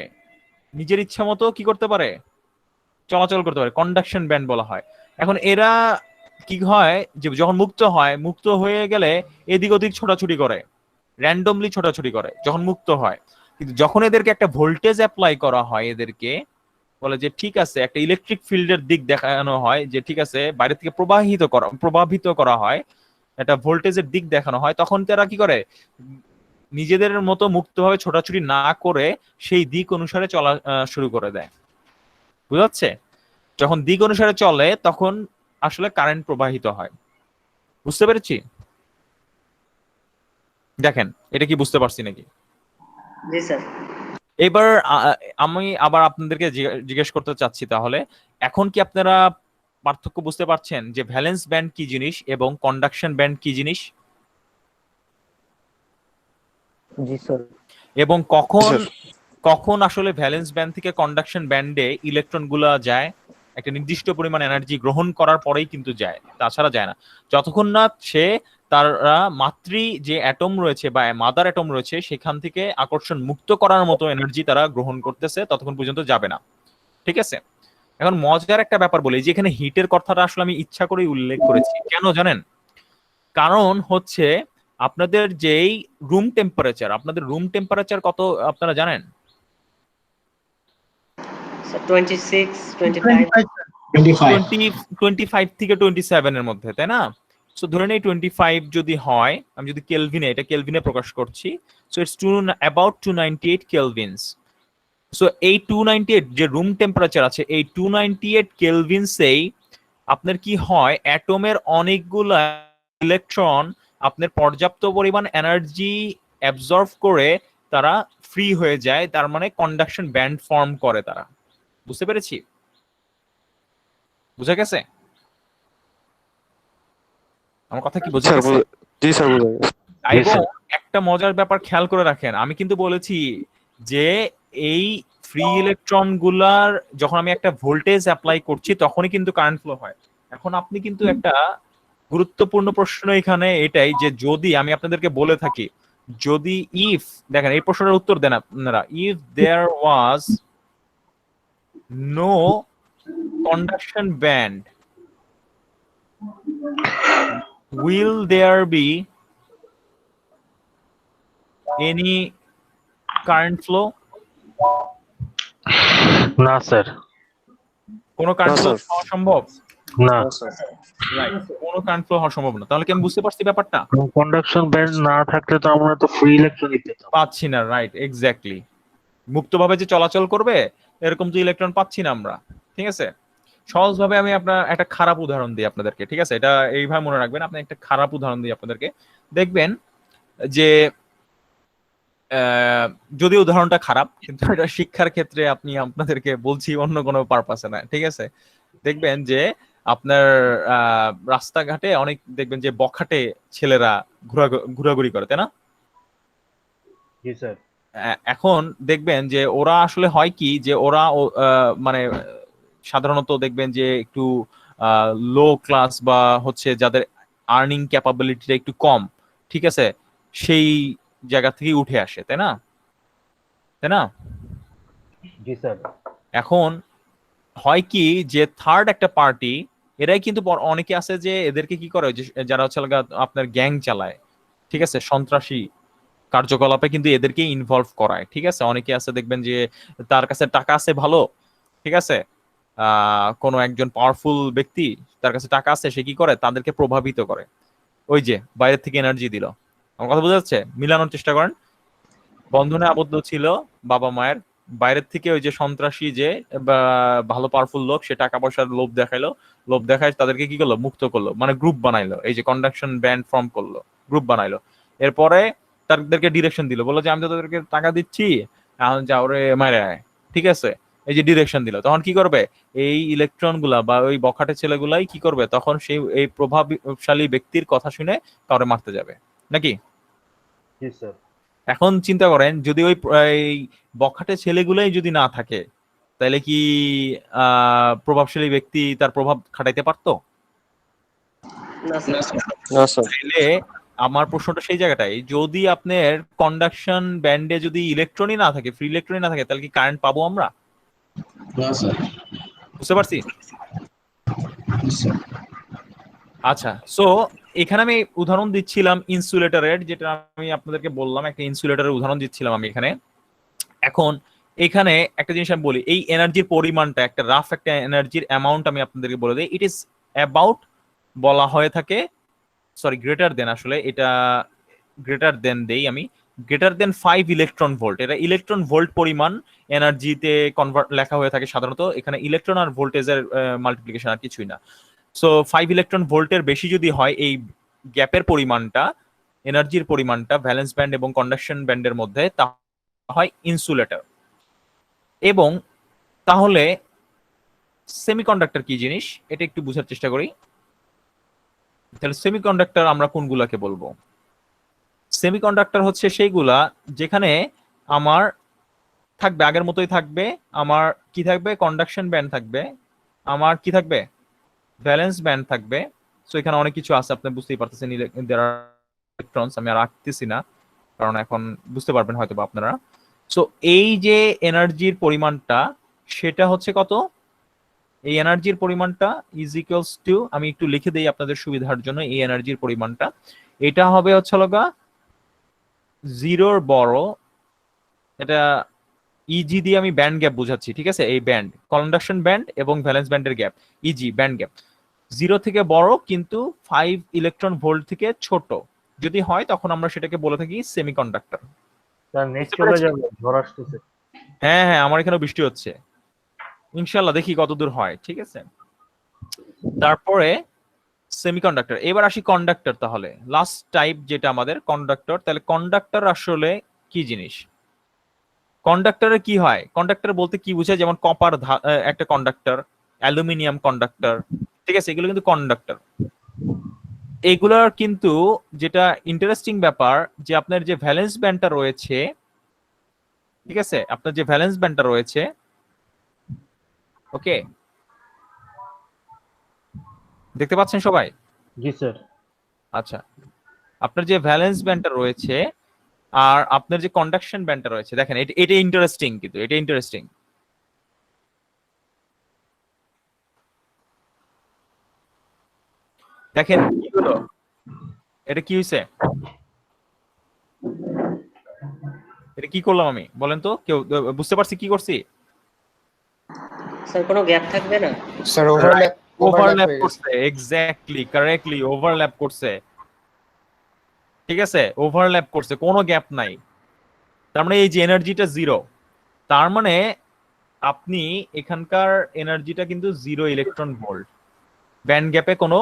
নিজের ইচ্ছা মতো কি করতে পারে? চলাচল করতে পারে, কন্ডাকশন ব্যান্ড বলা হয়। এখন এরা কি হয়, যে যখন মুক্ত হয়, মুক্ত হয়ে গেলে এদিক ওদিক ছোটাছুটি করে, র্যান্ডমলি ছোটাছুটি করে যখন মুক্ত হয়। কিন্তু যখন এদেরকে একটা ভোল্টেজ অ্যাপ্লাই করা হয়, এদেরকে বলে যে ঠিক আছে, একটা ইলেকট্রিক ফিল্ডের দিক দেখানো হয়, যে ঠিক আছে বাইরে থেকে প্রভাবিত করা হয়, একটা ভোল্টেজের দিক দেখানো হয়, তখন তারা কি করে, নিজেদের মতো মুক্তভাবে ছোটাছুটি না করে সেই দিক অনুসারে চলা শুরু করে দেয়। বুঝাচ্ছে? যখন দিক অনুসারে চলে তখন আসলে কারেন্ট প্রবাহিত হয়। বুঝতে পেরেছি? দেখেন এটা কি বুঝতে পারছি নাকি? জি স্যার এবার আমি আবার আপনাদেরকে জিজ্ঞেস করতে চাচ্ছি, তাহলে এখন কি আপনারা পার্থক্য বুঝতে পারছেন যে ভ্যালেন্স ব্যান্ড কি জিনিস এবং কন্ডাকশন ব্যান্ড কি জিনিস, জি স্যার। এবং কখন আসলে ভ্যালেন্স ব্যান্ড থেকে কন্ডাকশন ব্যান্ডে ইলেকট্রন গুলা যায়? একটা নির্দিষ্ট পরিমাণ এনার্জি গ্রহণ করার পরেই কিন্তু যায়, তাছাড়া যায় না। যতক্ষণ না সে তারা মাতৃ যে অ্যাটম রয়েছে বা মাদার অ্যাটম রয়েছে সেখান থেকে আকর্ষণ মুক্ত করার মতো এনার্জি তারা গ্রহণ করতেছে, ততক্ষণ পর্যন্ত যাবে না। ঠিক আছে? এখন মজার একটা ব্যাপার বলি, যে এখানে হিটের কথাটা আসলে আমি ইচ্ছা করেই উল্লেখ করেছি। কেন জানেন? কারণ হচ্ছে আপনাদের যেই রুম টেম্পারেচার, আপনাদের রুম টেম্পারেচার কত আপনারা জানেন? স্যার 26 25 25 থেকে 27 এর মধ্যে, তাই না? সো ধরে নেই 25 যদি হয়, আমি যদি কেলভিনে, এটা কেলভিনে প্রকাশ করছি, সো ইটস অ্যাবাউট 298 কেলভিনস। সো এই 298 যে রুম টেম্পারেচার আছে, এই 298 কেলভিনসেই আপনার কি হয়, অ্যাটমের অনেকগুলা ইলেকট্রন আপনার পর্যাপ্ত পরিমাণ এনার্জি অ্যাবজর্ব করে তারা ফ্রি হয়ে যায়, তার মানে কন্ডাকশন ব্যান্ড ফর্ম করে তারা। বুঝতে পেরেছি? বুঝা গেছে আমার কথা? কি বুঝা গেছে? জি স্যার বুঝা গেছে। এবং একটা মজার ব্যাপার খেয়াল করে রাখেন, আমি কিন্তু বলেছি যে এই ফ্রি ইলেকট্রন গুলার যখন আমি একটা ভোল্টেজ অ্যাপ্লাই করছি তখনই কিন্তু কারেন্ট ফ্লো হয়। এখন আপনি কিন্তু একটা গুরুত্বপূর্ণ প্রশ্ন এখানে এটাই, যে যদি আমি আপনাদেরকে বলে থাকি, যদি ইফ, দেখেন এই প্রশ্নের উত্তর দেন আপনারা, if there was no conduction band, will there be any current flow? না স্যার, কোনো কারেন্ট না, ফ্লো স্যার। হওয়া সম্ভব? না। রাইট, কোনো কারেন্ট ফ্লো হওয়া সম্ভব না। তাহলে কি আমি বুঝতে পারছি ব্যাপারটা? কন্ডাকশন ব্যান্ড না থাকলে তো আমরা তো ফ্রি ইলেকট্রনই পেতাম। পাচ্ছি না, রাইট, এক্স্যাক্টলি। মুক্তভাবে যে চলাচল করবে এরকম তো ইলেকট্রন পাচ্ছি না আমরা। ঠিক আছে? সহজভাবে আমি আপনার একটা খারাপ উদাহরণ দিই আপনাদেরকে, ঠিক আছে? এটা এইভাবে মনে রাখবেন, আপনি একটা খারাপ উদাহরণ দিই আপনাদেরকে, দেখবেন যে যদি উদাহরণটা খারাপ, কিন্তু এটা শিক্ষার ক্ষেত্রে আপনি আপনাদেরকে বলছি, অন্য কোনো পারপাসে না। ঠিক আছে? দেখবেন যে আপনার রাস্তাঘাটে অনেক দেখবেন যে বখাটে ছেলেরা ঘোরাঘুরি করে, তাই না? জি স্যার। এখন দেখবেন যে ওরা আসলে হয় কি, যে ওরা মানে সাধারণত দেখবেন যে একটু লো ক্লাস বা হচ্ছে যাদের আর্নিং ক্যাপাবিলিটিটা একটু কম, ঠিক আছে, সেই জায়গা থেকে উঠে আসে, তাই না? তাই না? জি স্যার। এখন হয় কি যে থার্ড একটা পার্টি, এরাই কিন্তু অনেকে আছে যে এদেরকে কি করে, যে যারা হচ্ছে আপনার গ্যাং চালায়, ঠিক আছে, সন্ত্রাসী কার্যকলাপে কিন্তু এদেরকে ইনভলভ করায়, ঠিক আছে। অনেকে আছে দেখবেন যে তার কাছে টাকা আছে ভালো, ঠিক আছে, কোনো একজন পাওয়ারফুল ব্যক্তি, তার কাছে টাকা আছে, সে কি করে তাদেরকে প্রভাবিত করে। ওই যে বাইরের থেকে এনার্জি দিল, আমার কথা বোঝা যাচ্ছে? মিলানোর চেষ্টা করেন। বন্ধনে আবদ্ধ ছিল বাবা মায়ের, বাইরের থেকে ওই যে সন্ত্রাসী যে ভালো পাওয়ারফুল লোক, সে টাকা পয়সার লোভ দেখাইলো, লোভ দেখায় তাদেরকে কি করলো, মুক্ত করলো, মানে গ্রুপ বানাইলো, এই যে কন্ডাকশন ব্যান্ড ফর্ম করলো, গ্রুপ বানাইলো। এরপরে তাদেরকে ডিরেকশন দিল, বললো যে আমি তো তাদেরকে টাকা দিচ্ছি, এখন যা ওরে মারে আয়, ঠিক আছে, এই যে ডিরেকশন দিল। তখন কি করবে, এই ইলেকট্রন গুলা বা ওই বখাটে ছেলেগুলাই কি করবে, তখন সেই এই প্রভাবশালী ব্যক্তির কথা শুনে কাউরে মারতে যাবে, নাকি? জি স্যার। এখন চিন্তা করেন, যদি ওই এই বখাটে ছেলেগুলাই যদি না থাকে, তাহলে কি প্রভাবশালী ব্যক্তি তার প্রভাব খাটাইতে পারতো? না স্যার। না স্যার। তাহলে আমার প্রশ্নটা সেই জায়গাটাই, যদি আপনার কন্ডাকশন ব্যান্ডে যদি ইলেকট্রনই না থাকে, ফ্রি ইলেকট্রনই না থাকে, তাহলে কি কারেন্ট পাবো আমরা? না স্যার। বুঝতে পারছি? জি স্যার। আচ্ছা, সো এখানে আমি উদাহরণ দিচ্ছিলাম ইনসুলেটরের, যেটা আমি আপনাদেরকে বললাম, একটা ইনসুলেটরের উদাহরণ দিচ্ছিলাম আমি এখানে। এখন এখানে একটা জিনিস আমি বলি, এই এনার্জির পরিমাণটা, একটা রাফ একটা এনার্জির অ্যামাউন্ট আমি আপনাদেরকে বলে দিই। ইট ইজ অ্যাবাউট, বলা হয়ে থাকে, সরি গ্রেটার দেন, আসলে এটা গ্রেটার দেন দেই আমি, গ্রেটার দেন 5 ইলেকট্রন ভোল্ট। এটা ইলেকট্রন ভোল্ট পরিমাণ এনার্জিতে কনভার্ট লেখা হয়ে থাকে সাধারণত। এখানে ইলেকট্রন আর ভোল্টেজের মাল্টিপ্লিকেশন, আর কিছুই না। সো 5 ইলেকট্রন ভোল্টের বেশি যদি হয়, এই গ্যাপের পরিমাণটা, এনার্জির পরিমাণটা ভ্যালেন্স ব্যান্ড এবং কন্ডাকশন ব্যান্ডের মধ্যে, তা হয় ইনসুলেটর। এবং তাহলে সেমিকন্ডাক্টর কি জিনিস, এটা একটু বোঝার চেষ্টা করি। তাহলে সেমিকন্ডাক্টর আমরা কোনগুলাকে বলবো? সেমিকন্ডাক্টর হচ্ছে সেইগুলা যেখানে আমার থাকবে, আগের মতোই থাকবে, আমার কি থাকবে, কন্ডাকশন ব্যান্ড থাকবে, আমার কি থাকবে, ভ্যালেন্স ব্যান্ড থাকবে। সো এখানে অনেক কিছু আছে, আপনি বুঝতেই পারতেছেন, ইলেকট্রনস, আমি আর রাখতেছি না, কারণ এখন বুঝতে পারবেন হয়তো বা আপনারা। সো এই যে এনার্জির পরিমাণটা, সেটা হচ্ছে কত, এই এনার্জির পরিমাণটা ইজ ইকুয়ালস টু, আমি একটু লিখে দেই আপনাদের সুবিধার জন্য, এই এনার্জির পরিমাণটা এটা হবে হচ্ছে লগা জিরোর বড়, এটা ইজি দিয়ে আমি ব্যান্ড গ্যাপ বোঝাচ্ছি, ঠিক আছে, এই ব্যান্ড, কন্ডাকশন ব্যান্ড এবং ভ্যালেন্স ব্যান্ডের গ্যাপ, ইজি ব্যান্ড গ্যাপ, 0 থেকে বড় কিন্তু 5 ইলেকট্রন ভোল্ট থেকে ছোট যদি হয়, তখন আমরা সেটাকে বলে থাকি সেমিকন্ডাক্টর। স্যার নেট চলে যাবে, ঝড় আসতেছে। হ্যাঁ হ্যাঁ, আমার এখানেও বৃষ্টি হচ্ছে, ইনশাল্লাহ দেখি কতদূর হয়, ঠিক আছে। তারপরে সেমিকন্ডাক্টর, এবার আসি কন্ডাক্টর। তাহলে লাস্ট টাইপ যেটা আমাদের কন্ডাক্টর, তাহলে কন্ডাক্টর আসলে কি জিনিস? কন্ডাক্টরে কি হয়, কন্ডাক্টর বলতে কি বুঝায়, যেমন কপার একটা কন্ডাক্টর, অ্যালুমিনিয়াম কন্ডাক্টর, ঠিক আছে, এগুলো কিন্তু কন্ডাক্টর। এগুলোর কিন্তু যেটা ইন্টারেস্টিং ব্যাপার, যে আপনার যে ভ্যালেন্স ব্যান্ডটা রয়েছে, ঠিক আছে, আপনার যে ভ্যালেন্স ব্যান্ডটা রয়েছে, ওকে, দেখতে পাচ্ছেন সবাই? জি স্যার। আচ্ছা, আপনার যে ভ্যালেন্স ব্যান্ডটা রয়েছে আর আপনার যে কন্ডাকশন ব্যান্ডটা রয়েছে, দেখেন এটা ইন্টারেস্টিং, কিন্তু এটা ইন্টারেস্টিং। দেখেন কি হলো, এটা কি হয়েছে, এটা কি করলাম আমি, বলেন তো কেউ, বুঝতে পারছি কি করছি? স্যার কোনো গ্যাপ থাকবে না? স্যার ওভারল্যাপ ওভারল্যাপ হয়ে গেছে। করছে, এক্স্যাক্টলি কারেক্টলি ওভারল্যাপ করছে, ঠিক আছে, ওভারল্যাপ করছে, কোনো গ্যাপ নাই। তার মানে এই যে এনার্জিটা 0, তার মানে আপনি এখানকার এনার্জিটা কিন্তু 0 ইলেকট্রন ভোল্ট, ব্যান্ড গ্যাপে কোনো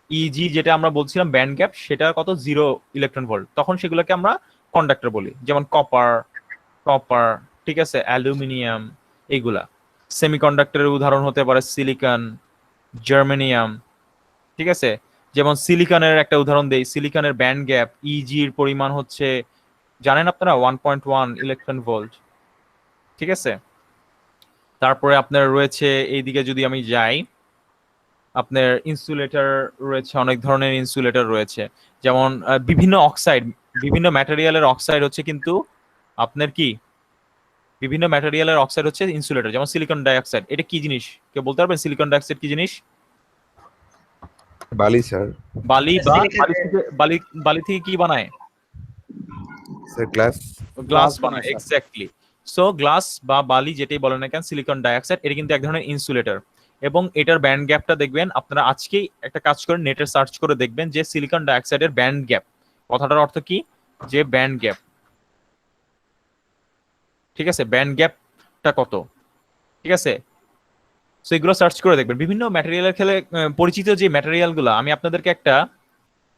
ইজি যেটা আমরা বলছিলাম ব্যান্ড গ্যাপ, সেটা কত, 0 ইলেকট্রন ভোল্ট, তখন সেগুলোকে আমরা কন্ডাক্টর বলি, যেমন কপার, ঠিক আছে, অ্যালুমিনিয়াম, এইগুলা। সেমিকন্ডাক্টরের উদাহরণ হতে পারে সিলিকন, জার্মেনিয়াম, ঠিক আছে। যেমন সিলিকনের একটা উদাহরণ দেই, সিলিকনের ব্যান্ড গ্যাপ ইজির পরিমাণ হচ্ছে, জানেন আপনারা, 1.1 ইলেকট্রন ভোল্ট, ঠিক আছে। তারপরে আপনার রয়েছে এইদিকে যদি আমি যাই, আপনার ইনসুলেটর রয়েছে, অনেক ধরনের ইনসুলেটর রয়েছে, যেমন বিভিন্ন অক্সাইড, বিভিন্ন ম্যাটেরিয়ালের অক্সাইড হচ্ছে কিন্তু আপনার কি, বিভিন্ন ম্যাটেরিয়ালের অক্সাইড হচ্ছে ইনসুলেটর, যেমন সিলিকন ডাইঅক্সাইড। এটা কি জিনিস কেউ বলতে পারবেন? সিলিকন ডাইঅক্সাইড কি জিনিস? বালি স্যার। বালি বা Silicon- বালি থেকে কি বানায়? Sir glass. গ্লাস বানায়, এক্স্যাক্টলি। সো গ্লাস বা বালি যেটাই বলেন না কেন, সিলিকন ডাইঅক্সাইড এটা কিন্তু এক ধরনের ইনসুলেটর, এবং এটার ব্যান্ড গ্যাপটা দেখবেন আপনারা আজকেই একটা কাজ করে নেটে সার্চ করে দেখবেন যে সিলিকন ডাইঅক্সাইডের ব্যান্ড গ্যাপ, কথাটার অর্থ কি, যে ব্যান্ড গ্যাপ, ঠিক আছে, ব্যান্ড গ্যাপটা কত, ঠিক আছে। সো এগুলো সার্চ করে দেখবেন। বিভিন্ন ম্যাটেরিয়ালের খেলে পরিচিত যে ম্যাটেরিয়ালগুলো, আমি আপনাদেরকে একটা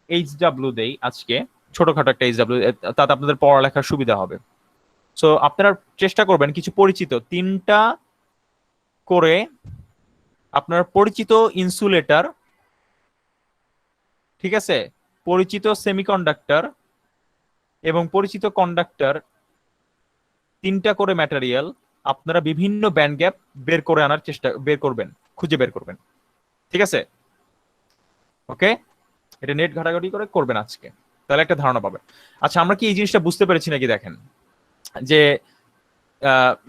এইচডব্লিউ দেই আজকে, ছোটখাটো একটা এইচডব্লিউ, তাতে আপনাদের পড়ালেখার সুবিধা হবে। সো আপনারা চেষ্টা করবেন কিছু পরিচিত 3টা করে আপনার পরিচিত ইনসুলেটর, ঠিক আছে, পরিচিত সেমিকন্ডাক্টর এবং পরিচিত কন্ডাক্টর, 3টা করে ম্যাটেরিয়াল আপনারা বিভিন্ন ব্যান্ড গ্যাপ বের করে আনার চেষ্টা, খুঁজে বের করবেন, ঠিক আছে। ওকে, এটা নেট ঘাটাঘাটি করে করবেন আজকে, তাহলে একটা ধারণা পাবেন। আচ্ছা, আমরা কি এই জিনিসটা বুঝতে পেরেছি নাকি? দেখেন যে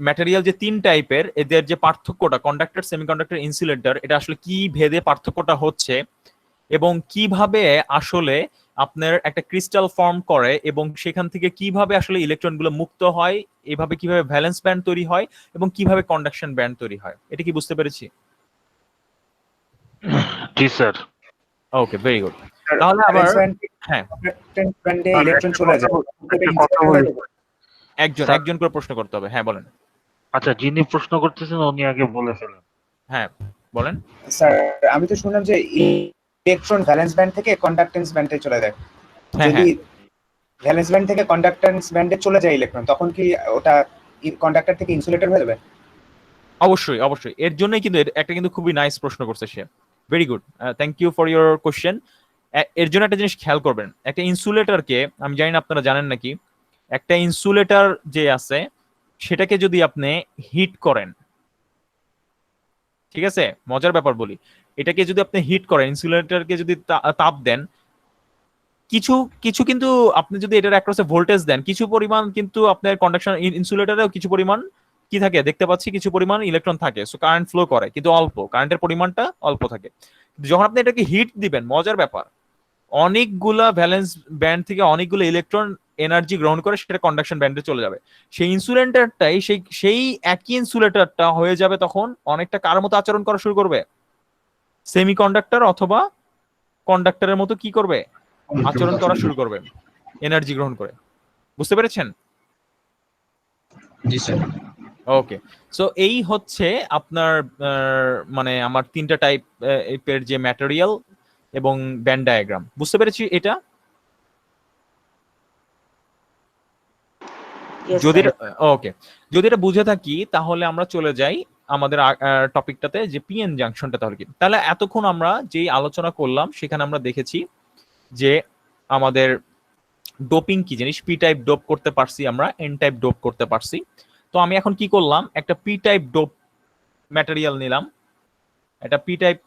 ম্যাটেরিয়াল যে 3 টাইপের, এদের যে পার্থক্যটা, কন্ডাক্টর, সেমিকন্ডাক্টর, ইনসুলেটর, এটা আসলে কি ভেদে পার্থক্যটা হচ্ছে, এবং কিভাবে আসলে আপনার একটা ক্রিস্টাল ফর্ম করে, এবং সেখান থেকে কিভাবে আসলে ইলেকট্রনগুলো মুক্ত হয়, এভাবে কিভাবে ভ্যালেন্স ব্যান্ড তৈরি হয়, এবং কিভাবে কন্ডাকশন ব্যান্ড তৈরি হয়, এটা কি বুঝতে পেরেছি? জি স্যার। ওকে, ভেরি গুড। তাহলে আবার হ্যাঁ, ব্যান্ডে ইলেকট্রন চলে যায়, একটা কথা বলি। একজন করে প্রশ্ন করতে হবে। হ্যাঁ বলেন। আচ্ছা, যিনি প্রশ্ন করতেছেন উনি আগে বলে ফেলেন। হ্যাঁ বলেন। স্যার আমি তো শুনলাম যে ইলেকট্রন ভ্যালেন্স ব্যান্ড থেকে কন্ডাক্টেন্স ব্যান্ডে চলে যায়। হ্যাঁ যদি ভ্যালেন্স ব্যান্ড থেকে কন্ডাক্টেন্স ব্যান্ডে চলে যায় ইলেকট্রন, তখন কি ওটা কন্ডাক্টর থেকে ইনসুলেটর হয়ে যাবে? অবশ্যই অবশ্যই, এর জন্যই কিন্তু একটা কিন্তু খুবই নাইস প্রশ্ন করছে সে। Very good, thank you for your question. এর জন্য একটা জিনিস খেয়াল করবেন, একটা ইনসুলেটরকে, আমি জানি না আপনারা জানেন নাকি, একটা ইনসুলেটর যে আছে সেটাকে যদি আপনি হিট করেন, ঠিক আছে, মজার ব্যাপার বলি, এটাকে যদি আপনি হিট করেন, ইনসুলেটরকে যদি তাপ দেন, কিছু কিছু কিন্তু আপনি যদি এটার অ্যাক্রসে ভোল্টেজ দেন, কিছু পরিমাণ কিন্তু আপনার কন্ডাকশন ইনসুলেটরেও কিছু পরিমাণ কি থাকে দেখতে পাচ্ছি, কিছু পরিমাণ ইলেকট্রন থাকে, সো কারেন্ট ফ্লো করে, কিন্তু অল্প, কারেন্টের পরিমাণটা অল্প থাকে। যখন আপনি এটাকে হিট দিবেন, মজার ব্যাপার, অনেকগুলা ভ্যালেন্স ব্যান্ড থেকে অনেকগুলো ইলেকট্রন এনার্জি গ্রহণ করে সেটা কন্ডাকশন ব্যান্ডে চলে যাবে। সেই ইনসুলেটরটাই সেই একই ইনসুলেটরটা হয়ে যাবে তখন অনেকটা কার মতো আচরণ করা শুরু করবে, সেমিকন্ডাক্টর অথবা কন্ডাক্টরের মতো কি করবে, আচরণ করা শুরু করবে, এনার্জি গ্রহণ করে। বুঝতে পেরেছেন? জি স্যার। ওকে, সো এই হচ্ছে আপনার মানে আমার 3টা টাইপের যে ম্যাটেরিয়াল এবং ব্যান্ড ডায়াগ্রাম। বুঝতে পেরেছি এটা? Yes, যদি sir. ওকে, যদি এটা বুঝে থাকি তাহলে আমরা চলে যাই আমাদের টপিকটাতে, যে পিএন জাংশনটা তাহলে কি। তাহলে এতক্ষণ আমরা যেই আলোচনা করলাম সেখানে আমরা দেখেছি যে আমাদের ডোপিং কি জিনিস, পি টাইপ ডোপ করতে পারছি আমরা, এন টাইপ ডোপ করতে পারছি। তো আমি এখন কি করলাম, একটা পি টাইপ ডোপ ম্যাটেরিয়াল নিলাম, একটা পি টাইপ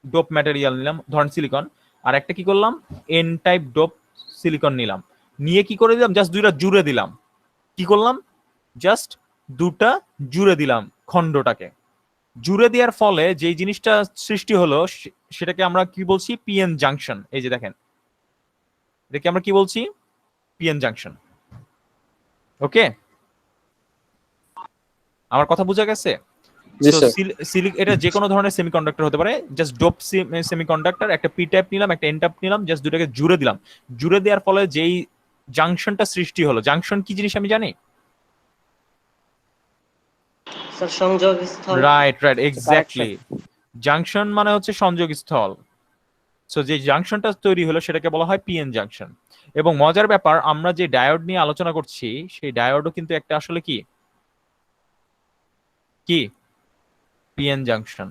ডোপ ম্যাটেরিয়াল নিলাম, ধরেন সিলিকন, আর একটা কি করলাম, এন টাইপ ডোপ সিলিকন নিলাম, নিয়ে কি করে দিলাম, জাস্ট 2টা জুড়ে দিলাম। কি করলাম, জাস্ট 2টা জুড়ে দিলাম, খণ্ডটাকে জুড়ে দেওয়ার ফলে যে জিনিসটা সৃষ্টি হলো সেটাকে আমরা কি বলছি, পিএন জাংশন। এই যে দেখেন, এটাকে আমরা কি বলছি, পিএন জাংশন। ওকে, আমার কথা বোঝা গেছে? এটা যে কোনো ধরনের সেমিকন্ডাক্টর হতে পারে, জাস্ট ডোপ সেমিকন্ডাক্টর, একটা পি টাইপ নিলাম, একটা এন টাইপ নিলাম, জাস্ট 2টাকে জুড়ে দিলাম। জুড়ে দেওয়ার ফলে যেই জাংশনটা সৃষ্টি হলো, জাংশন কি জিনিস আমি জানি? স্যার সংযোগ স্থল। Right, exactly. জাংশন মানে হচ্ছে সংযোগ স্থল। সো যে জাংশনটা তৈরি হলো সেটাকে বলা হয় পিএন জাংশন। এবং মজার ব্যাপার, আমরা যে ডায়োড নিয়ে আলোচনা করছি সেই ডায়োডও কিন্তু একটা আসলে কি পিএন জাংশন।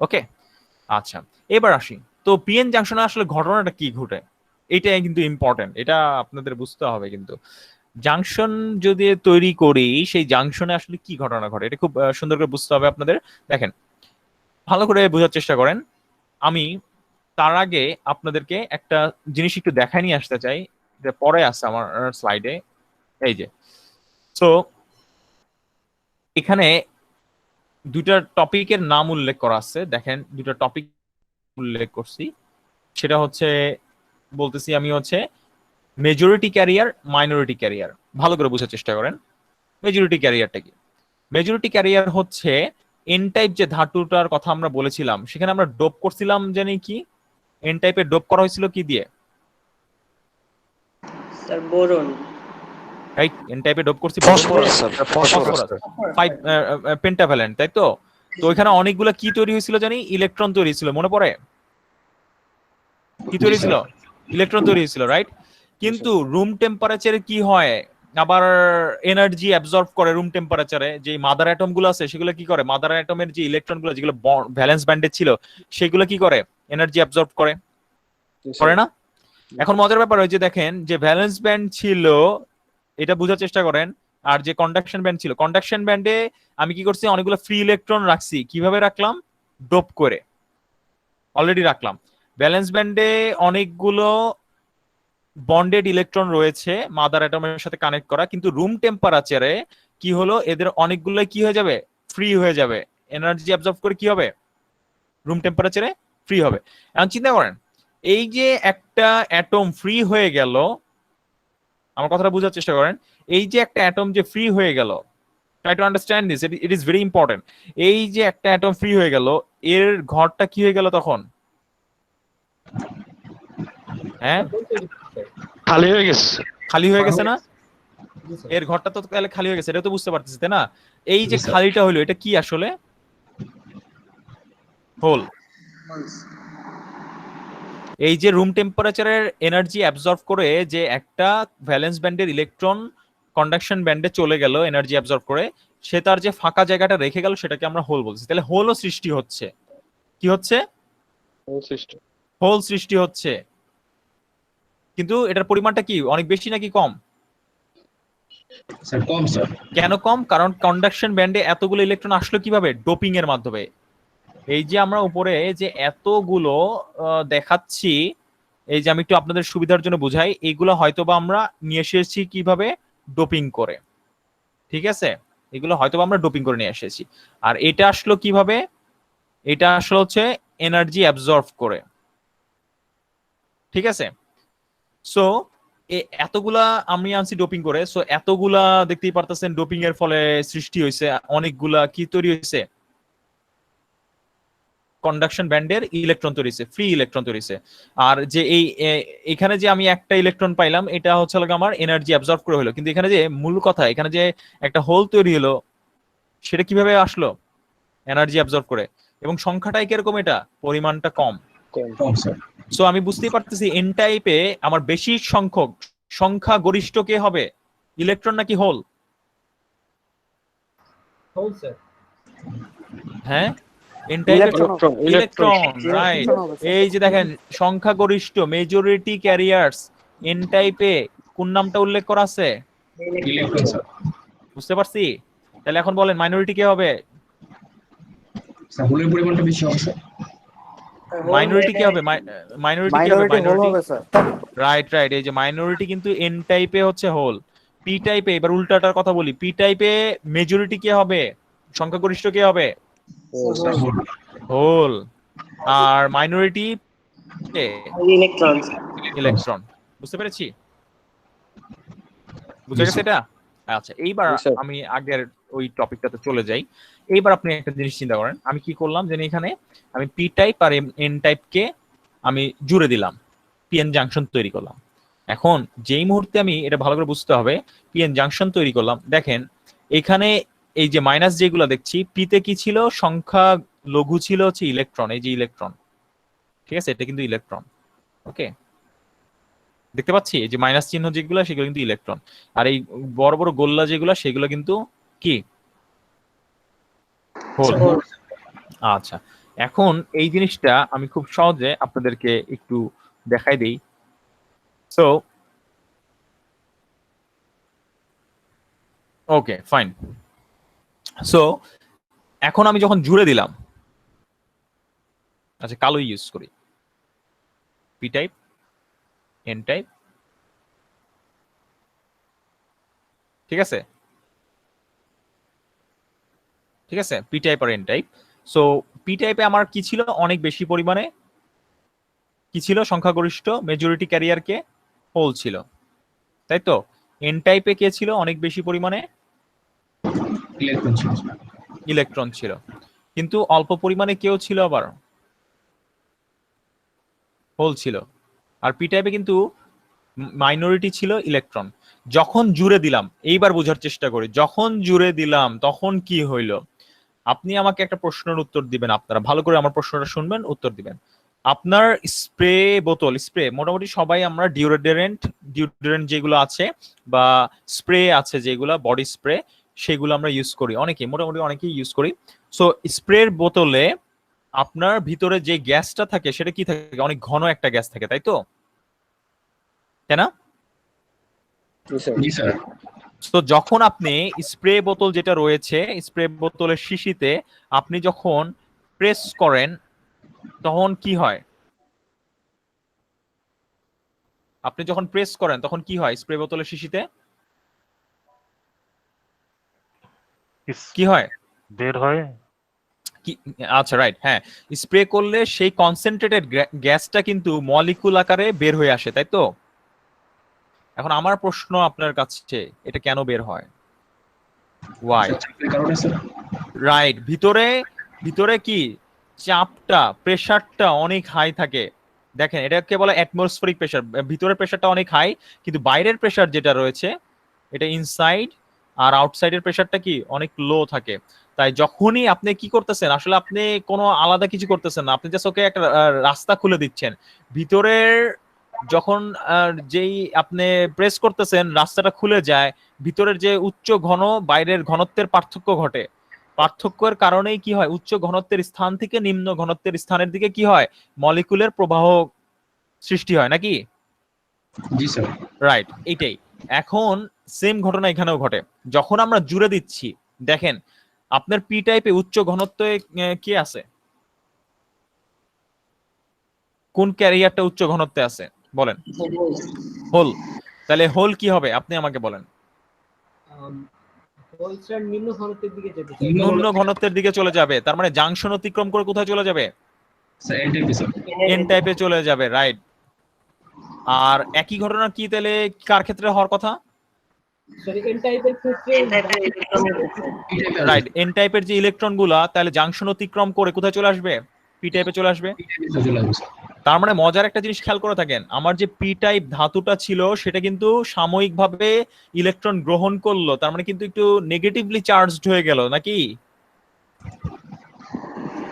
ওকে, আচ্ছা, এবার আসি তো পিএন জাংশনে আসলে ঘটনাটা কি ঘটে, এটাই কিন্তু ইম্পর্টেন্ট, এটা আপনাদের বুঝতে হবে। কিন্তু জাংশন যদি তৈরি করি, সেই জাংশনে আসলে কি ঘটনা ঘটে, এটা খুব সুন্দর করে বুঝতে হবে আপনাদের। দেখেন, ভালো করে বোঝার চেষ্টা করেন। আমি তার আগে আপনাদেরকে একটা জিনিস একটু দেখায় নিয়ে আসতে চাই, যে পরে আছে আমার স্লাইডে। এই যে, সো এখানে দুইটা টপিকের নাম উল্লেখ করা আছে, দেখেন দুইটা টপিক উল্লেখ করছি। সেটা হচ্ছে, বলতেছি আমি হচ্ছে মেজরিটি ক্যারিয়ার, মাইনরিটি ক্যারিয়ার। ভালো করে বোঝার চেষ্টা করেন। মেজরিটি ক্যারিয়ারটা কি? মেজরিটি ক্যারিয়ার হচ্ছে এন টাইপ যে ধাতুটার কথা আমরা বলেছিলাম, সেখানে আমরা ডোপ করছিলাম জানি কি, এন টাইপের ডোপ করা হয়েছিল কি দিয়ে? Sir boron. রাইট, এন টাইপে ডোপ করছি phosphorus sir, phosphorus. Five pentavalent, তাই তো? তো ওইখানে অনেকগুলো কি তৈরি হয়েছিল জানি, ইলেকট্রন তৈরি হয়েছিল, মনে পড়ে? কি তৈরি হয়েছিল? ইলেকট্রন তৈরি হয়েছিল, রাইট? কিন্তু রুম টেম্পারেচারে কি হয়, আবার এনার্জি অ্যাবজর্ব করে রুম টেম্পারেচারে। যে মাদার অ্যাটম গুলো আছে সেগুলো কি করে, মাদার অ্যাটমের যে ইলেকট্রন গুলো যেগুলো ভ্যালেন্স ব্যান্ডে ছিল, সেগুলো কি করে, এনার্জি অ্যাবজর্ব করে, করে না? এখন মজার ব্যাপার ওই যে দেখেন, যে ভ্যালেন্স ব্যান্ড ছিল, এটা বোঝার চেষ্টা করেন, আর যে কন্ডাকশন ব্যান্ড ছিল, কন্ডাকশন ব্যান্ডে আমি কি করছি, অনেকগুলো ফ্রি ইলেকট্রন রাখছি। কিভাবে রাখলাম? ডোপ করে অলরেডি রাখলাম। ভ্যালেন্স ব্যান্ডে অনেকগুলো বন্ডেড ইলেকট্রন রয়েছে মাদার অ্যাটমের সাথে কানেক্ট করা, কিন্তু রুম টেম্পারেচারে কি হলো, এদের অনেকগুলো কি হয়ে যাবে, ফ্রি হয়ে যাবে, এনার্জি অ্যাবজর্ব করে কি হবে, রুম টেম্পারেচারে ফ্রি হবে। এখন চিন্তা করেন, এই যে একটা অ্যাটম ফ্রি হয়ে গেল, আমার কথাটা বোঝার চেষ্টা করেন, এই যে একটা অ্যাটম যে ফ্রি হয়ে গেল, try to understand this, it is very important. এই যে একটা অ্যাটম ফ্রি হয়ে গেল, এর ঘরটা কি হয়ে গেল তখন? হ্যাঁ, খালি হয়ে গেছে। খালি হয়ে গেছে না? এর ঘরটা তো তাহলে খালি হয়ে গেছে, এটা তো বুঝতে পারতেছি, তাই না? এই যে খালিটা হলো, এটা কি আসলে? হোল। এই যে রুম টেম্পারেচারের এনার্জি অ্যাবজর্ব করে যে একটা ভ্যালেন্স ব্যান্ডের ইলেকট্রন কন্ডাকশন ব্যান্ডে চলে গেল এনার্জি অ্যাবজর্ব করে, সে তার যে ফাঁকা জায়গাটা রেখে গেল সেটাকে আমরা হোল বলছি। তাহলে হোলও সৃষ্টি হচ্ছে। কি হচ্ছে? হোল সৃষ্টি হচ্ছে। কিন্তু এটার পরিমাণটা কি অনেক বেশি নাকি কম? স্যার কম স্যার। কেন কম? কারণ কন্ডাকশন ব্যান্ডে এতগুলো ইলেকট্রন আসলো কিভাবে? ডোপিং এর মাধ্যমে। এই যে আমরা উপরে যে এতগুলো দেখাচ্ছি, এই যে আমি একটু আপনাদের সুবিধার জন্য বুঝাই, এইগুলো হয়তোবা আমরা নিয়ে এসেছি কিভাবে, ডোপিং করে। ঠিক আছে, এগুলো হয়তোবা আমরা ডোপিং করে নিয়ে এসেছি। আর এটা আসলো কিভাবে? এটা আসলে হচ্ছে এনার্জি অ্যাবজর্ব করে। ঠিক আছে, সো এতগুলা আমি আনছি ডোপিং করে। সো এতগুলা দেখতেই পারতেছেন ডোপিং এর ফলে সৃষ্টি হয়েছে, অনেকগুলা কি তৈরি হয়েছে, কন্ডাকশন ব্যান্ডের ইলেকট্রন তৈরি হয়েছে, ফ্রি ইলেকট্রন তৈরি হয়েছে। আর যে এই এখানে যে আমি একটা ইলেকট্রন পাইলাম, এটা হচ্ছে আমার এনার্জি অ্যাবজর্ব করে হলো। কিন্তু এখানে যে মূল কথা, এখানে যে একটা হোল তৈরি হলো, সেটা কিভাবে আসলো? এনার্জি অ্যাবজর্ব করে। এবং সংখ্যাটাই কিরকম, এটা পরিমাণটা কম। কম স্যার। সো আমি বুঝতেই পারতেছি এন টাইপে আমার বেশি সংখ্যক, সংখ্যা গরিষ্ঠ কে হবে, ইলেকট্রন নাকি হোল? Hole sir. হ্যাঁ, এন টাইপের ইলেকট্রন, রাইট। Electron হবে, sir. এই যে দেখেন সংখ্যাগরিষ্ঠ মেজরিটি ক্যারিয়ার্স এন টাইপে কোন নামটা উল্লেখ করা আছে? Electron sir. বুঝতে পারছি। তাহলে এখন বলেন মাইনরিটি কে হবে? স্যার হোলের পরিমাণটা বেশি হবে স্যার। মাইনরিটি কি হবে? মাইনরিটি কি হবে? মাইনরিটি হোল মাইনরিটি, হবে স্যার। Right right. এই যে মাইনরিটি কিন্তু এন টাইপে হচ্ছে হোল। পি টাইপে, এবার উল্টাটার কথা বলি, পি টাইপে মেজরিটি কে হবে, সংখ্যাগরিষ্ঠ কে হবে? Sir hole. হোল। আর মাইনরিটি ইলেকট্রন। ইলেকট্রন। বুঝতে পেরেছি? বুঝে গেছে এটা? আচ্ছা, এইবার জি, স্যার। আমি আগের ওই টপিকটাতে চলে যাই। এইবার আপনি একটা জিনিস চিন্তা করেন, আমি কি করলাম যে এখানে আমি পি টাইপ আর এন টাইপকে আমি জুড়ে দিলাম, পিএন জাংশন তৈরি করলাম। এখন যেই মুহূর্তে আমি এটা ভালো করে বুঝতে হবে, পিএন জাংশন তৈরি করলাম, দেখেন এখানে এই যে মাইনাস যেগুলো দেখছি, পিতে কি ছিল, সংখ্যা লঘু ছিল হচ্ছে ইলেকট্রন, এই যে ইলেকট্রন। ঠিক আছে, এটা কিন্তু ইলেকট্রন। ওকে, দেখতে পাচ্ছি এই যে মাইনাস চিহ্ন যেগুলো, সেগুলো কিন্তু ইলেকট্রন। আর এই বড় বড় গোল্লা যেগুলো, সেগুলো কিন্তু কি, হোল। আচ্ছা, এখন এই জিনিসটা আমি খুব সহজে আপনাদেরকে একটু দেখাই দেই। So okay fine. সো এখন আমি যখন জুড়ে দিলাম, আচ্ছা কালো ইউজ করি, পি টাইপ, এন টাইপ, ঠিক আছে, ঠিক আছে, পি টাইপ আর এন টাইপ। সো পি টাইপে আমার কি ছিল, অনেক বেশি পরিমাণে কি ছিল, সংখ্যাগরিষ্ঠ মেজরিটি ক্যারিয়ারকে হোল ছিল, তাই তো। এন টাইপে কে ছিল, অনেক বেশি পরিমাণে ইলেকট্রন ছিল। ইলেকট্রন ছিল, কিন্তু অল্প পরিমাণে কেউ ছিল আবার হোল ছিল। আর পি টাইপে কিন্তু মাইনরিটি ছিল ইলেকট্রন। যখন জুড়ে দিলাম, এইবার বোঝার চেষ্টা করি, যখন জুড়ে দিলাম তখন কি হইল। আপনি আমাকে একটা প্রশ্নের উত্তর দিবেন, আপনারা ভালো করে আমার প্রশ্নটা শুনবেন, উত্তর দিবেন। আপনার স্প্রে বোতল, স্প্রে মোটামুটি সবাই আমরা ডিওডোরেন্ট যেগুলো আছে বা স্প্রে আছে যেগুলো বডি স্প্রে, সেগুলো আমরা ইউজ করি, মোটামুটি অনেকেই ইউজ করি। সো স্প্রের বোতলে আপনার ভিতরে যে গ্যাসটা থাকে সেটা কি থাকে, অনেক ঘন একটা গ্যাস থাকে, তাই তো, তাই না? জি স্যার। তো যখন আপনি স্প্রে বোতল যেটা রয়েছে, স্প্রে বোতলের শিশিতে আপনি যখন প্রেস করেন তখন কি হয়, আপনি যখন প্রেস করেন তখন কি হয় স্প্রে বোতলের শিশিতে, কি হয়, বের হয়। কি, আচ্ছা রাইট, হ্যাঁ, স্প্রে করলে সেই কনসেন্ট্রেটেড গ্যাসটা কিন্তু মলিকুল আকারে বের হয়ে আসে, তাই তো। এখন আমার প্রশ্ন আপনার কাছে, এটা কেন বের হয়, ওয়াই? চাপের কারণে স্যার। রাইট, ভিতরে ভিতরে কি চাপটা, প্রেসারটা অনেক হাই থাকে। দেখেন এটাকে বলে অ্যাটমসফেরিক প্রেসার, ভিতরের প্রেসারটা অনেক হাই, কিন্তু বাইরের প্রেসার যেটা রয়েছে এটা ইনসাইড, আর আউটসাইডের প্রেসারটা কি অনেক লো থাকে। তাই যখনই আপনি কি করতেছেন, আসলে আপনি কোনো আলাদা কিছু করতেছেন না, আপনি জাস্ট ওকে একটা রাস্তা খুলে দিচ্ছেন ভিতরের। যখন যেই আপনি প্রেস করতেছেন রাস্তাটা খুলে যায়, ভিতরের যে উচ্চ ঘন বাইরের ঘনত্বের পার্থক্য ঘটে। পার্থক্যের কারণেই কি হয়, উচ্চ ঘনত্বের স্থান থেকে নিম্ন ঘনত্বের স্থানের দিকে কি হয়, মলিকুলের প্রবাহ সৃষ্টি হয়, নাকি? জি স্যার। রাইট, এইটাই। এখন সেম ঘটনা এখানেও ঘটে, যখন আমরা জুড়ে দিচ্ছি। দেখেন আপনার পি টাইপে উচ্চ ঘনত্বে কি আছে, কোন ক্যারিয়ারটা উচ্চ ঘনত্বে আছে বলেন? হোল। তাহলে হোল কি হবে আপনি আমাকে বলেন? নিম্ন ঘনত্বের দিকে চলে যাবে, তার মানে জাংশন অতিক্রম করে কোথায় চলে যাবে, স্যার এন টাইপে স্যার। এন টাইপে চলে যাবে, রাইট। আর একই ঘটনা কি তাহলে কার ক্ষেত্রে হওয়ার কথা, রাইট, এন টাইপের যে ইলেকট্রন গুলা তাহলে জাংশন অতিক্রম করে কোথায় চলে আসবে, পি টাইপে চলে আসবে। তার মানে মজার একটা জিনিস খেয়াল করে থাকেন, আমার যে পি টাইপ ধাতুটা ছিল সেটা কিন্তু সাময়িকভাবে ইলেকট্রন গ্রহণ করলো, তার মানে কিন্তু একটু নেগেটিভলি চার্জড হয়ে গেল, নাকি?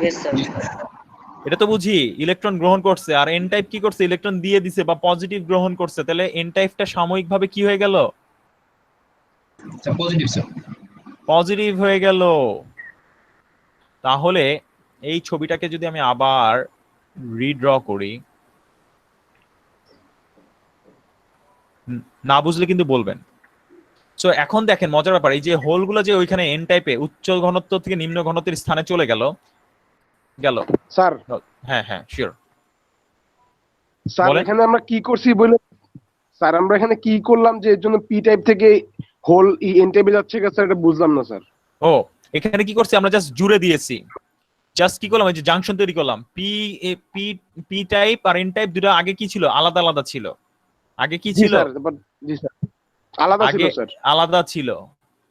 Yes, sir. এটা তো বুঝি ইলেকট্রন গ্রহণ করছে, আর এন টাইপ কি করছে, ইলেকট্রন দিয়ে দিছে বা পজিটিভ গ্রহণ করছে, তাহলে এন টাইপটা সাময়িকভাবে কি হয়ে গেল, পজিটিভ স্যার। পজিটিভ হয়ে গেল। তাহলে এই ছবিটাকে যদি আমি আবার রিড্র করি, না বুঝলে কিন্তু বলবেন। সো এখন দেখেন মজার ব্যাপার, এই যে হোলগুলো যে ওইখানে এন টাইপে উচ্চ ঘনত্ব থেকে নিম্ন ঘনত্বের স্থানে চলে গেল স্যার হ্যাঁ হ্যাঁ শিওর, স্যার বলেন। এখানে আমরা কি করছি বলে, স্যার আমরা এখানে কি করলাম যে এর জন্য পি টাইপ থেকে হোল এন টাইপে যাচ্ছে স্যার, এটা বুঝলাম না স্যার। ও এখানে কি করছি আমরা, জাস্ট জুড়ে দিয়েছি, জাস্ট কি করলাম, এই যে জাংশন তৈরি করলাম। পি পি পি টাইপ আর এন টাইপ দুটো আগে কি ছিল, আলাদা আলাদা ছিল। আগে কি ছিল, জি স্যার আলাদা ছিল আগে স্যার, আলাদা ছিল,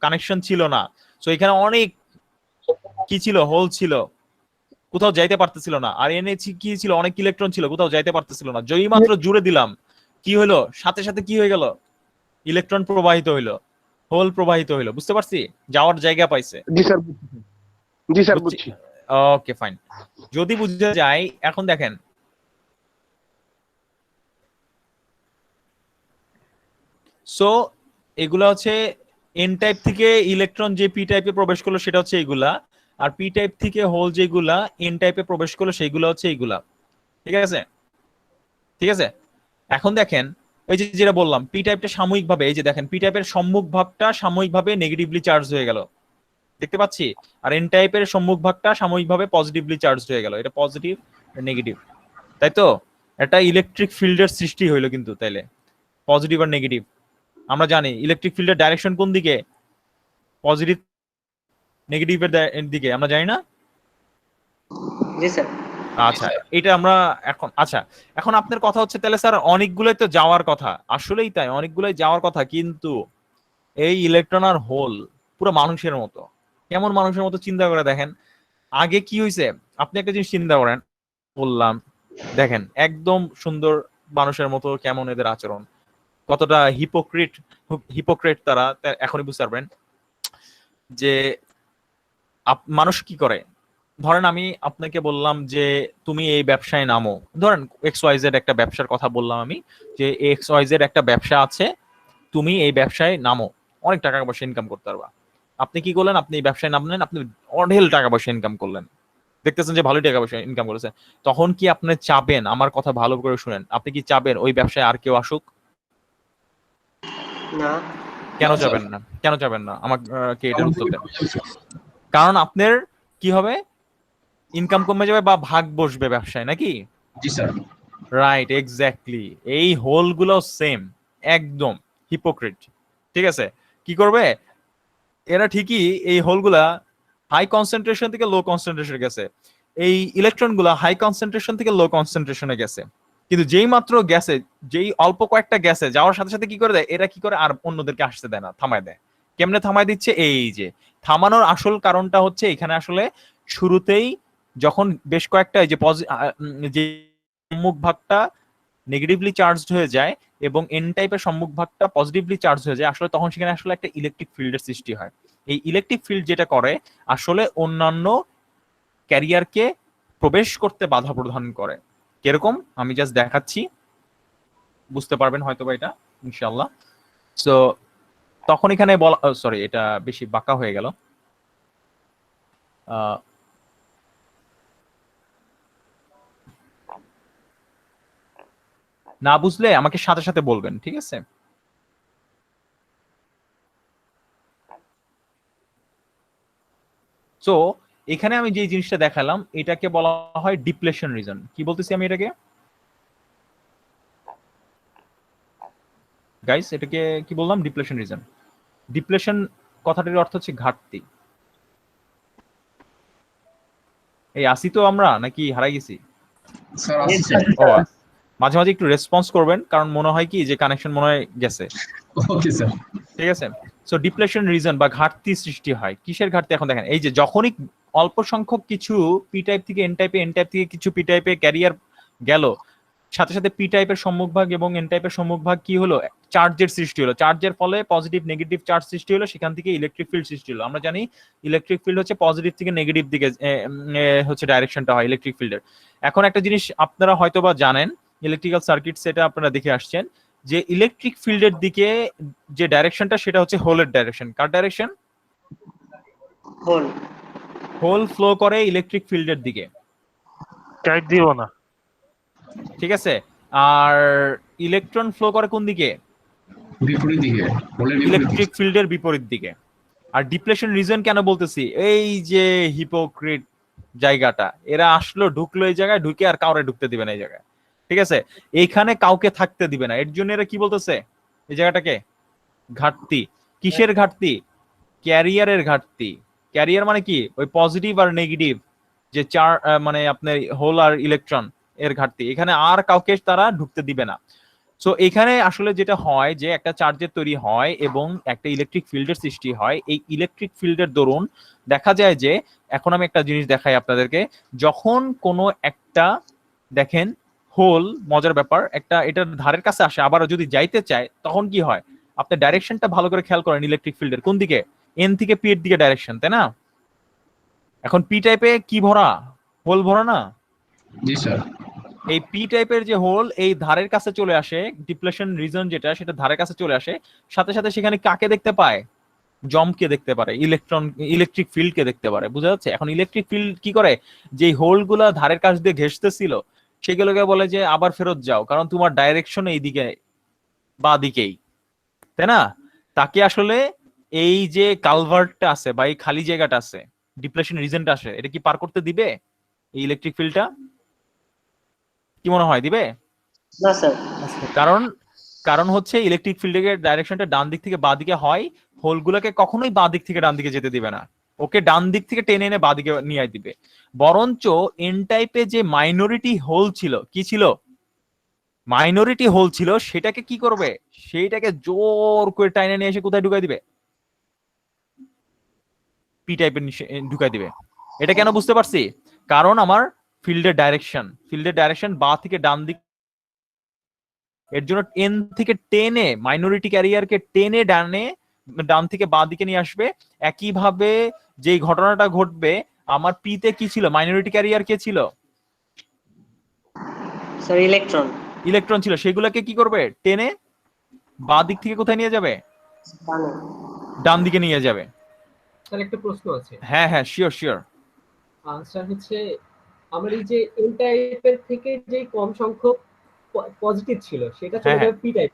কানেকশন ছিল না। সো এখানে অনেক কি ছিল, হোল ছিল, কোথাও যাইতে পারতেছিল না। আর এনে কি ছিল, অনেক ইলেকট্রন ছিল, কোথাও যাইতে পারতেছিল না। যেই মাত্র জুড়ে দিলাম কি হলো, সাথে সাথে কি হয়ে গেল, ইলেকট্রন প্রবাহিত হইলো, হোল প্রবাহিত হইলো, বুঝতে পারছি, যাওয়ার জায়গা পাইছে। জি স্যার, জি স্যার বুঝছি। ওকে ফাইন, যদি বুঝে যায়। এখন দেখেন সো এগুলা হচ্ছে এন টাইপ থেকে ইলেকট্রন যে পি টাইপে প্রবেশ করলো সেটা হচ্ছে এইগুলা, আর পি টাইপ থেকে হোল যেগুলা এন টাইপে প্রবেশ করলো সেইগুলা হচ্ছে এইগুলা, ঠিক আছে, ঠিক আছে। এখন দেখেন এই যে যেটা বললাম, পি টাইপটা সাময়িকভাবে, এই যে দেখেন পি টাইপের সম্মুখ ভাগটা সাময়িকভাবে নেগেটিভলি চার্জ হয়ে গেল, দেখতে পাচ্ছি। আর এন টাইপের সম্মুখ ভাগটা সাময়িকভাবে পজিটিভলি চার্জ হয়ে গেল, এটা পজিটিভ নেগেটিভ, তাই তো? একটা ইলেকট্রিক ফিল্ডের সৃষ্টি হইলো কিন্তু তাইলে, পজিটিভ আর নেগেটিভ। আমরা জানি ইলেকট্রিক ফিল্ডের ডাইরেকশন কোন দিকে, পজিটিভ নেগেটিভের দিকে, আমরা জানি না? জি স্যার। আচ্ছা, এটা আমরা এখন, আচ্ছা এখন আপনার কথা হচ্ছে তাহলে স্যার অনেকগুলোই তো যাওয়ার কথা, আসলেই তাই, অনেকগুলোই যাওয়ার কথা, কিন্তু এই ইলেকট্রন আর হোল পুরো মানুষের মতো। কেমন মানুষের মতো চিন্তা করে দেখেন, আগে কি হয়েছে আপনি একটা জিনিস চিন্তা করেন, বললাম দেখেন একদম সুন্দর মানুষের মতো কেমন এদের আচরণ, কতটা হিপোক্রেট তারা, এখনই বুঝতে পারবেন যে মানুষ কি করে। ধরেন আমি আপনাকে বললাম যে তুমি এই ব্যবসায় নামো, ধরেন XYZ একটা ব্যবসার কথা বললাম আমি, যে XYZ একটা ব্যবসা আছে, তুমি এই ব্যবসায় নামো, অনেক টাকা পয়সা ইনকাম করতে পারবা। আপনি কি করলেন, আপনি এই ব্যবসায় নামলেন, আপনি অঢেল টাকা পয়সা ইনকাম করলেন, দেখতেছেন যে ভালোই টাকা পয়সা ইনকাম করেছেন, তখন কি আপনি চাবেন, আমার কথা ভালো করে শুনেন, আপনি কি চাবেন ওই ব্যবসায় আর কেউ আসুক? না। কেন চাবেন না? কেন চাবেন না আমাকে এটার উত্তর দেন। কারণ আপনার কি হবে, ইনকাম কমে যাবে বা ভাগ বসবে ব্যবসায়, নাকি? জি স্যার। Right, exactly. এই হোল গুলো সেম, একদম হিপোক্রিট। ঠিক আছে, কি করবে এরা, ঠিকই এই হোলগুলা হাই কনসেন্ট্রেশন থেকে লো কনসেন্ট্রেশনে গেছে, এই ইলেকট্রন গুলা হাই কনসেন্ট্রেশন থেকে লো কনসেন্ট্রেশনে গেছে, কিন্তু যেই মাত্র গেছে, যেই অল্প কয়েকটা গেছে যাওয়ার সাথে সাথে কি করে দেয় এরা, কি করে আর অন্যদেরকে আসতে দেয় না, থামায় দেয়। কেমনে থামায় দিচ্ছে, এই যে থামানোর আসল কারণটা হচ্ছে এখানে আসলে শুরুতেই যখন বেশ কয়েকটা এই যে যে সম্মুখ ভাগটা নেগেটিভলি চার্জড হয়ে যায় এবং এন টাইপের সম্মুখ ভাগটা পজিটিভলি চার্জ হয়ে যায়, আসলে তখন সেখানে আসলে একটা ইলেকট্রিক ফিল্ডের সৃষ্টি হয়। এই ইলেকট্রিক ফিল্ড যেটা করে আসলে অন্যান্য ক্যারিয়ারকে প্রবেশ করতে বাধা প্রদান করে। কিরকম আমি জাস্ট দেখাচ্ছি, বুঝতে পারবেন হয়তো বা এটা ইনশাআল্লাহ। সো তখন এখানে বলা, সরি এটা বেশি বাঁকা হয়ে গেল, না বুঝলে আমাকে সাথে সাথে বলবেন, ঠিক আছে? সো এখানে আমি যে জিনিসটা দেখালাম এটাকে বলা হয় ডিপ্লেশন রিজন। কি বলতেছি আমি এটাকে গাইস, এটাকে কি বললাম, ডিপ্লেশন রিজন। ডিপ্লেশন কথাটির অর্থ হচ্ছে ঘাটতি। এই আসি তো আমরা, নাকি হারাই গেছি? স্যার আসি স্যার। ও, মাঝে মাঝে একটু রেসপন্স করবেন, কারণ মনে হয় কি যে কানেকশন মনে হয় গেছে। Okay sir. ঠিক আছে, সো ডিপ্লেশন রিজন বা ঘাটতি সৃষ্টি হয়। কিসের ঘাটতি? এখন দেখেন, এই যে যখনই অল্প সংখ্যক কিছু পি টাইপ থেকে এন টাইপে, এন টাইপ থেকে কিছু পি টাইপে ক্যারিয়ার গেল, সাথে সাথে পি টাইপের সম্মুখভাগ এবং এন টাইপের সম্মুখভাগ কি হলো, চার্জের সৃষ্টি হলো, চার্জের ফলে পজিটিভ নেগেটিভ চার্জ সৃষ্টি হলো, সেখান থেকে ইলেকট্রিক ফিল্ড সৃষ্টি হলো। আমরা জানি ইলেকট্রিক ফিল্ড হচ্ছে পজিটিভ থেকে নেগেটিভ দিকে হচ্ছে ডাইরেকশনটা হয় ইলেকট্রিক ফিল্ডের। এখন একটা জিনিস আপনারা হয়তোবা জানেন, ইলেকট্রিক্যাল সার্কিট সেটা আপনারা দেখে আসছেন, যে ইলেকট্রিক ফিল্ডের দিকে যে ডাইরেকশনটা সেটা হচ্ছে হোলের ডাইরেকশন। কার ডাইরেকশন? হোল। হোল ফ্লো করে ইলেকট্রিক ফিল্ডের দিকে, চার্জ দিব না। ঠিক আছে, আর ইলেকট্রন ফ্লো করে কোন দিকে? বিপরীত দিকে, বলে বিপরীত ইলেকট্রিক দিকে। ফিল্ডের বিপরীত দিকে। আর ডিপ্লেশন রিজন কেন বলতেছি, এই যে হিপোক্রিট জায়গাটা, এরা আসলো ঢুকলো এই জায়গায়, ঢুকে আর কাউরে ঢুকতে দিবে না এই জায়গায়, ঠিক আছে, এইখানে কাউকে থাকতে দিবে না। এর জন্য এরা কি বলতেছে, এই জায়গাটাকে ঘাটতি। কিসের ঘাটতি? ক্যারিয়ারের ঘাটতি। ক্যারিয়ার মানে কি, ওই পজিটিভ আর নেগেটিভ যে মানে আপনার হোল আর ইলেকট্রন এর ঘাটতি, এখানে আর কাউকে তারা ঢুকতে দিবে না। সো এখানে আসলে যেটা হয় যে একটা চার্জের তৈরি হয় এবং একটা ইলেকট্রিক ফিল্ডের সৃষ্টি হয়। এই ইলেকট্রিক ফিল্ডের দরুন দেখা যায় যে, এখন আমি একটা জিনিস দেখাই আপনাদেরকে, যখন কোনো একটা দেখেন হোল, মজার ব্যাপার, একটা এটার ধারের কাছে আসে আবার যদি যাইতে চায়, তখন কি হয়, আপনি ডাইরেকশনটা ভালো করে খেয়াল করেন, ইলেকট্রিক ফিল্ডের কোন দিকে, এন থেকে পি এর দিকে ডাইরেকশন, তাই না? এখন পি টাইপে কি ভরা, হোল ভরা না? জি স্যার। এই পি টাইপের যে হোল এই ধারের কাছে চলে আসে, ডিপ্লেশন রিজন যেটা সেটা ধারের কাছে চলে আসে, সাথে সাথে সেখানে কাকে দেখতে পায়, জমকে দেখতে পারে, ইলেকট্রিক ফিল্ডকে দেখতে পারে। বুঝা যাচ্ছে? এখন ইলেকট্রিক ফিল্ড কি করে, যে হোল গুলা ধারের কাছ দিয়ে ঘেসতেছিল সেগুলোকে বলে যে আবার ফেরত যাও, কারণ তোমার ডাইরেকশন এইদিকে বা দিকেই, তাই না? তাকে আসলে এই যে কালভার্টটা আছে বা এই খালি জায়গাটা আছে, ডিপ্লেশন রিজনটা আসে, এটা কি পার করতে দিবে এই ইলেকট্রিক ফিল্ডটা? কি মনে হয় দিবে? না স্যার। কারণ কারণ হচ্ছে ইলেকট্রিক ফিল্ডের ডাইরেকশনটা ডান দিক থেকে বাঁ দিকে হয়, হোলগুলোকে কখনোই বাঁ দিক থেকে ডান দিকে যেতে দিবে না, ওকে ডান দিক থেকে টেনে এনে বাঁ দিকে নিয়ে দিবে। বরঞ্চ এন টাইপে যে মাইনরিটি হোল ছিল, কি ছিল, মাইনরিটি হোল ছিল, সেটাকে কি করবে, সেইটাকে জোর করে টাইনে নিয়ে এসে কোথায় ঢুকাই দিবে, পি টাইপের ঢুকাই দিবে। এটা কেন বুঝতে পারছি? কারণ আমার ফিল্ডের ডাইরেকশন বাঁ থেকে ডান দিক, এর জন্য এন থেকে টেনে মাইনরিটি ক্যারিয়ারকে টেনে ডান থেকে বাঁ দিকে নিয়ে আসবে। একইভাবে যে ঘটনাটা ঘটবে, আমার পিতে কি ছিল, মাইনরিটি ক্যারিয়ার কে ছিল, স্যার ইলেকট্রন। ইলেকট্রন ছিল, সেগুলোকে কি করবে, টেনে বাঁ দিক থেকে কোথায় নিয়ে যাবে, ডানে। ডান দিকে নিয়ে যাবে। স্যার একটা প্রশ্ন আছে। হ্যাঁ হ্যাঁ, শিওর। স্যার হচ্ছে আমার এই যে এন টাইপের থেকে যে কম সংখ্যক পজিটিভ ছিল সেটা চলে যাবে পি টাইপ,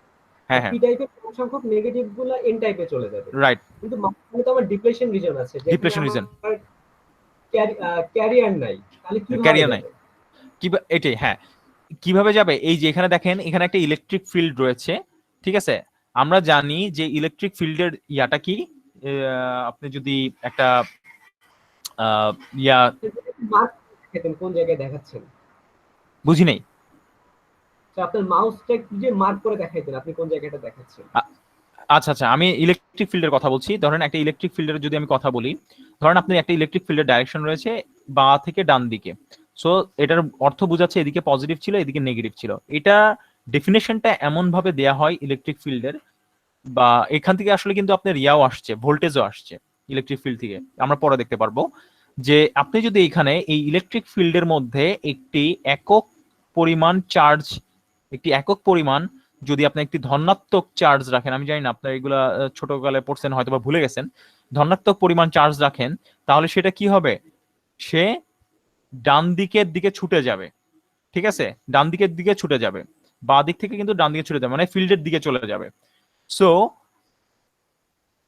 হ্যাঁ হ্যাঁ, পি টাইপের কম সংখ্যক নেগেটিভ গুলো এন টাইপে চলে যাবে। রাইট, কিন্তু মাঝখানে তো আমার ডিপ্লেশন রিজন আছে, ডিপ্লেশন রিজন, ক্যারিয়ার নাই, তাহলে কি ক্যারিয়ার নাই, কি এটাই। হ্যাঁ, কিভাবে যাবে, এই যে এখানে দেখেন, এখানে একটা ইলেকট্রিক ফিল্ড রয়েছে, ঠিক আছে? আমরা জানি যে ইলেকট্রিক ফিল্ডের ইয়াটা কি, আপনি যদি একটা ইয়া, মার্ক দেখাতেন কোন জায়গায় দেখাচ্ছেন, বুঝি নাই। আপনার মাউসটা যে মার্ক করে দেখাইতেন আপনি কোন জায়গাটা দেখাচ্ছেন। আচ্ছা আচ্ছা, আমি ইলেকট্রিক ফিল্ডের কথা বলছি। ধরেন একটা ইলেকট্রিক ফিল্ডের যদি আমি কথা বলি, ধরেন আপনি একটা ইলেকট্রিক ফিল্ডের ডাইরেকশন রয়েছে বাঁ থেকে ডান দিকে, সো এটার অর্থ বোঝাচ্ছে এদিকে পজিটিভ ছিল, এদিকে নেগেটিভ ছিল। এটা ডেফিনেশনটা এমন ভাবে দেয়া হয় ইলেকট্রিক ফিল্ডের, বা এখান থেকে আসলে কিন্তু আপনার ইয়াও আসছে, ভোল্টেজও আসছে ইলেকট্রিক ফিল্ড থেকে, আমরা পরে দেখতে পারবো। যে আপনি যদি এখানে এই ইলেকট্রিক ফিল্ডের মধ্যে একটি একক পরিমাণ যদি আপনি একটি ধনাত্মক চার্জ রাখেন, আমি জানি না আপনার এগুলা ছোটকালে পড়ছেন হয়তো বা ভুলে গেছেন, ধনাত্মক পরিমাণ চার্জ রাখেন, তাহলে সেটা কি হবে, সে ডান দিকের দিকে ছুটে যাবে, ঠিক আছে? ডান দিকের দিকে ছুটে যাবে, বাঁ দিক থেকে কিন্তু ডান দিকে ছুটে যাবে, মানে ফিল্ডের দিকে চলে যাবে। সো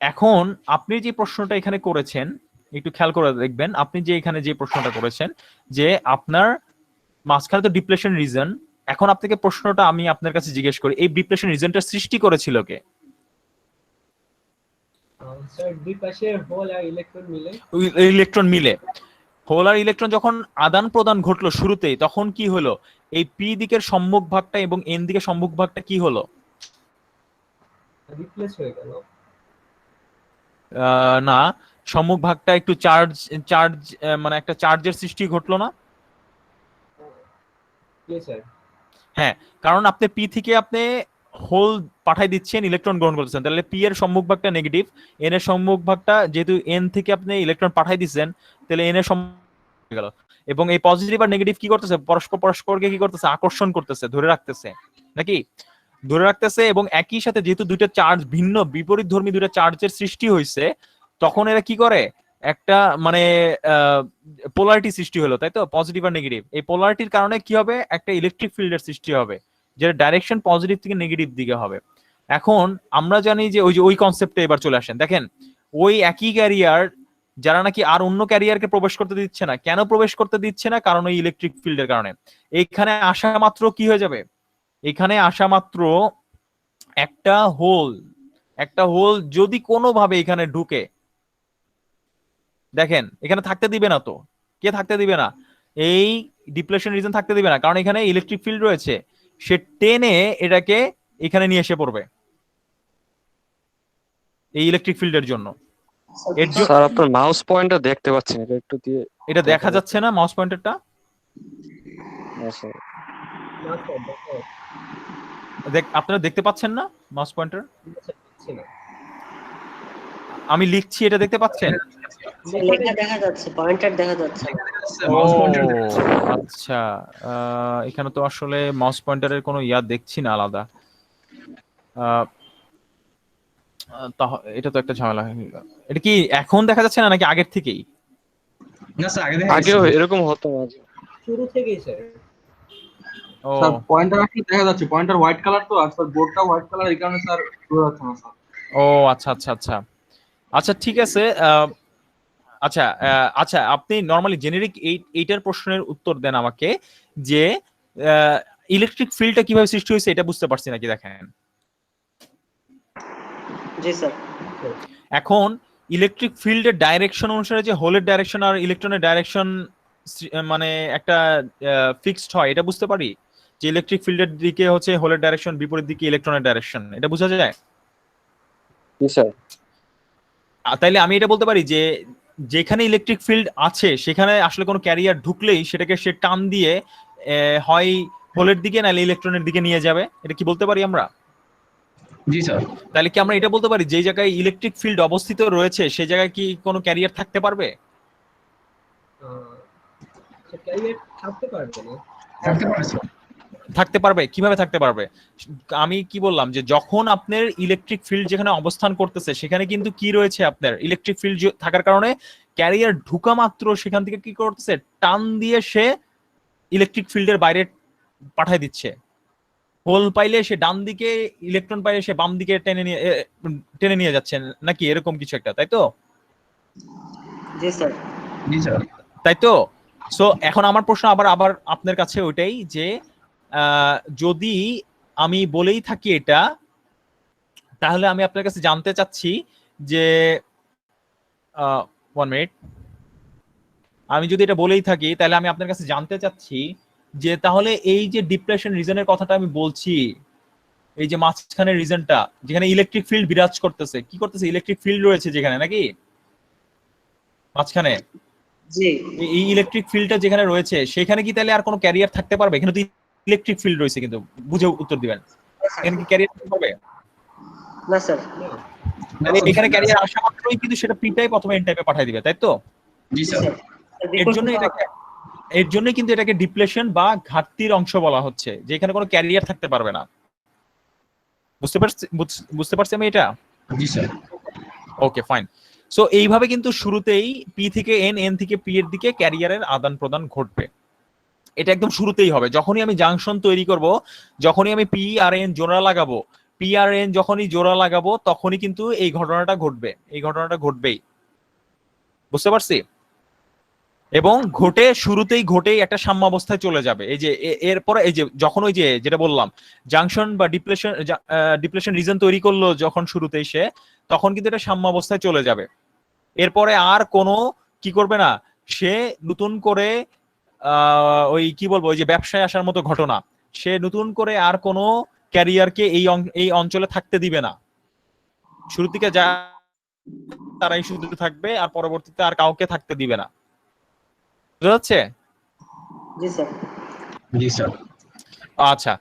এখন আপনি যে প্রশ্নটা এখানে করেছেন, একটু খেয়াল করে দেখবেন, আপনি যে এখানে যে প্রশ্নটা করেছেন যে আপনার মাঝখানে তো ডিপ্লেশন রিজন, এখন আপনাকে প্রশ্নটা আমি আপনার কাছে জিজ্ঞেস করি, এই ডিপ্লেশন রিজনটা সৃষ্টি করেছিল কে? স্যার দুই পাশে হোল আর ইলেকট্রন মিলে। ইলেকট্রন মিলে, হোল আর ইলেকট্রন যখন আদান প্রদান ঘটলো শুরুতেই, তখন কি হলো, এই পি দিকের সম্মুখ ভাগটা এবং এন দিকের সম্মুখ ভাগটা কি হলো, রিপ্লেস হয়ে গেল। না, সম্মুখ ভাগটা একটু চার্জ মানে একটা চার্জের সৃষ্টি ঘটলো না? হ্যাঁ, কারণ আপনি পি থেকে আপনি হোল পাঠাই দিচ্ছেন, ইলেকট্রন গ্রহণ করতেছেন, তাহলে পি এর সম্মুখ ভাগটা নেগেটিভ, এন এর সম্মুখ ভাগটা, যেহেতু এন থেকে আপনি ইলেকট্রন পাঠাই দিচ্ছেন, তাহলে এন এর সম্মুখ গেল। এবং এই পজিটিভ আর নেগেটিভ কি করতেছে, পরস্পরকে কি করতেছে, আকর্ষণ করতেছে, ধরে রাখতেছে, নাকি ধরে রাখতেছে। এবং একই সাথে যেহেতু দুইটা চার্জ ভিন্ন বিপরীত ধর্মী দুইটা চার্জের সৃষ্টি হয়েছে, তখন এরা কি করে, একটা মানে পোলারিটি সৃষ্টি হলো, তাই তো, পজিটিভ আর নেগেটিভ। এই পোলারিটির কারণে কি হবে, একটা ইলেকট্রিক ফিল্ডের সৃষ্টি হবে, যেটা ডাইরেকশন পজিটিভ থেকে নেগেটিভ দিকে হবে। এখন আমরা জানি যে ওই কনসেপ্টে এবার চলে আসেন, দেখেন ওই একই ক্যারিয়ার যারা নাকি আর অন্য ক্যারিয়ারকে প্রবেশ করতে দিচ্ছে না, কেন প্রবেশ করতে দিচ্ছে না, কারণ ওই ইলেকট্রিক ফিল্ডের কারণে। এইখানে আসা মাত্র কি হয়ে যাবে, এখানে আসা মাত্র একটা হোল যদি কোনোভাবে এখানে ঢুকে, দেখেন এখানে থাকতে দিবে না, তো কে থাকতে দিবে না, এই ডিপ্লেশন রিজন থাকতে দিবে না, কারণ এখানে ইলেকট্রিক ফিল্ড রয়েছে, সে টেনে এটাকে এখানে নিয়ে এসে পড়বে এই ইলেকট্রিক ফিল্ডের জন্য। স্যার আপনার মাউস পয়েন্টার দেখতে পাচ্ছেন, এটা একটু দিয়ে, এটা দেখা যাচ্ছে না মাউস পয়েন্টারটা? আপনারা দেখতে পাচ্ছেন না মাউস পয়েন্টার? আমি লিখছি, এটা দেখতে পাচ্ছেন? লেখা দেখা যাচ্ছে, পয়েন্টার দেখা যাচ্ছে। ও আচ্ছা, এখানে তো আসলে মাউস পয়েন্টারের কোনো ইয়া দেখছি না আলাদা, এটা তো একটা ঝামেলা। এটা কি এখন দেখা যাচ্ছে না নাকি আগের থেকেই? না স্যার, আগেও এরকম হতো শুরু থেকেই স্যার। ও স্যার পয়েন্টার আসলে দেখা যাচ্ছে, পয়েন্টার হোয়াইট কালার তো, আর স্যার বোর্ডটা হোয়াইট কালার, এই কারণে স্যার বোঝা যাচ্ছে না স্যার। ও আচ্ছা আচ্ছা আচ্ছা আচ্ছা, ঠিক আছে। আচ্ছা, আপনি নরমালি জেনেরিক এইটার প্রশ্নের উত্তর দেন আমাকে, যে ইলেকট্রিক ফিল্ডটা কিভাবে সৃষ্টি হয়েছে এটা বুঝতে পারছি নাকি দেখেন। জি স্যার। এখন ইলেকট্রিক ফিল্ডের ডাইরেকশন অনুসারে যে হোলের ডাইরেকশন আর ইলেকট্রনের ডাইরেকশন মানে একটা ফিক্সড হয়, এটা বুঝতে পারি যে ইলেকট্রিক ফিল্ডের দিকে হচ্ছে হোলের ডাইরেকশন, বিপরীত দিকে ইলেকট্রনের ডাইরেকশন, এটা বোঝা যায়। জি স্যার। তাইলে আমি এটা বলতে পারি যে যেখানে ইলেকট্রিক ফিল্ড আছে সেখানে আসলে কোনো ক্যারিয়ার ঢুকলেই সেটাকে সে টান দিয়ে হয় হোলের দিকে নাহলে ইলেকট্রনের দিকে নিয়ে যাবে, এটা কি বলতে পারি আমরা? জি স্যার। তাহলে কি আমরা এটা বলতে পারি যে জায়গায় ইলেকট্রিক ফিল্ড অবস্থিত রয়েছে সেই জায়গায় কি কোনো ক্যারিয়ার থাকতে পারবে? ক্যারিয়ার থাকতে পারবে না। থাকতে পারে স্যার। থাকতে পারবে, কিভাবে থাকতে পারবে? আমি কি বললাম যে যখন আপনার ইলেকট্রিক ফিল্ড যেখানে অবস্থান করতেছে সেখানে কিন্তু কি রয়েছে, আপনার ইলেকট্রিক ফিল্ড থাকার কারণে ক্যারিয়ার ঢুকা মাত্র সেখান থেকে কি করতেছে, টান দিয়ে সে ইলেকট্রিক ফিল্ডের বাইরে পাঠিয়ে দিচ্ছে। হোল পাইলে সে ডান দিকে, ইলেকট্রন পাইলে সে বাম দিকে টেনে নিয়ে যাচ্ছে নাকি এরকম কিছু একটা, তাই তো? জি স্যার। জি স্যার। তাই তো? সো এখন আমার প্রশ্ন আবার আপনার কাছে ওইটাই যে যদি আমি বলেই থাকি এটা, তাহলে আমি আপনার কাছে জানতে চাচ্ছি যে 1 মিনিট, আমি যদি এটা বলেই থাকি তাহলে আমি আপনার কাছে জানতে চাচ্ছি যে তাহলে এই যে ডিপ্রেশন রিজনের কথাটা আমি বলছি, এই যে মাঝখানের রিজনটা যেখানে ইলেকট্রিক ফিল্ড বিরাজ করতেছে, কি করতেছে, ইলেকট্রিক ফিল্ড রয়েছে যেখানে নাকি মাঝখানে, জি। এই ইলেকট্রিক ফিল্ডটা যেখানে রয়েছে সেখানে কি তাহলে আর কোনো ক্যারিয়ার থাকতে পারবে? এখানে তো ইলেকট্রিক ফিল্ড রয়েছে, কিন্তু বুঝে উত্তর দিবেন, এখানে কি ক্যারিয়ার থাকতে পারবে? না স্যার। এখানে ক্যারিয়ার আসা মাত্রই কিন্তু সেটা পি টাইপ অথবা এন টাইপে পাঠিয়ে দিবে, তাই তো? জি স্যার। এর জন্য কিন্তু এটাকে ডিপ্লেশন বা ঘাটতির অংশ বলা হচ্ছে, যে এখানে কোনো ক্যারিয়ার থাকতে পারবে না। বুঝতে পারছি আমি এটা? জি স্যার। Okay fine. সো এইভাবে কিন্তু শুরুতেই পি থেকে এন, এন থেকে পি এর দিকে ক্যারিয়ারের আদান প্রদান ঘটবে। এটা একদম শুরুতেই হবে, যখনই আমি জাংশন তৈরি করব, যখনই আমি পি আর এন জোড়া লাগাবো, পি আর এন যখনই জোড়া লাগাবো তখনই কিন্তু এই ঘটনাটা ঘটবে, এই ঘটনাটা ঘটবেই। বুঝতে পারছি? এবং শুরুতেই ঘটেই একটা সাম্যাবস্থায় চলে যাবে। এই যে এরপরে এই যে যখন ওই যে যেটা বললাম জাংশন বা ডিপ্লেশন রিজন তৈরি করলো যখন শুরুতেই সে, তখন কিন্তু এটা সাম্যাবস্থায় চলে যাবে। এরপরে আর কোনো কি করবে না, সে নতুন করে ওই কি বলবো, ওই যে ব্যবসায় আসার মতো ঘটনা, সে নতুন করে আর কোনো ক্যারিয়ারকে এই অঞ্চলে থাকতে দিবে না। শুরুর দিকে যা তারাই শুধু থাকবে আর পরবর্তীতে আর কাউকে থাকতে দিবে না। বুঝা যাচ্ছে? জি স্যার। জি স্যার। আচ্ছা,